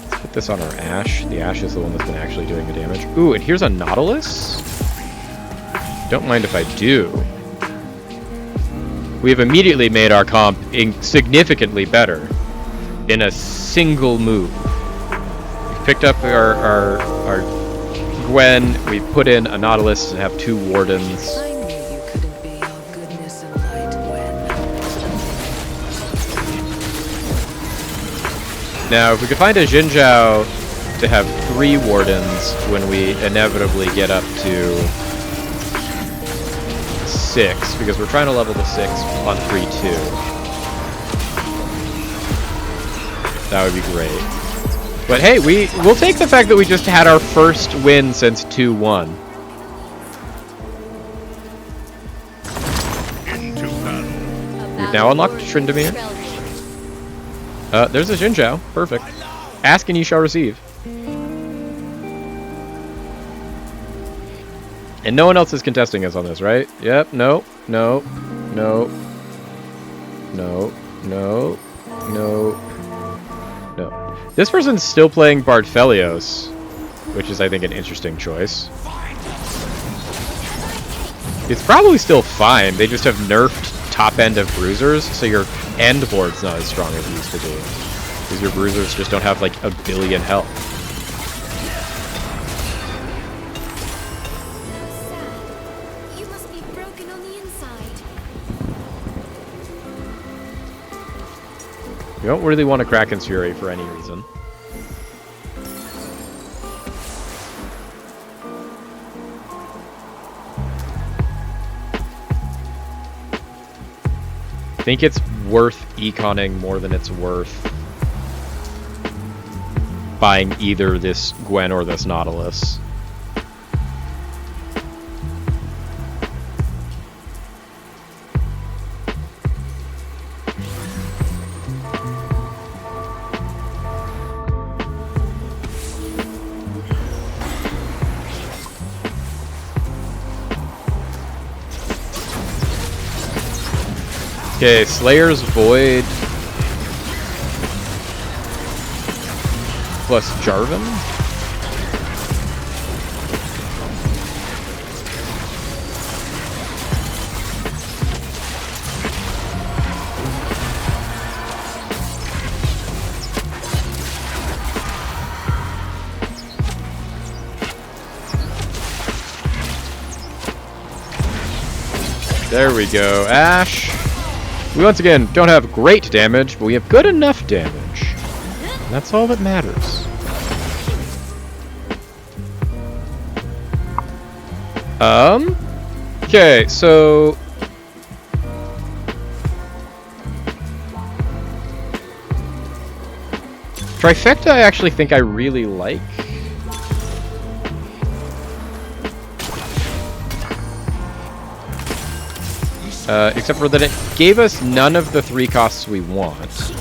Let's put this on our Ashe. The Ashe is the one that's been actually doing the damage. Ooh, and here's a Nautilus. Don't mind if I do. We have immediately made our comp significantly better in a single move. We picked up our Gwen. We put in a Nautilus to have 2 Wardens. I knew you couldn't be all goodness and light, Gwen. Now, if we could find a Xin Zhao to have 3 Wardens when we inevitably get up to 6, because we're trying to level the 6 on 3-2. That would be great. But hey, we'll take the fact that we just had our first win since 2-1. We've now unlocked Tryndamere. There's a Xin Zhao. Perfect. Ask and you shall receive. And no one else is contesting us on this, right? Yep, no, no, no, no, no, no, no. This person's still playing Bartfelios, which is, I think, an interesting choice. It's probably still fine, they just have nerfed top end of bruisers, so your end board's not as strong as it used to be. Because your bruisers just don't have, like, a billion health. You don't really want to Kraken's Fury for any reason. I think it's worth econing more than it's worth buying either this Gwen or this Nautilus. Okay, Slayer's Void plus Jarvan. There we go, Ashe. We once again don't have great damage, but we have good enough damage. And that's all that matters. Okay, so Trifecta I actually think I really like. Except for that it gave us none of the 3 costs we want.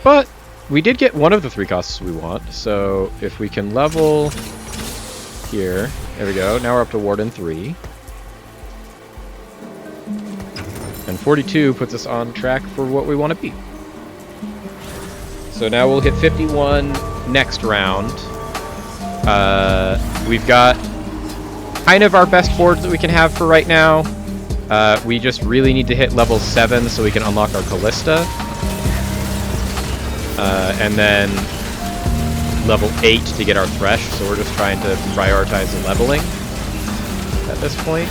But we did get one of the 3 costs we want, so if we can level here, there we go, now we're up to Warden 3. And 42 puts us on track for what we want to be. So now we'll hit 51 next round. We've got kind of our best boards that we can have for right now. We just really need to hit level 7 so we can unlock our Callista. And then level 8 to get our Thresh, so we're just trying to prioritize the leveling at this point.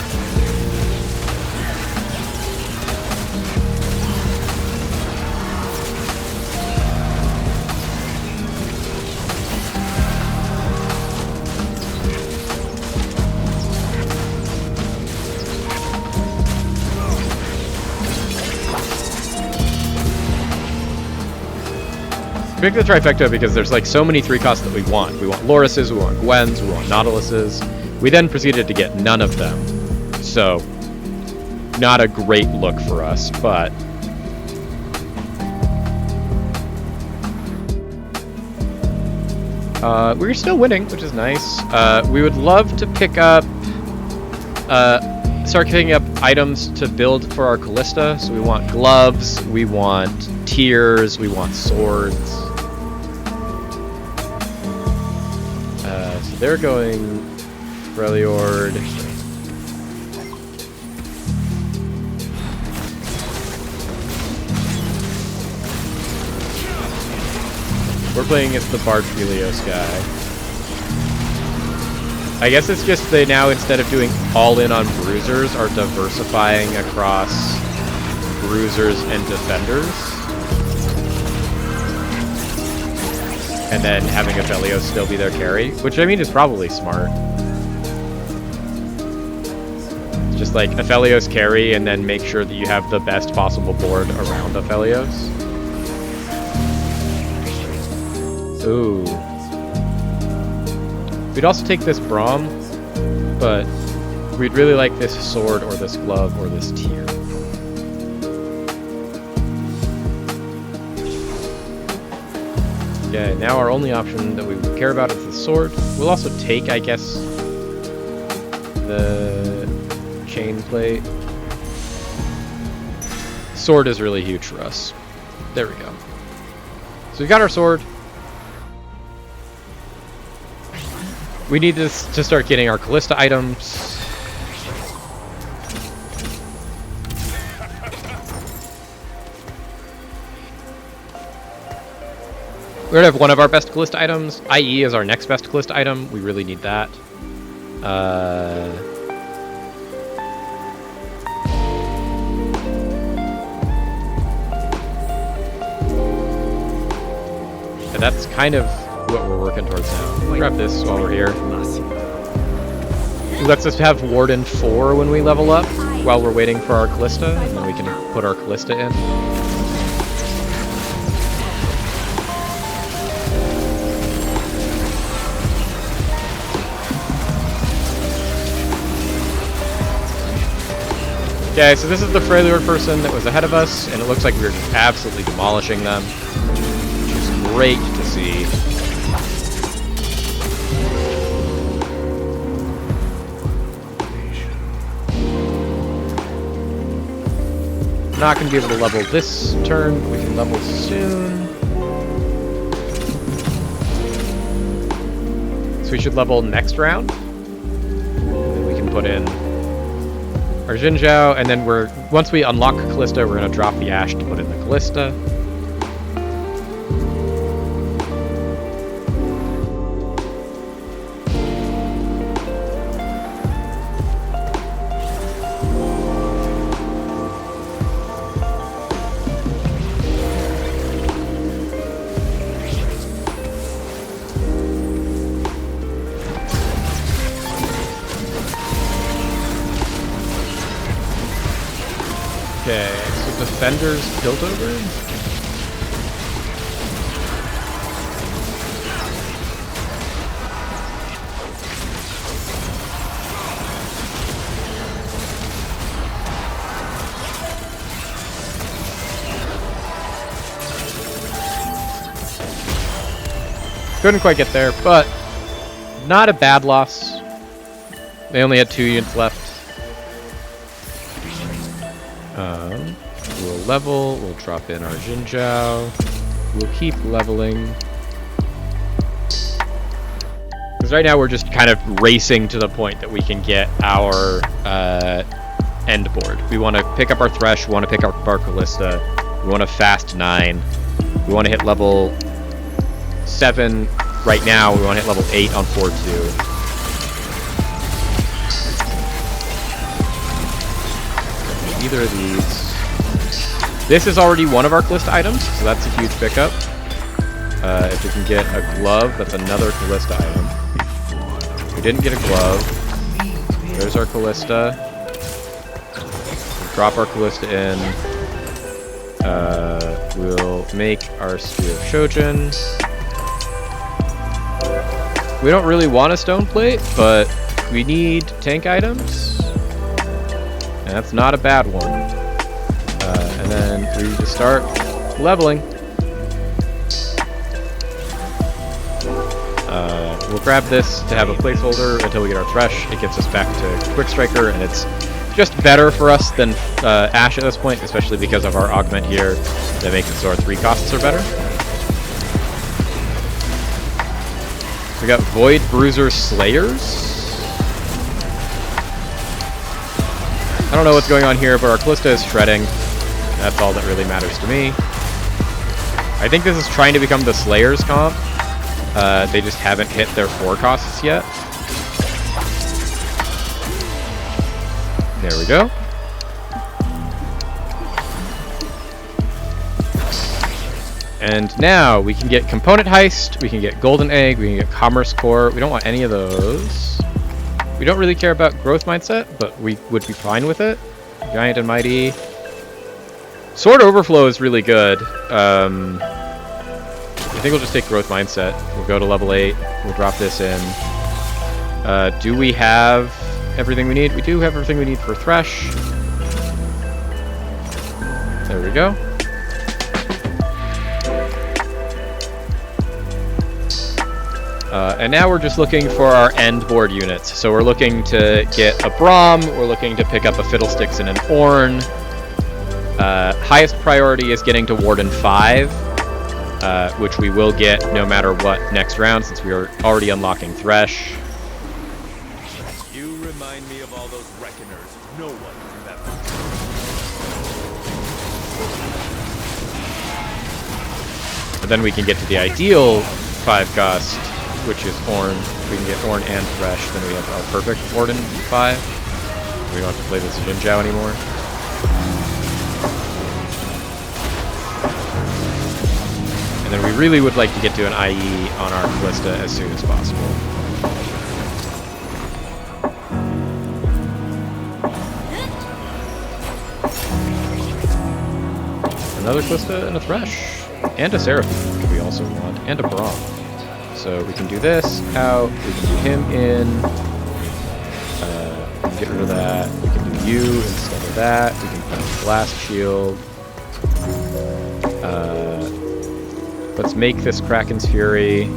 Pick the trifecta because there's like so many 3 costs that we want. We want Loris's, we want Gwen's, we want Nautilus's. We then proceeded to get none of them. So, not a great look for us, but... we're still winning, which is nice. We would love to pick up... start picking up items to build for our Callista. So we want gloves, we want tears, we want swords. So they're going Freljord. We're playing as the Bard Helios guy. I guess it's just they now, instead of doing all-in on bruisers, are diversifying across bruisers and defenders. And then having Aphelios still be their carry, which I mean is probably smart. It's just like Aphelios carry and then make sure that you have the best possible board around Aphelios. Ooh. We'd also take this Braum, but we'd really like this sword or this glove or this tear. Yeah, now our only option that we care about is the sword. We'll also take, I guess, the chain plate. Sword is really huge for us. There we go. So we got our sword. We need this to start getting our Callista items. We're gonna have one of our best Callista items. IE is our next best Callista item. We really need that. And that's kind of what we're working towards now. Grab this while we're here. It lets us have Warden 4 when we level up while we're waiting for our Callista, and then we can put our Callista in. Okay, so this is the Freljord person that was ahead of us, and it looks like we were just absolutely demolishing them, which is great to see. Not going to be able to level this turn, but we can level soon. So we should level next round. And then we can put in our Xin Zhao, and then once we unlock Callista, we're going to drop the Ash to put in the Callista. Okay, so Defender's Piltover? Couldn't quite get there, but not a bad loss. They only had 2 units left. We'll level, we'll drop in our Xin Zhao, we'll keep leveling. Because right now we're just kind of racing to the point that we can get our end board. We want to pick up our Thresh, we want to pick up our Callista, we want to fast 9, we want to hit level 7 right now we want to hit level 8 on 4-2. Either of these. This is already one of our Callista items, so that's a huge pickup. If we can get a glove, that's another Callista item. We didn't get a glove. There's our Callista. We'll drop our Callista in. We'll make our Spear of Shojin. We don't really want a stone plate, but we need tank items. And that's not a bad one. And then we just start leveling. We'll grab this to have a placeholder until we get our Thresh. It gets us back to Quick Striker, and it's just better for us than Ashe at this point, especially because of our augment here that makes it so our 3 costs are better. We got Void Bruiser Slayers. I don't know what's going on here, but our Callista is shredding. That's all that really matters to me. I think this is trying to become the Slayers comp. They just haven't hit their 4 costs yet. There we go. And now we can get Component Heist, we can get Golden Egg, we can get Commerce Core. We don't want any of those. We don't really care about Growth Mindset, but we would be fine with it. Giant and Mighty. Sword Overflow is really good. I think we'll just take Growth Mindset. We'll go to level 8. We'll drop this in. Do we have everything we need? We do have everything we need for Thresh. There we go. And now we're just looking for our end board units. So we're looking to get a Braum. We're looking to pick up a Fiddlesticks and an Ornn. Highest priority is getting to Warden 5. Which we will get no matter what next round, since we are already unlocking Thresh. You remind me of all those reckoners no one remembers. And then we can get to the ideal 5 cost, which is Ornn. If we can get Ornn and Thresh, then we have our perfect Warden 5. We don't have to play this Jin Zhao anymore. And then we really would like to get to an IE on our Callista as soon as possible. Another Callista and a Thresh. And a Seraphine, which we also want. And a Braum. So we can do this out. We can do him in. We can get rid of that. We can do you instead of that. We can put Blast Shield. Let's make this Kraken's Fury.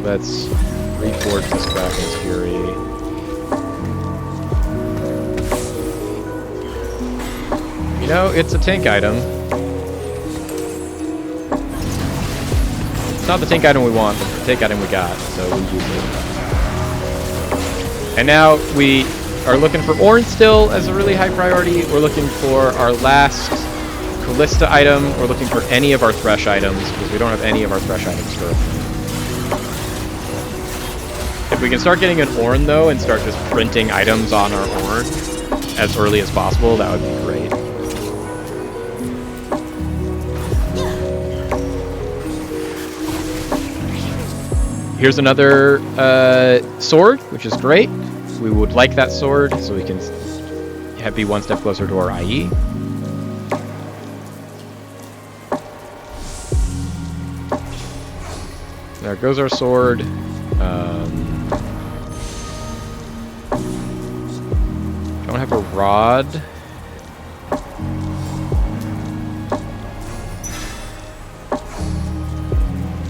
Let's reforge this Kraken's Fury. You know, it's a tank item. It's not the tank item we want, but it's the tank item we got, so we'll use it. And now we are looking for Ornn still as a really high priority. We're looking for our last Callista item. We're looking for any of our Thresh items, because we don't have any of our Thresh items currently. If we can start getting an Ornn, though, and start just printing items on our Ornn as early as possible, that would be great. Here's another sword, which is great. We would like that sword, so we can be one step closer to our IE. There goes our sword. Don't have a rod.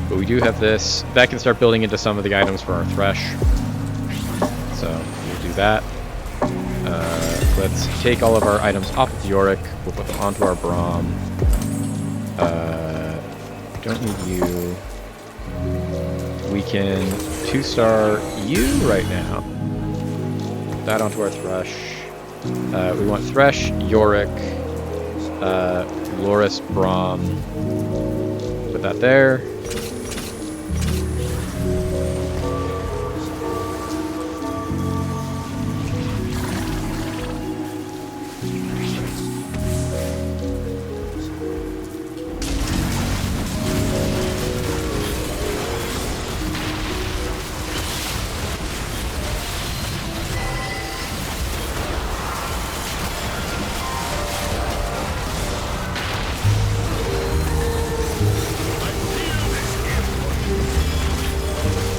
But we do have this. That can start building into some of the items for our Thresh. So we'll do that. Let's take all of our items off of Yorick. We'll put them onto our Braum. Don't need you. We can 2-star you right now. Put that onto our Thresh. We want Thresh, Yorick, Loris, Braum. Put that there.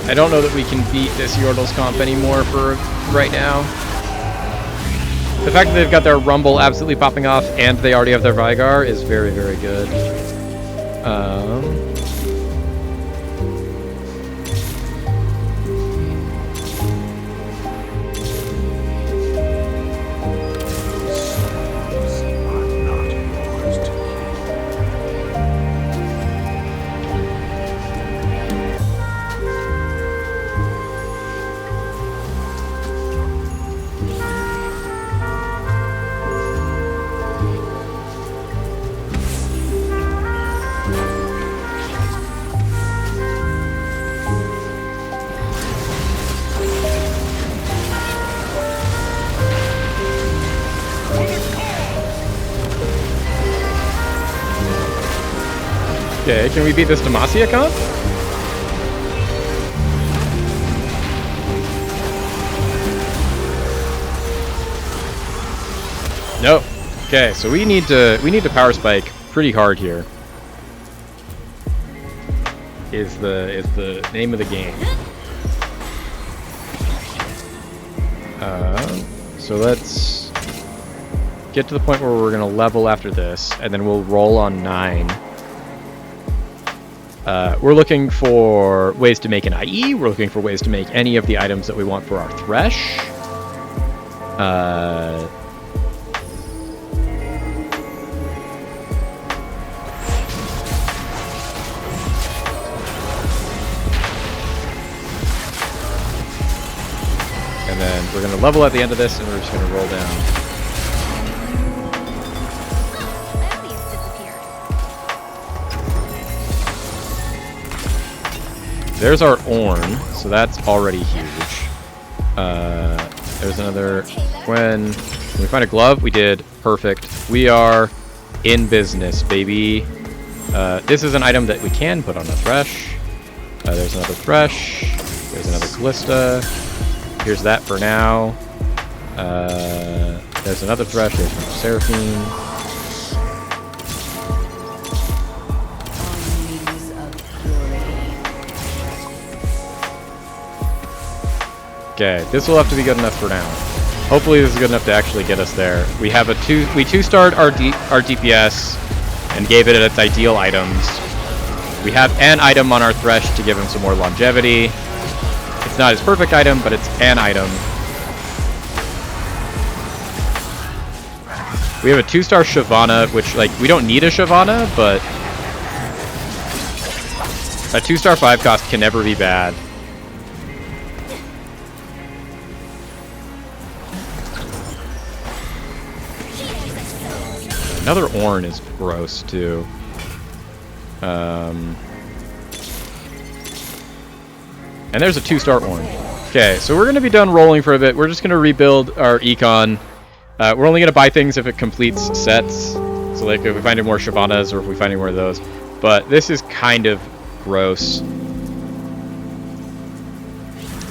I don't know that we can beat this Yordle's comp anymore for right now. The fact that they've got their Rumble absolutely popping off and they already have their Vigar is very, very good. Okay, can we beat this Demacia comp? Nope. Okay, so we need to power spike pretty hard here. Is the name of the game. So let's get to the point where we're gonna level after this, and then we'll roll on 9. We're looking for ways to make an IE. We're looking for ways to make any of the items that we want for our Thresh. And then we're going to level at the end of this, and we're just going to roll down. There's our Ornn, so that's already huge. There's another When we find a glove, we did perfect. We are in business, baby. This is an item that we can put on a Thresh. There's another Thresh. There's another Callista. Here's that for now. There's another Thresh. There's another Seraphine. Okay, this will have to be good enough for now. Hopefully this is good enough to actually get us there. We have we two-starred our DPS and gave it its ideal items. We have an item on our Thresh to give him some more longevity. It's not his perfect item, but it's an item. We have a 2-star Shyvana, which, like, we don't need a Shyvana, but a 2-star 5 cost can never be bad. Another Ornn is gross, too. And there's a 2-star Ornn. Okay, so we're going to be done rolling for a bit. We're just going to rebuild our Econ. We're only going to buy things if it completes sets. So, like, if we find any more Shyvanas or if we find any more of those. But this is kind of gross.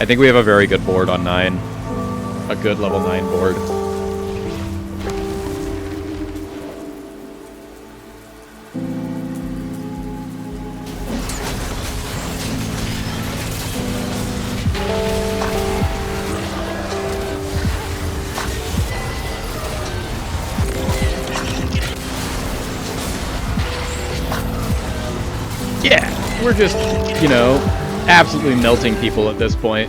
I think we have a very good board on 9. A good level 9 board. Yeah, we're just, you know, absolutely melting people at this point.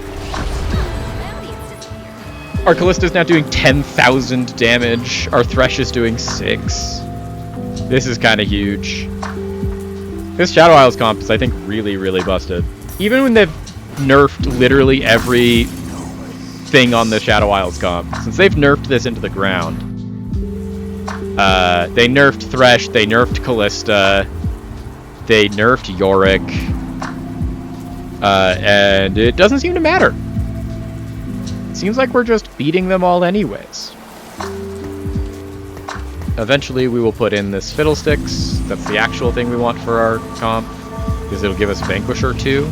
Our Callista's now doing 10,000 damage. Our Thresh is doing 6. This is kind of huge. This Shadow Isles comp is, I think, really, really busted. Even when they've nerfed literally every thing on the Shadow Isles comp, since they've nerfed this into the ground. They nerfed Thresh, they nerfed Callista, they nerfed Yorick, and it doesn't seem to matter. It seems like we're just beating them all anyways. Eventually we will put in this Fiddlesticks. That's the actual thing we want for our comp, because it'll give us Vanquisher 2,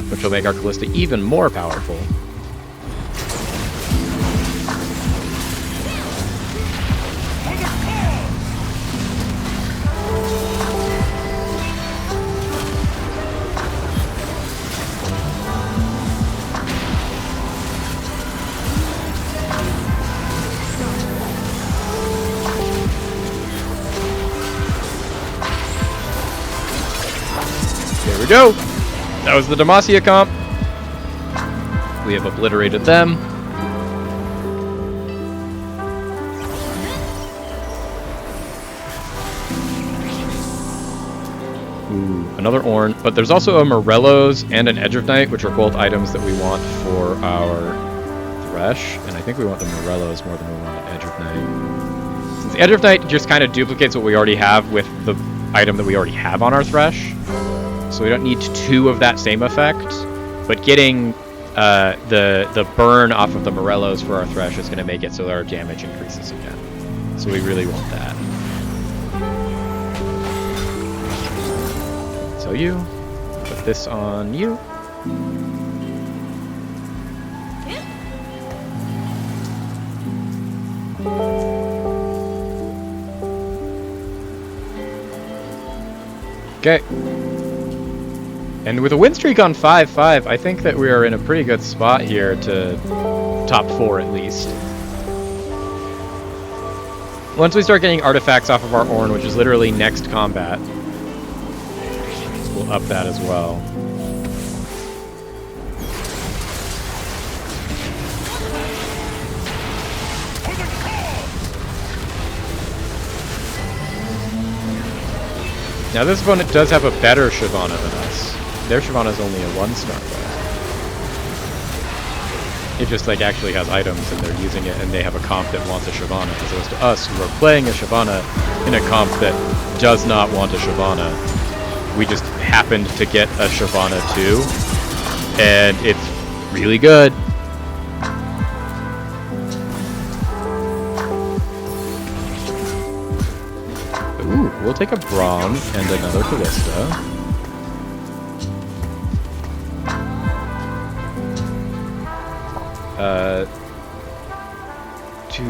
which will make our Callista even more powerful. we go. That was the Demacia comp. We have obliterated them. Ooh, another Ornn. But there's also a Morello's and an Edge of Night, which are both items that we want for our Thresh. And I think we want the Morello's more than we want an Edge of Night. Since the Edge of Night just kind of duplicates what we already have with the item that we already have on our Thresh. So we don't need 2 of that same effect. But getting the burn off of the Morello's for our Thresh is going to make it so our damage increases again. So we really want that. So you, put this on you. Okay. And with a win streak on 5-5, I think that we are in a pretty good spot here to top 4 at least. Once we start getting artifacts off of our Ornn, which is literally next combat, we'll up that as well. Now this opponent does have a better Shyvana than us. Their Shyvana is only a 1-star though. It just like actually has items and they're using it and they have a comp that wants a Shyvana, as opposed to us who are playing a Shyvana in a comp that does not want a Shyvana. We just happened to get a Shyvana too, and it's really good. Ooh, we'll take a Braum and another Kalista. Do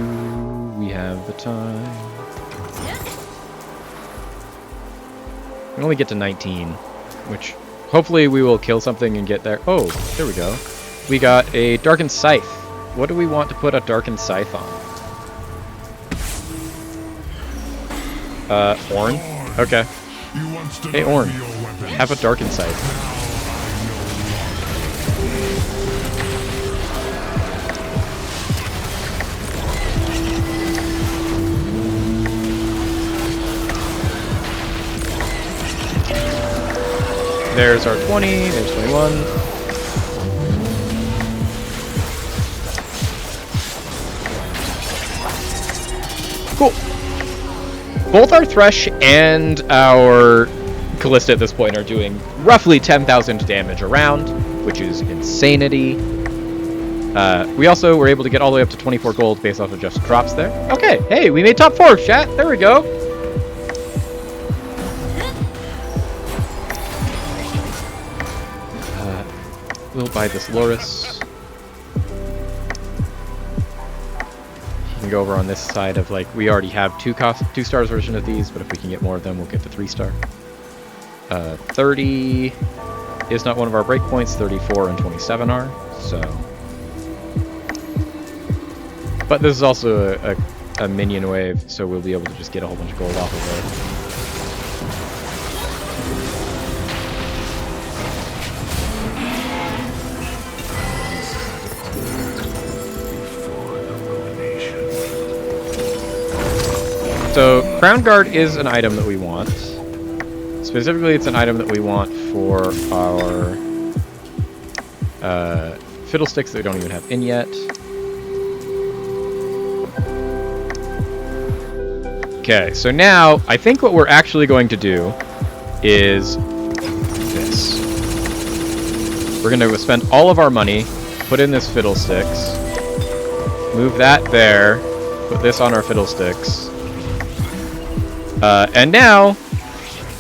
we have the time? We only get to 19, which hopefully we will kill something and get there. Oh, there we go. We got a Darkened Scythe. What do we want to put a Darkened Scythe on? Ornn? Okay. Hey, Ornn. Have a Darkened Scythe. There's our 20, there's 21. Cool. Both our Thresh and our Kalista at this point are doing roughly 10,000 damage around, which is insanity. We also were able to get all the way up to 24 gold based off of just drops there. Okay, hey, we made top 4, chat. There we go. We'll buy this Loris. You can go over on this side of, like, we already have 2 stars version of these, but if we can get more of them, we'll get the 3-star. 30 is not one of our breakpoints. 34 and 27 are, so. But this is also a minion wave, so we'll be able to just get a whole bunch of gold off of it. So, Crown Guard is an item that we want. Specifically, it's an item that we want for our Fiddlesticks that we don't even have in yet. Okay, so now, I think what we're actually going to do is this. We're going to spend all of our money, put in this Fiddlesticks, move that there, put this on our Fiddlesticks. And now,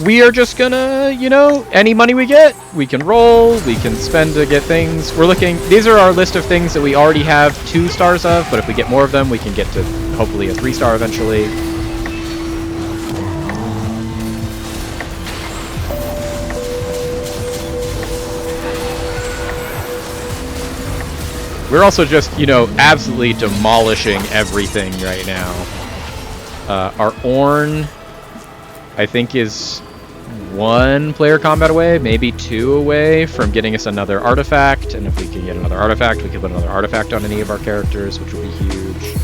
we are just gonna, you know, any money we get, we can roll, we can spend to get things. We're looking, these are our list of things that we already have 2 stars of, but if we get more of them, we can get to, hopefully, a 3-star eventually. We're also just, you know, absolutely demolishing everything right now. Our Ornn, I think, is one player combat away, maybe 2 away from getting us another artifact. And if we can get another artifact, we can put another artifact on any of our characters, which would be huge.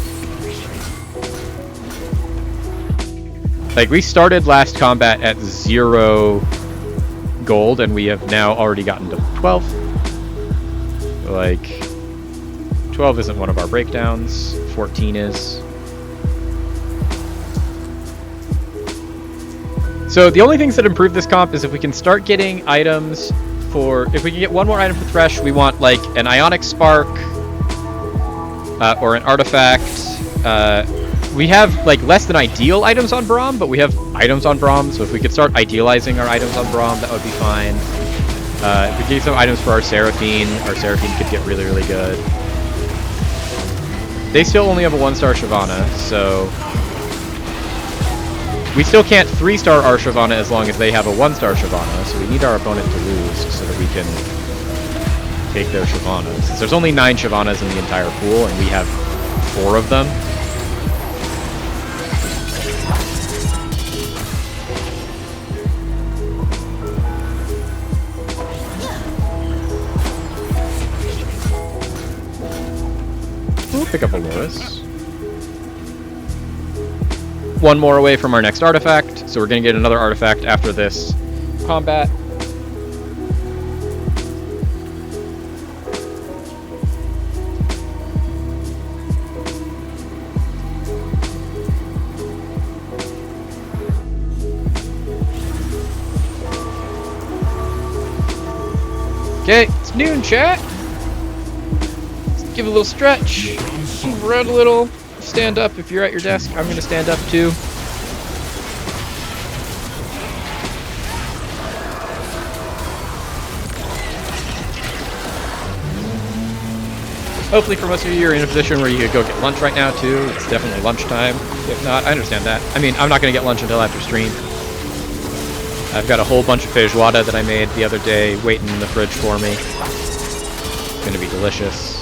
Like, we started last combat at 0 gold, and we have now already gotten to 12. Like, 12 isn't one of our breakdowns. 14 is. So the only things that improve this comp is if we can start getting items for... If we can get one more item for Thresh, we want, like, an Ionic Spark or an artifact. We have, like, less than ideal items on Braum, but we have items on Braum, so if we could start idealizing our items on Braum, that would be fine. If we get some items for our Seraphine could get really, really good. They still only have a 1-star Shyvana, so... We still can't 3-star our Shyvana as long as they have a 1-star Shyvana, so we need our opponent to lose so that we can take their Shyvanas. There's only 9 Shyvanas in the entire pool, and we have 4 of them. We'll pick up a Loris. One more away from our next artifact, so we're going to get another artifact after this combat. Okay, it's noon, chat. Let's give it a little stretch, move around a little. Stand up if you're at your desk. I'm going to stand up too. Hopefully for most of you, you're in a position where you could go get lunch right now too. It's definitely lunchtime. If not, I understand that. I mean, I'm not going to get lunch until after stream. I've got a whole bunch of feijoada that I made the other day waiting in the fridge for me. It's going to be delicious.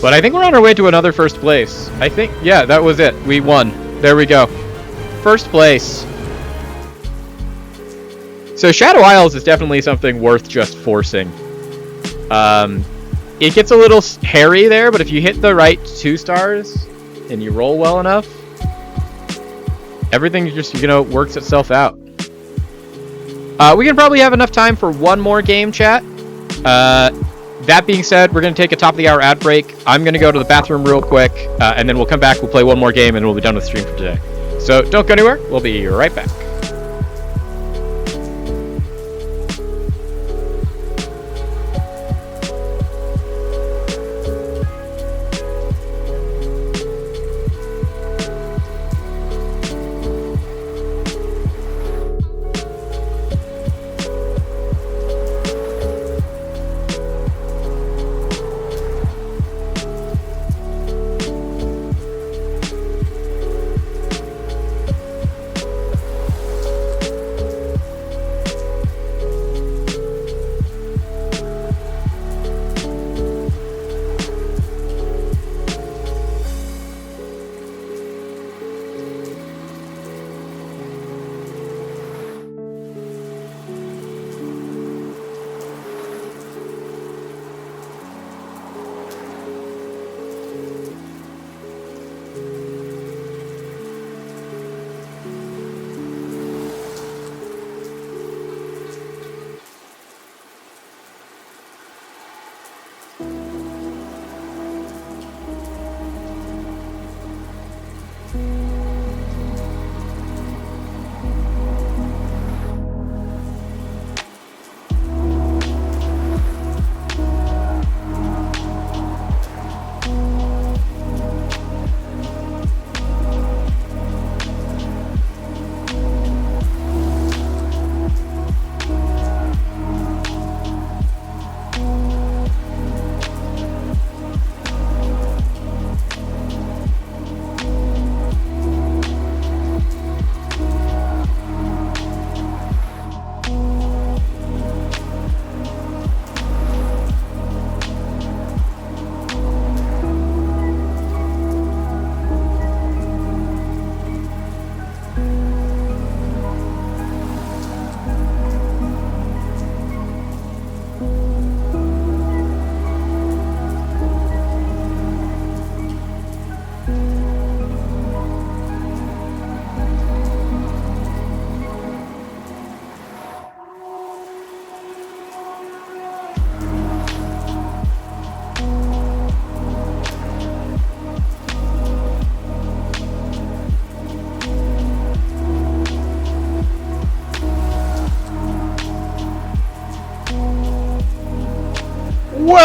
But I think we're on our way to another first place. I think, yeah, that was it. We won. There we go. First place. So Shadow Isles is definitely something worth just forcing. It gets a little hairy there, but if you hit the right 2 stars and you roll well enough, everything just, works itself out. We can probably have enough time for one more game, chat. That being said, we're going to take a top-of-the-hour ad break. I'm going to go to the bathroom real quick, and then we'll come back, we'll play one more game, and we'll be done with the stream for today. So don't go anywhere. We'll be right back.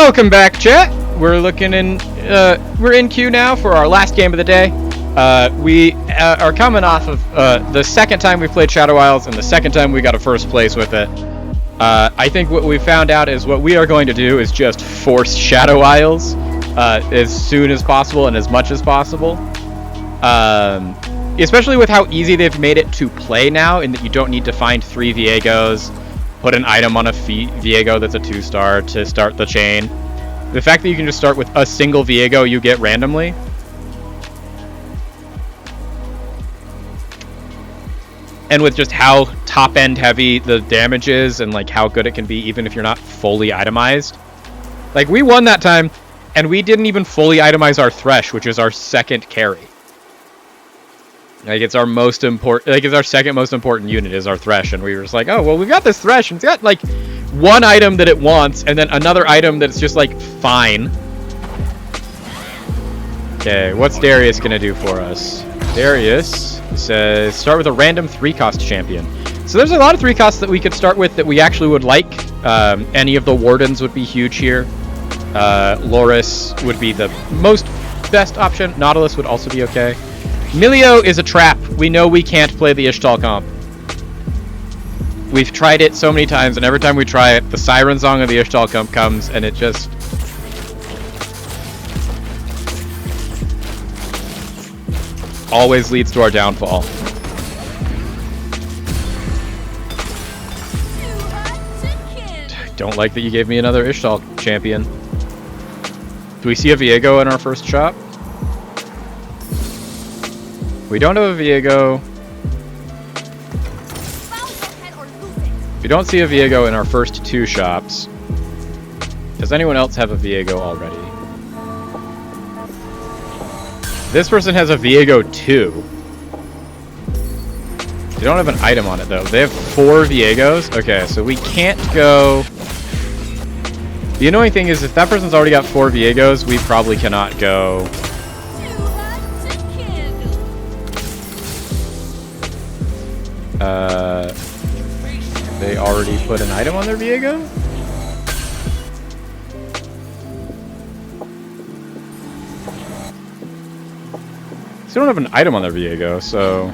Welcome back, chat. We're in queue now for our last game of the day. We are coming off of the second time we played Shadow Isles and the second time we got a first place with it. I think what we found out is what we are going to do is just force Shadow Isles as soon as possible and as much as possible. Especially with how easy they've made it to play now, in that you don't need to find 3 Viegos, put an item on a Viego that's a 2-star to start the chain. The fact that you can just start with a single Viego you get randomly. And with just how top-end heavy the damage is and like how good it can be even if you're not fully itemized. Like, we won that time, and we didn't even fully itemize our Thresh, which is our second carry. Like, it's our most important, like, it's our second most important unit is our Thresh, and we were just like, oh, well, we've got this Thresh, and it's got, like, one item that it wants, and then another item that's just, like, fine. Okay, what's Darius gonna do for us? Darius says, start with a random 3-cost champion. So there's a lot of 3-costs that we could start with that we actually would like. Any of the Wardens would be huge here. Loris would be the best option. Nautilus would also be okay. Milio is a trap. We know we can't play the Ishtal comp. We've tried it so many times, and every time we try it, the Siren Song of the Ishtal comp comes, and it just... always leads to our downfall. Don't like that you gave me another Ishtal champion. Do we see a Viego in our first shop? We don't have a Viego. We don't see a Viego in our first 2 shops. Does anyone else have a Viego already? This person has a Viego 2. They don't have an item on it, though. They have 4 Viegos. Okay, so we can't go... The annoying thing is, if that person's already got 4 Viegos, we probably cannot go... They already put an item on their Viego? They don't have an item on their Viego, so...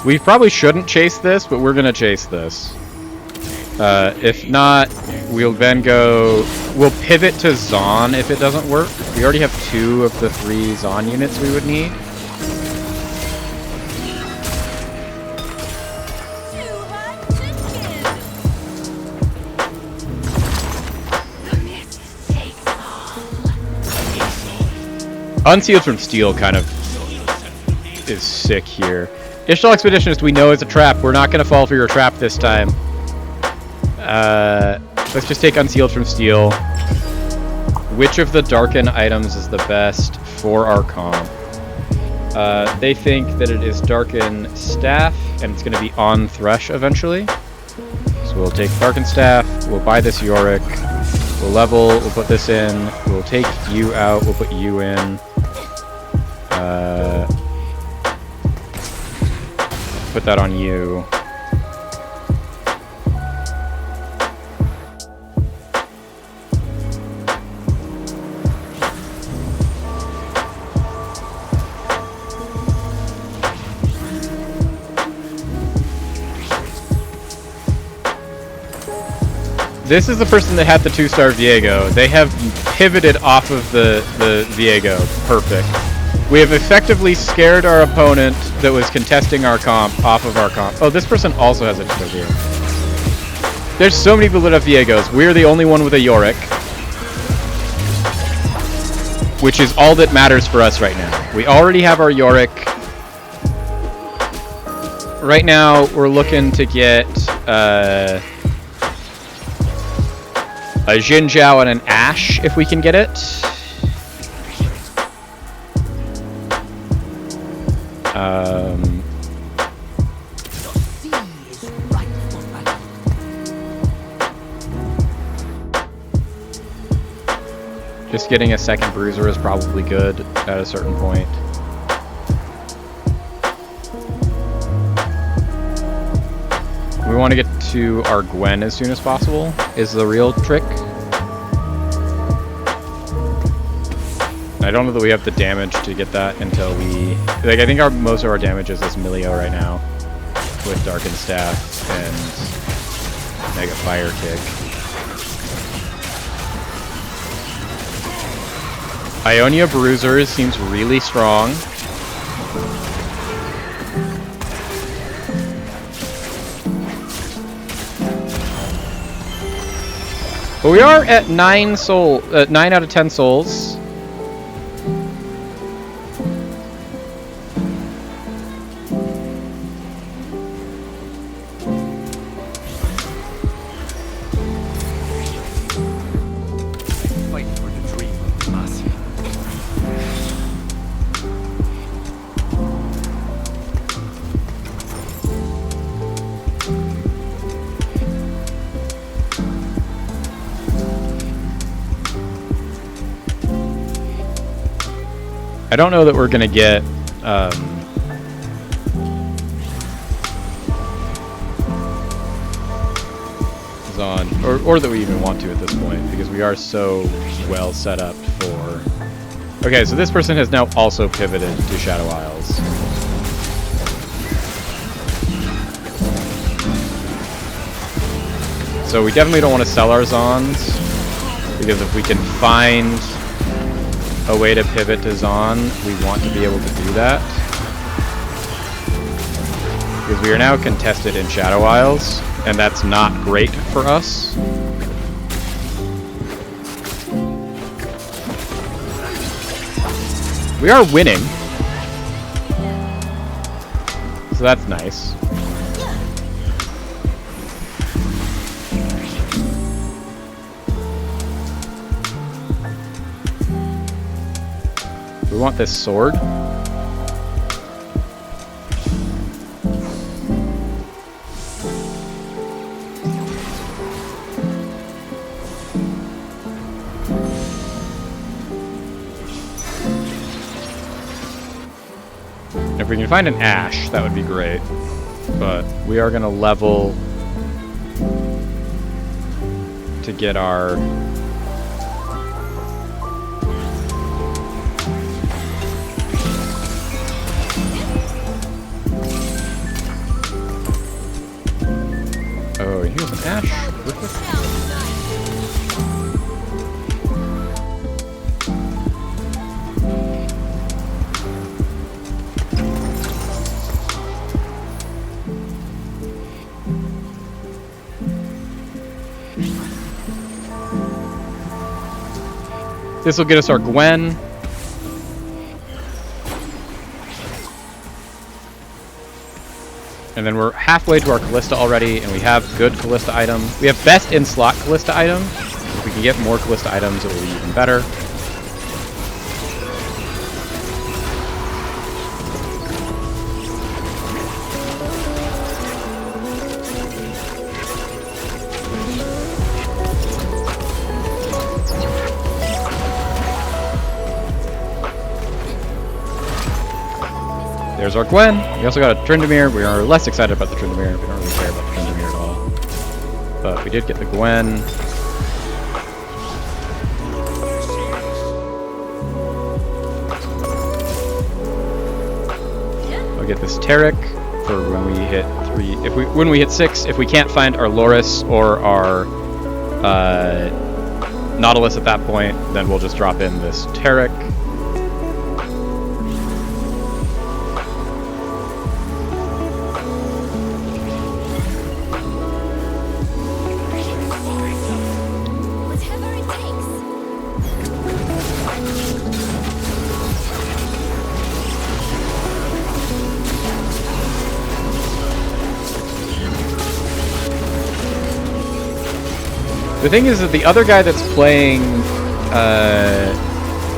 We probably shouldn't chase this, but we're gonna chase this. If not, we'll then go... We'll pivot to Zon if it doesn't work. We already have 2 of the 3 Zon units we would need. Unsealed from Steel kind of is sick here. Ishtal Expeditionist we know is a trap. We're not going to fall for your trap this time. Let's just take Unsealed from Steel. Which of the Darken items is the best for our comp? They think that it is Darken Staff, and it's going to be on Thresh eventually. So we'll take Darken Staff, we'll buy this Yorick, we'll level, we'll put this in, we'll take you out, we'll put you in. Put that on you. This is the person that had the 2-star Viego. They have pivoted off of the Viego. Perfect. We have effectively scared our opponent that was contesting our comp off of our comp. Oh, this person also has a 2-star Viego. There's so many people that have Viegos. We're the only one with a Yorick. Which is all that matters for us right now. We already have our Yorick. Right now, we're looking to get... a Xin Zhao and an Ashe, if we can get it. Just getting a second Bruiser is probably good at a certain point. We want to get to our Gwen as soon as possible, is the real trick. I don't know that we have the damage to get that until we... Like, I think most of our damage is this Milio right now. With Darkened Staff and Mega Fire Kick. Ionia Bruiser seems really strong. But we are at 9 out of 10 souls. Fight for the dream of Demacia. I don't know that we're gonna get Zon, or that we even want to at this point, because we are so well set up for... Okay, so this person has now also pivoted to Shadow Isles. So we definitely don't want to sell our Zons, because if we can find a way to pivot to Zon, we want to be able to do that. Because we are now contested in Shadow Isles, and that's not great for us. We are winning. So that's nice. We want this sword. If we can find an ash, that would be great. But we are going to level to get our... Oh, here's an ash. This will get us our Gwen. And then we're halfway to our Callista already, and we have good Callista item. We have best in slot Callista item. If we can get more Callista items, it will be even better. There's our Gwen. We also got a Tryndamere. We are less excited about the Tryndamere. We don't really care about the Tryndamere at all. But we did get the Gwen. I'll get this Taric for when we hit 3. When we hit 6, if we can't find our Loris or our Nautilus at that point, then we'll just drop in this Taric. The thing is that the other guy that's playing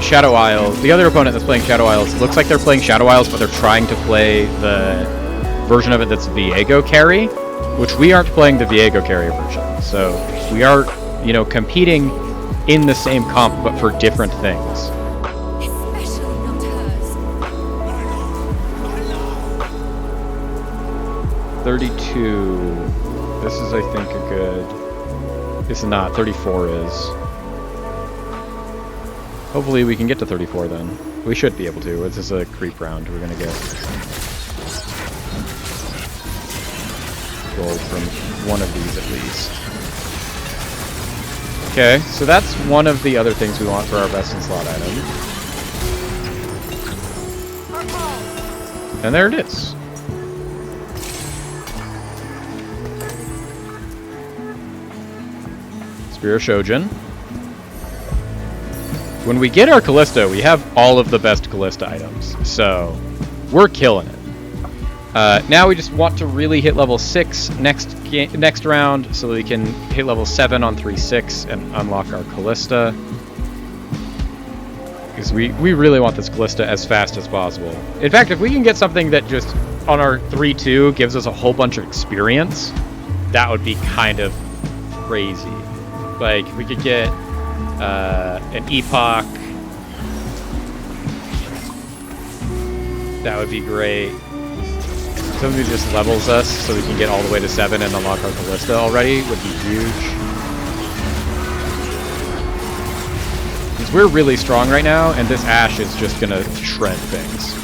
Shadow Isles, the other opponent that's playing Shadow Isles, looks like they're playing Shadow Isles, but they're trying to play the version of it that's Viego carry, which we aren't playing the Viego carry version. So we are, you know, competing in the same comp, but for different things. Especially not hers. 32. This is, I think, a good... It's not. 34 is. Hopefully we can get to 34 then. We should be able to. This is a creep round. We're gonna get gold from one of these at least. Okay, so that's one of the other things we want for our best in slot item. And there it is. Spear of Shojin. When we get our Callista, we have all of the best Callista items, so we're killing it. Now we just want to really hit level 6 next round, so that we can hit level 7 on 3-6 and unlock our Callista. Because we really want this Callista as fast as possible. In fact, if we can get something that just on our 3-2 gives us a whole bunch of experience, that would be kind of crazy. Like, we could get an Epoch. That would be great. Something that just levels us so we can get all the way to 7 and unlock our Callista already would be huge. Because we're really strong right now, and this Ashe is just gonna shred things.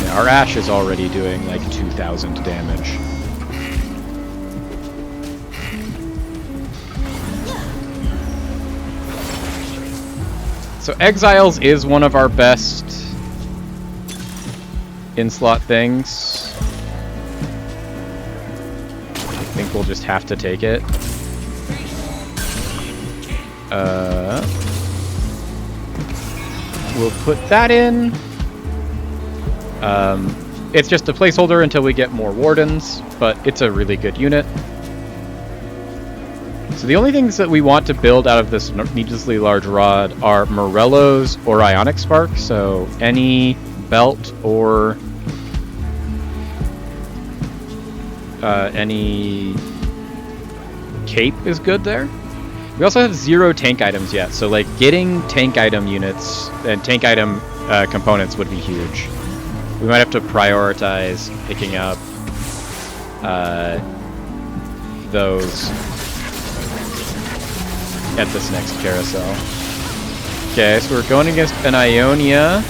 Yeah, our Ashe is already doing like 2,000 damage. So Exiles is one of our best in-slot things. I think we'll just have to take it. We'll put that in. It's just a placeholder until we get more Wardens, but it's a really good unit. So the only things that we want to build out of this needlessly large rod are Morellos or Ionic Spark, so any belt or any cape is good there. We also have 0 tank items yet, so like getting tank item units and tank item components would be huge. We might have to prioritize picking up those at this next carousel. Okay, so we're going against an Ionia.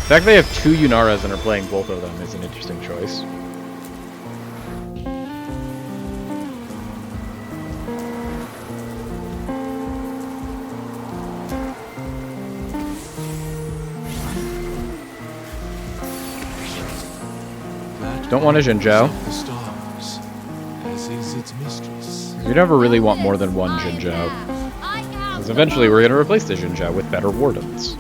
The fact they have 2 Yunaras and are playing both of them is an interesting choice. Don't want a Jinzhou. The stars, as is its mistress. We never really want more than one Jinzhou. Because eventually we're going to replace the Jinzhou with better Wardens.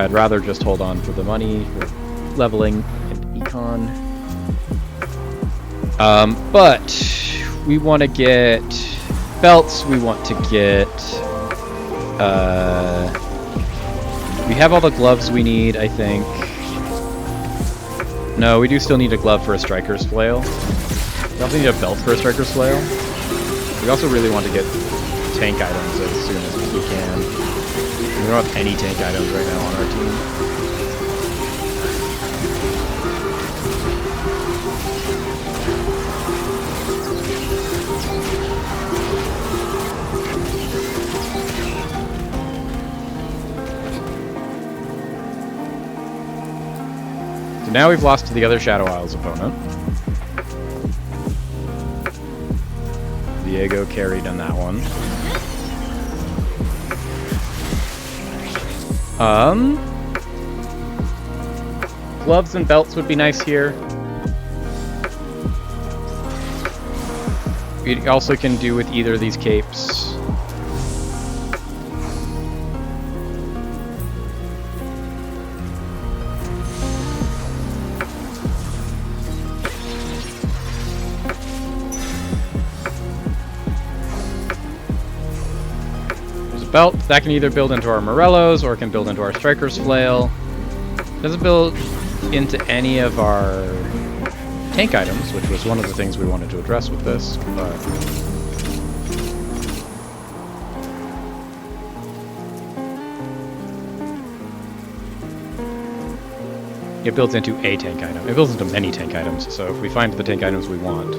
I'd rather just hold on for the money, for leveling and econ. But we want to get belts, we want to get... we have all the gloves we need, I think. No, we do still need a glove for a Striker's Flail. We also need a belt for a Striker's Flail. We also really want to get tank items as soon as we can. We don't have any tank items right now on our team. Now we've lost to the other Shadow Isles opponent. Diego carried on that one. Gloves and belts would be nice here. We also can do with either of these capes. Belt that can either build into our Morellos or can build into our Striker's Flail. Doesn't build into any of our tank items, which was one of the things we wanted to address with this, but it builds into a tank item. It builds into many tank items, so if we find the tank items we want,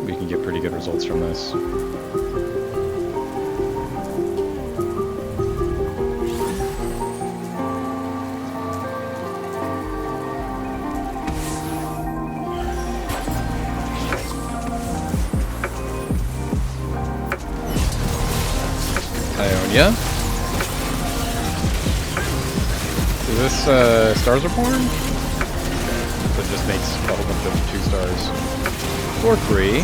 we can get pretty good results from this. Ionia. Is this Stars Are Born? That just makes a whole bunch of 2 stars for free.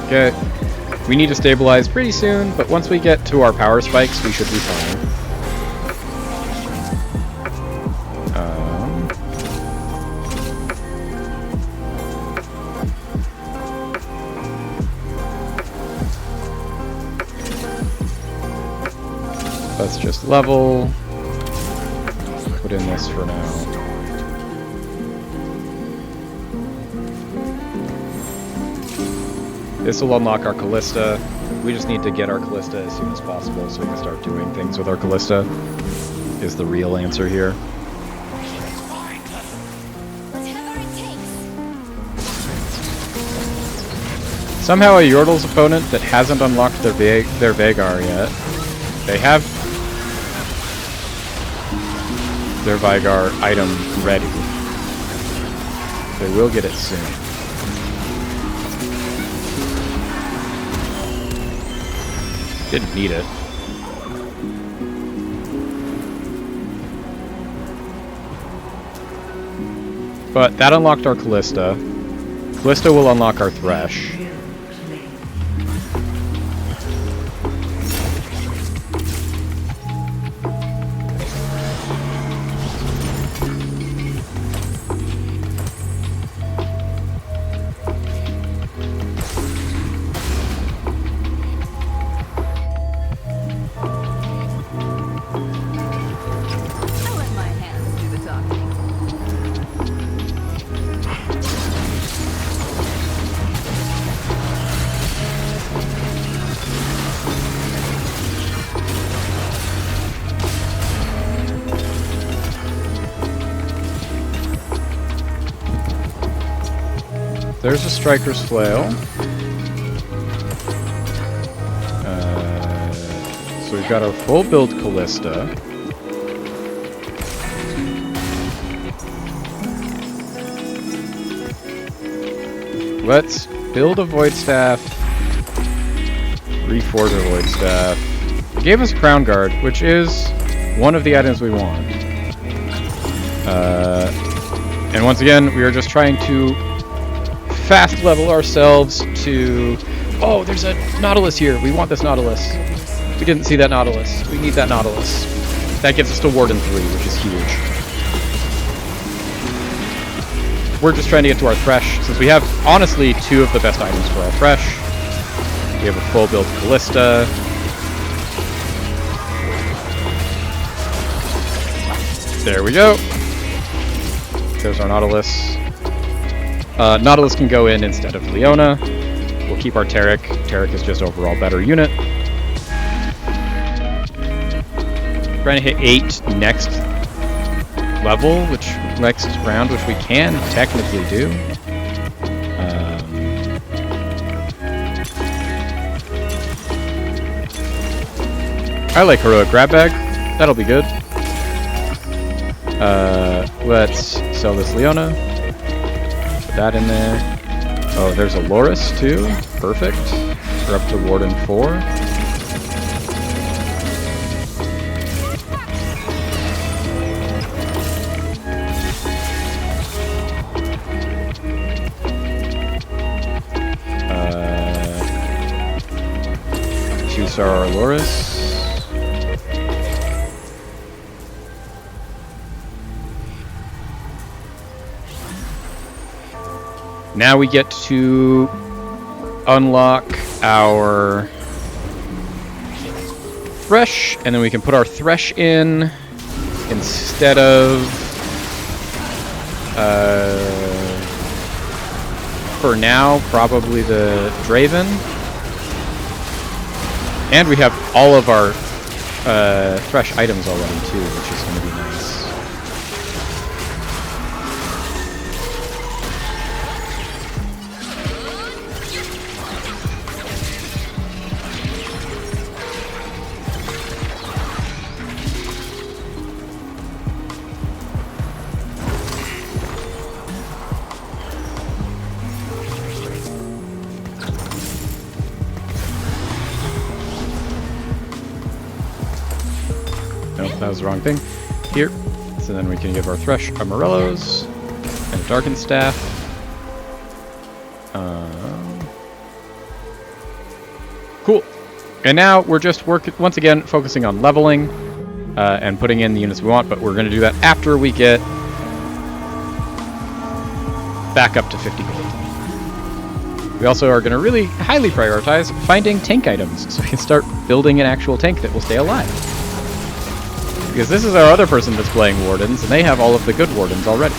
Okay. We need to stabilize pretty soon, but once we get to our power spikes, we should be fine. Let's just level. Put in this for now. This will unlock our Callista. We just need to get our Callista as soon as possible so we can start doing things with our Callista. Is the real answer here. Whatever it takes. Somehow a Yordle's opponent that hasn't unlocked their Vagar yet. They have their Vagar item ready. They will get it soon. Didn't need it. But that unlocked our Callista. Callista will unlock our Thresh. I'll let my hands do the talking. There's a Striker's Flail. So we've got our full build Callista. Let's build a Void Staff. Reforge a Void Staff. It gave us Crown Guard, which is one of the items we want. And once again, we are just trying to fast level ourselves to... Oh, there's a Nautilus here. We want this Nautilus. We didn't see that Nautilus. We need that Nautilus. That gets us to Warden 3, which is huge. We're just trying to get to our Thresh, since we have, honestly, 2 of the best items for our Thresh. We have a full build Callista. There we go. There's our Nautilus. Nautilus can go in instead of Leona. We'll keep our Taric. Taric is just overall better unit. Trying to hit 8 next level, next round, which we can technically do. I like Heroic Grab Bag. That'll be good. Let's sell this Leona. Put that in there. Oh, there's a Loris too. Perfect. We're up to Warden 4. Two-star Loris. Now we get to unlock our Thresh, and then we can put our Thresh in instead of for now, probably the Draven. And we have all of our Thresh items already too, which is going to be nice. Nope, that was the wrong thing. Here. So then we can give our Thresh a Morello's and a Darkened Staff. Cool. And now we're just once again focusing on leveling and putting in the units we want, but we're going to do that after we get back up to 50 gold. We also are going to really highly prioritize finding tank items so we can start building an actual tank that will stay alive. Because this is our other person that's playing Wardens, and they have all of the good Wardens already.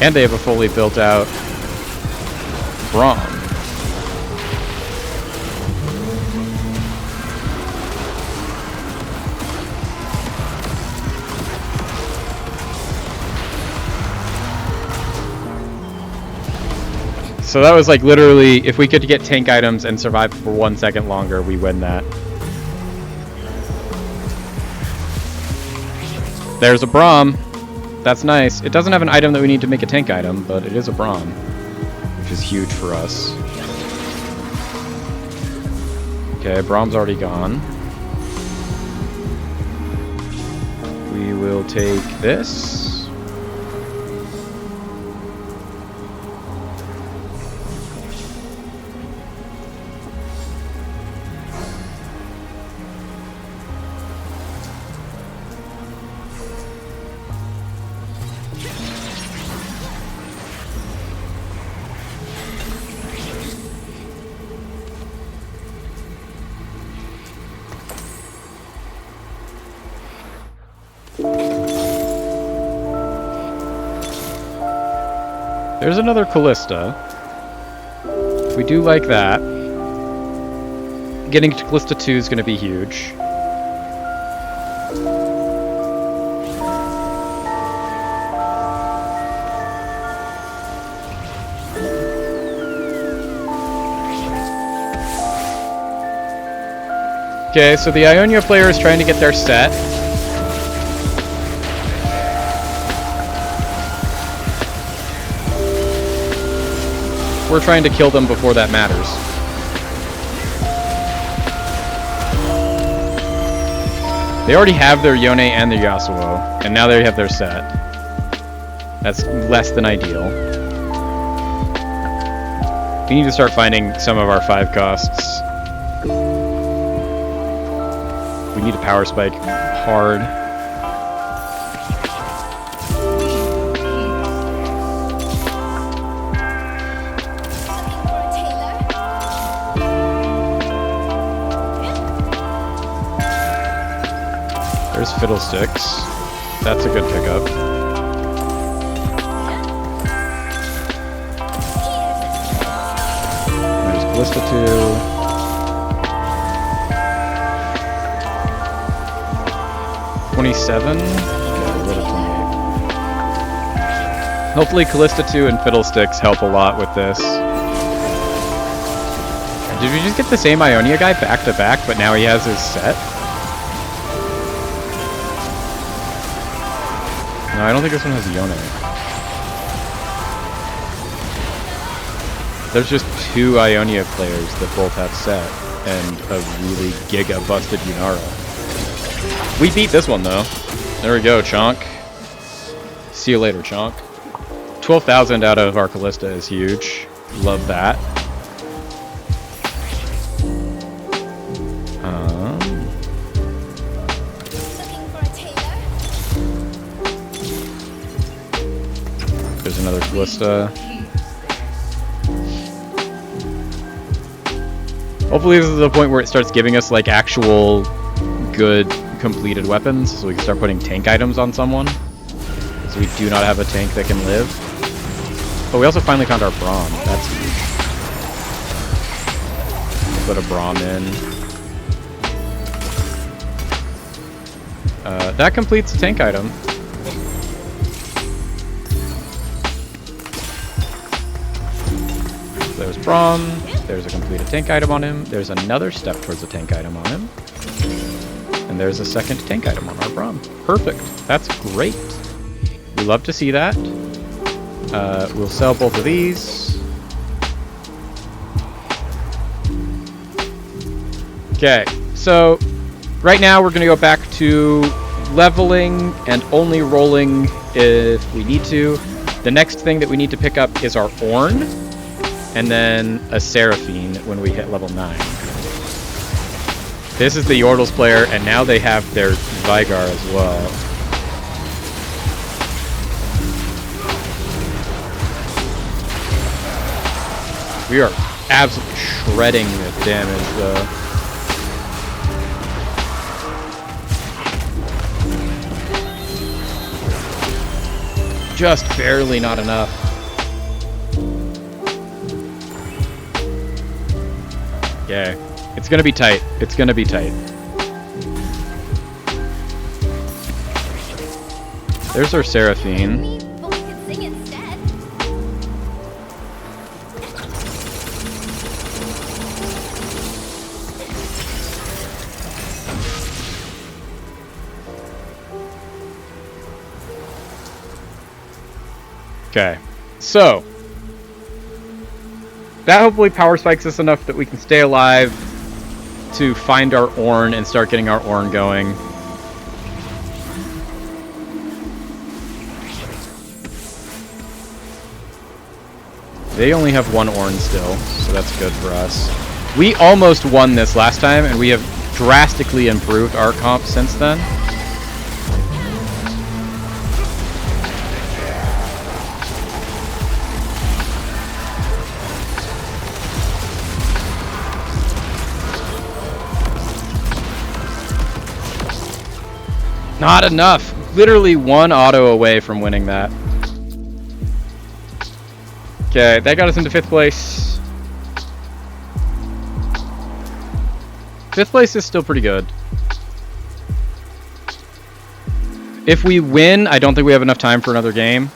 And they have a fully built out Braum. So that was like literally, if we could get tank items and survive for 1 second longer, we win that. There's a Braum. That's nice. It doesn't have an item that we need to make a tank item, but it is a Braum, which is huge for us. Okay, Braum's already gone. We will take this. There's another Callista. We do like that. Getting to Callista 2 is going to be huge. Okay, so the Ionia player is trying to get their set. We're trying to kill them before that matters. They already have their Yone and their Yasuo, and now they have their set. That's less than ideal. We need to start finding some of our 5 costs. We need a power spike hard. There's Fiddlesticks. That's a good pickup. There's Callista 2. $27? Okay, rid of 28. Hopefully Callista 2 and Fiddlesticks help a lot with this. Did we just get the same Ionia guy back to back, but now he has his set? No, I don't think this one has Yone. There's just 2 Ionia players that both have set, and a really giga-busted Yunara. We beat this one, though. There we go, Chonk. See you later, Chonk. 12,000 out of our Callista is huge. Love that. There's another Callista. Hopefully this is the point where it starts giving us like actual good completed weapons, so we can start putting tank items on someone. So we do not have a tank that can live. Oh, we also finally found our Braum. That's huge. Put a Braum in. That completes the tank item. There's Braum. There's a completed tank item on him. There's another step towards a tank item on him. And there's a second tank item on our Braum. Perfect. That's great. We love to see that. We'll sell both of these. Okay, so right now we're going to go back to leveling and only rolling if we need to. The next thing that we need to pick up is our Ornn, and then a Seraphine when we hit level 9. This is the Yordles player, and now they have their Vigar as well. We are absolutely shredding the damage, though. Just barely not enough. Okay. It's gonna be tight. It's gonna be tight. There's our Seraphine. But we could sing instead. Okay. So that hopefully power spikes us enough that we can stay alive to find our Ornn and start getting our Ornn going. They only have one Ornn still, so that's good for us. We almost won this last time, and we have drastically improved our comp since then. Not enough. Literally one auto away from winning that. Okay, that got us into 5th place. 5th place is still pretty good. If we win, I don't think we have enough time for another game.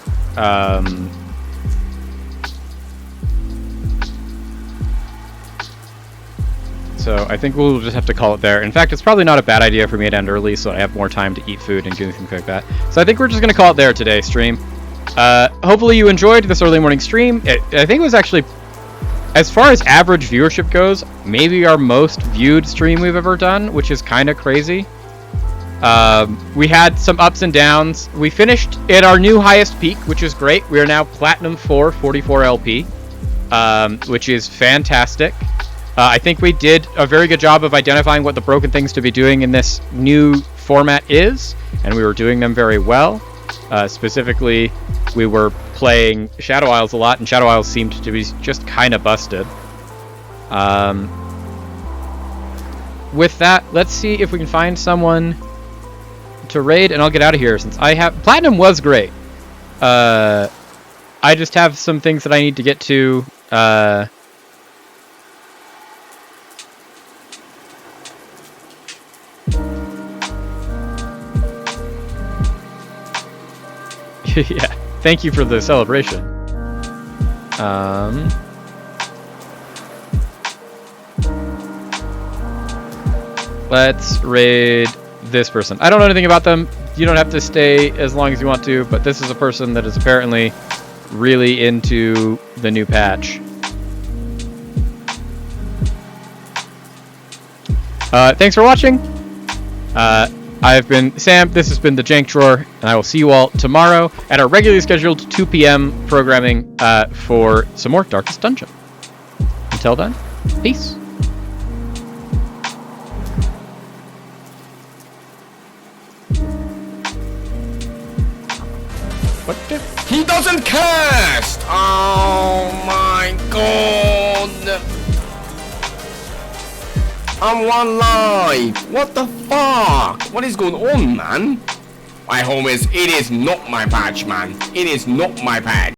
So I think we'll just have to call it there. In fact, it's probably not a bad idea for me to end early so I have more time to eat food and do things like that. So I think we're just going to call it there today, stream. Hopefully you enjoyed this early morning stream. I think it was actually, as far as average viewership goes, maybe our most viewed stream we've ever done, which is kind of crazy. We had some ups and downs. We finished at our new highest peak, which is great. We are now Platinum 4 44 LP, which is fantastic. I think we did a very good job of identifying what the broken things to be doing in this new format is, and we were doing them very well. Specifically, we were playing Shadow Isles a lot, and Shadow Isles seemed to be just kind of busted. With that, let's see if we can find someone to raid, and I'll get out of here since I have... Platinum was great. I just have some things that I need to get to. Yeah, thank you for the celebration. Let's raid this person. I don't know anything about them. You don't have to stay as long as you want to, but this is a person that is apparently really into the new patch. Thanks for watching. I've been Sam, this has been the Jank Drawer, and I will see you all tomorrow at our regularly scheduled 2 p.m. programming for some more Darkest Dungeon. Until then, peace. What the? He doesn't cast! Oh my god! I'm one life! What the fuck? What is going on, man? My homies, it is not my patch, man. It is not my patch.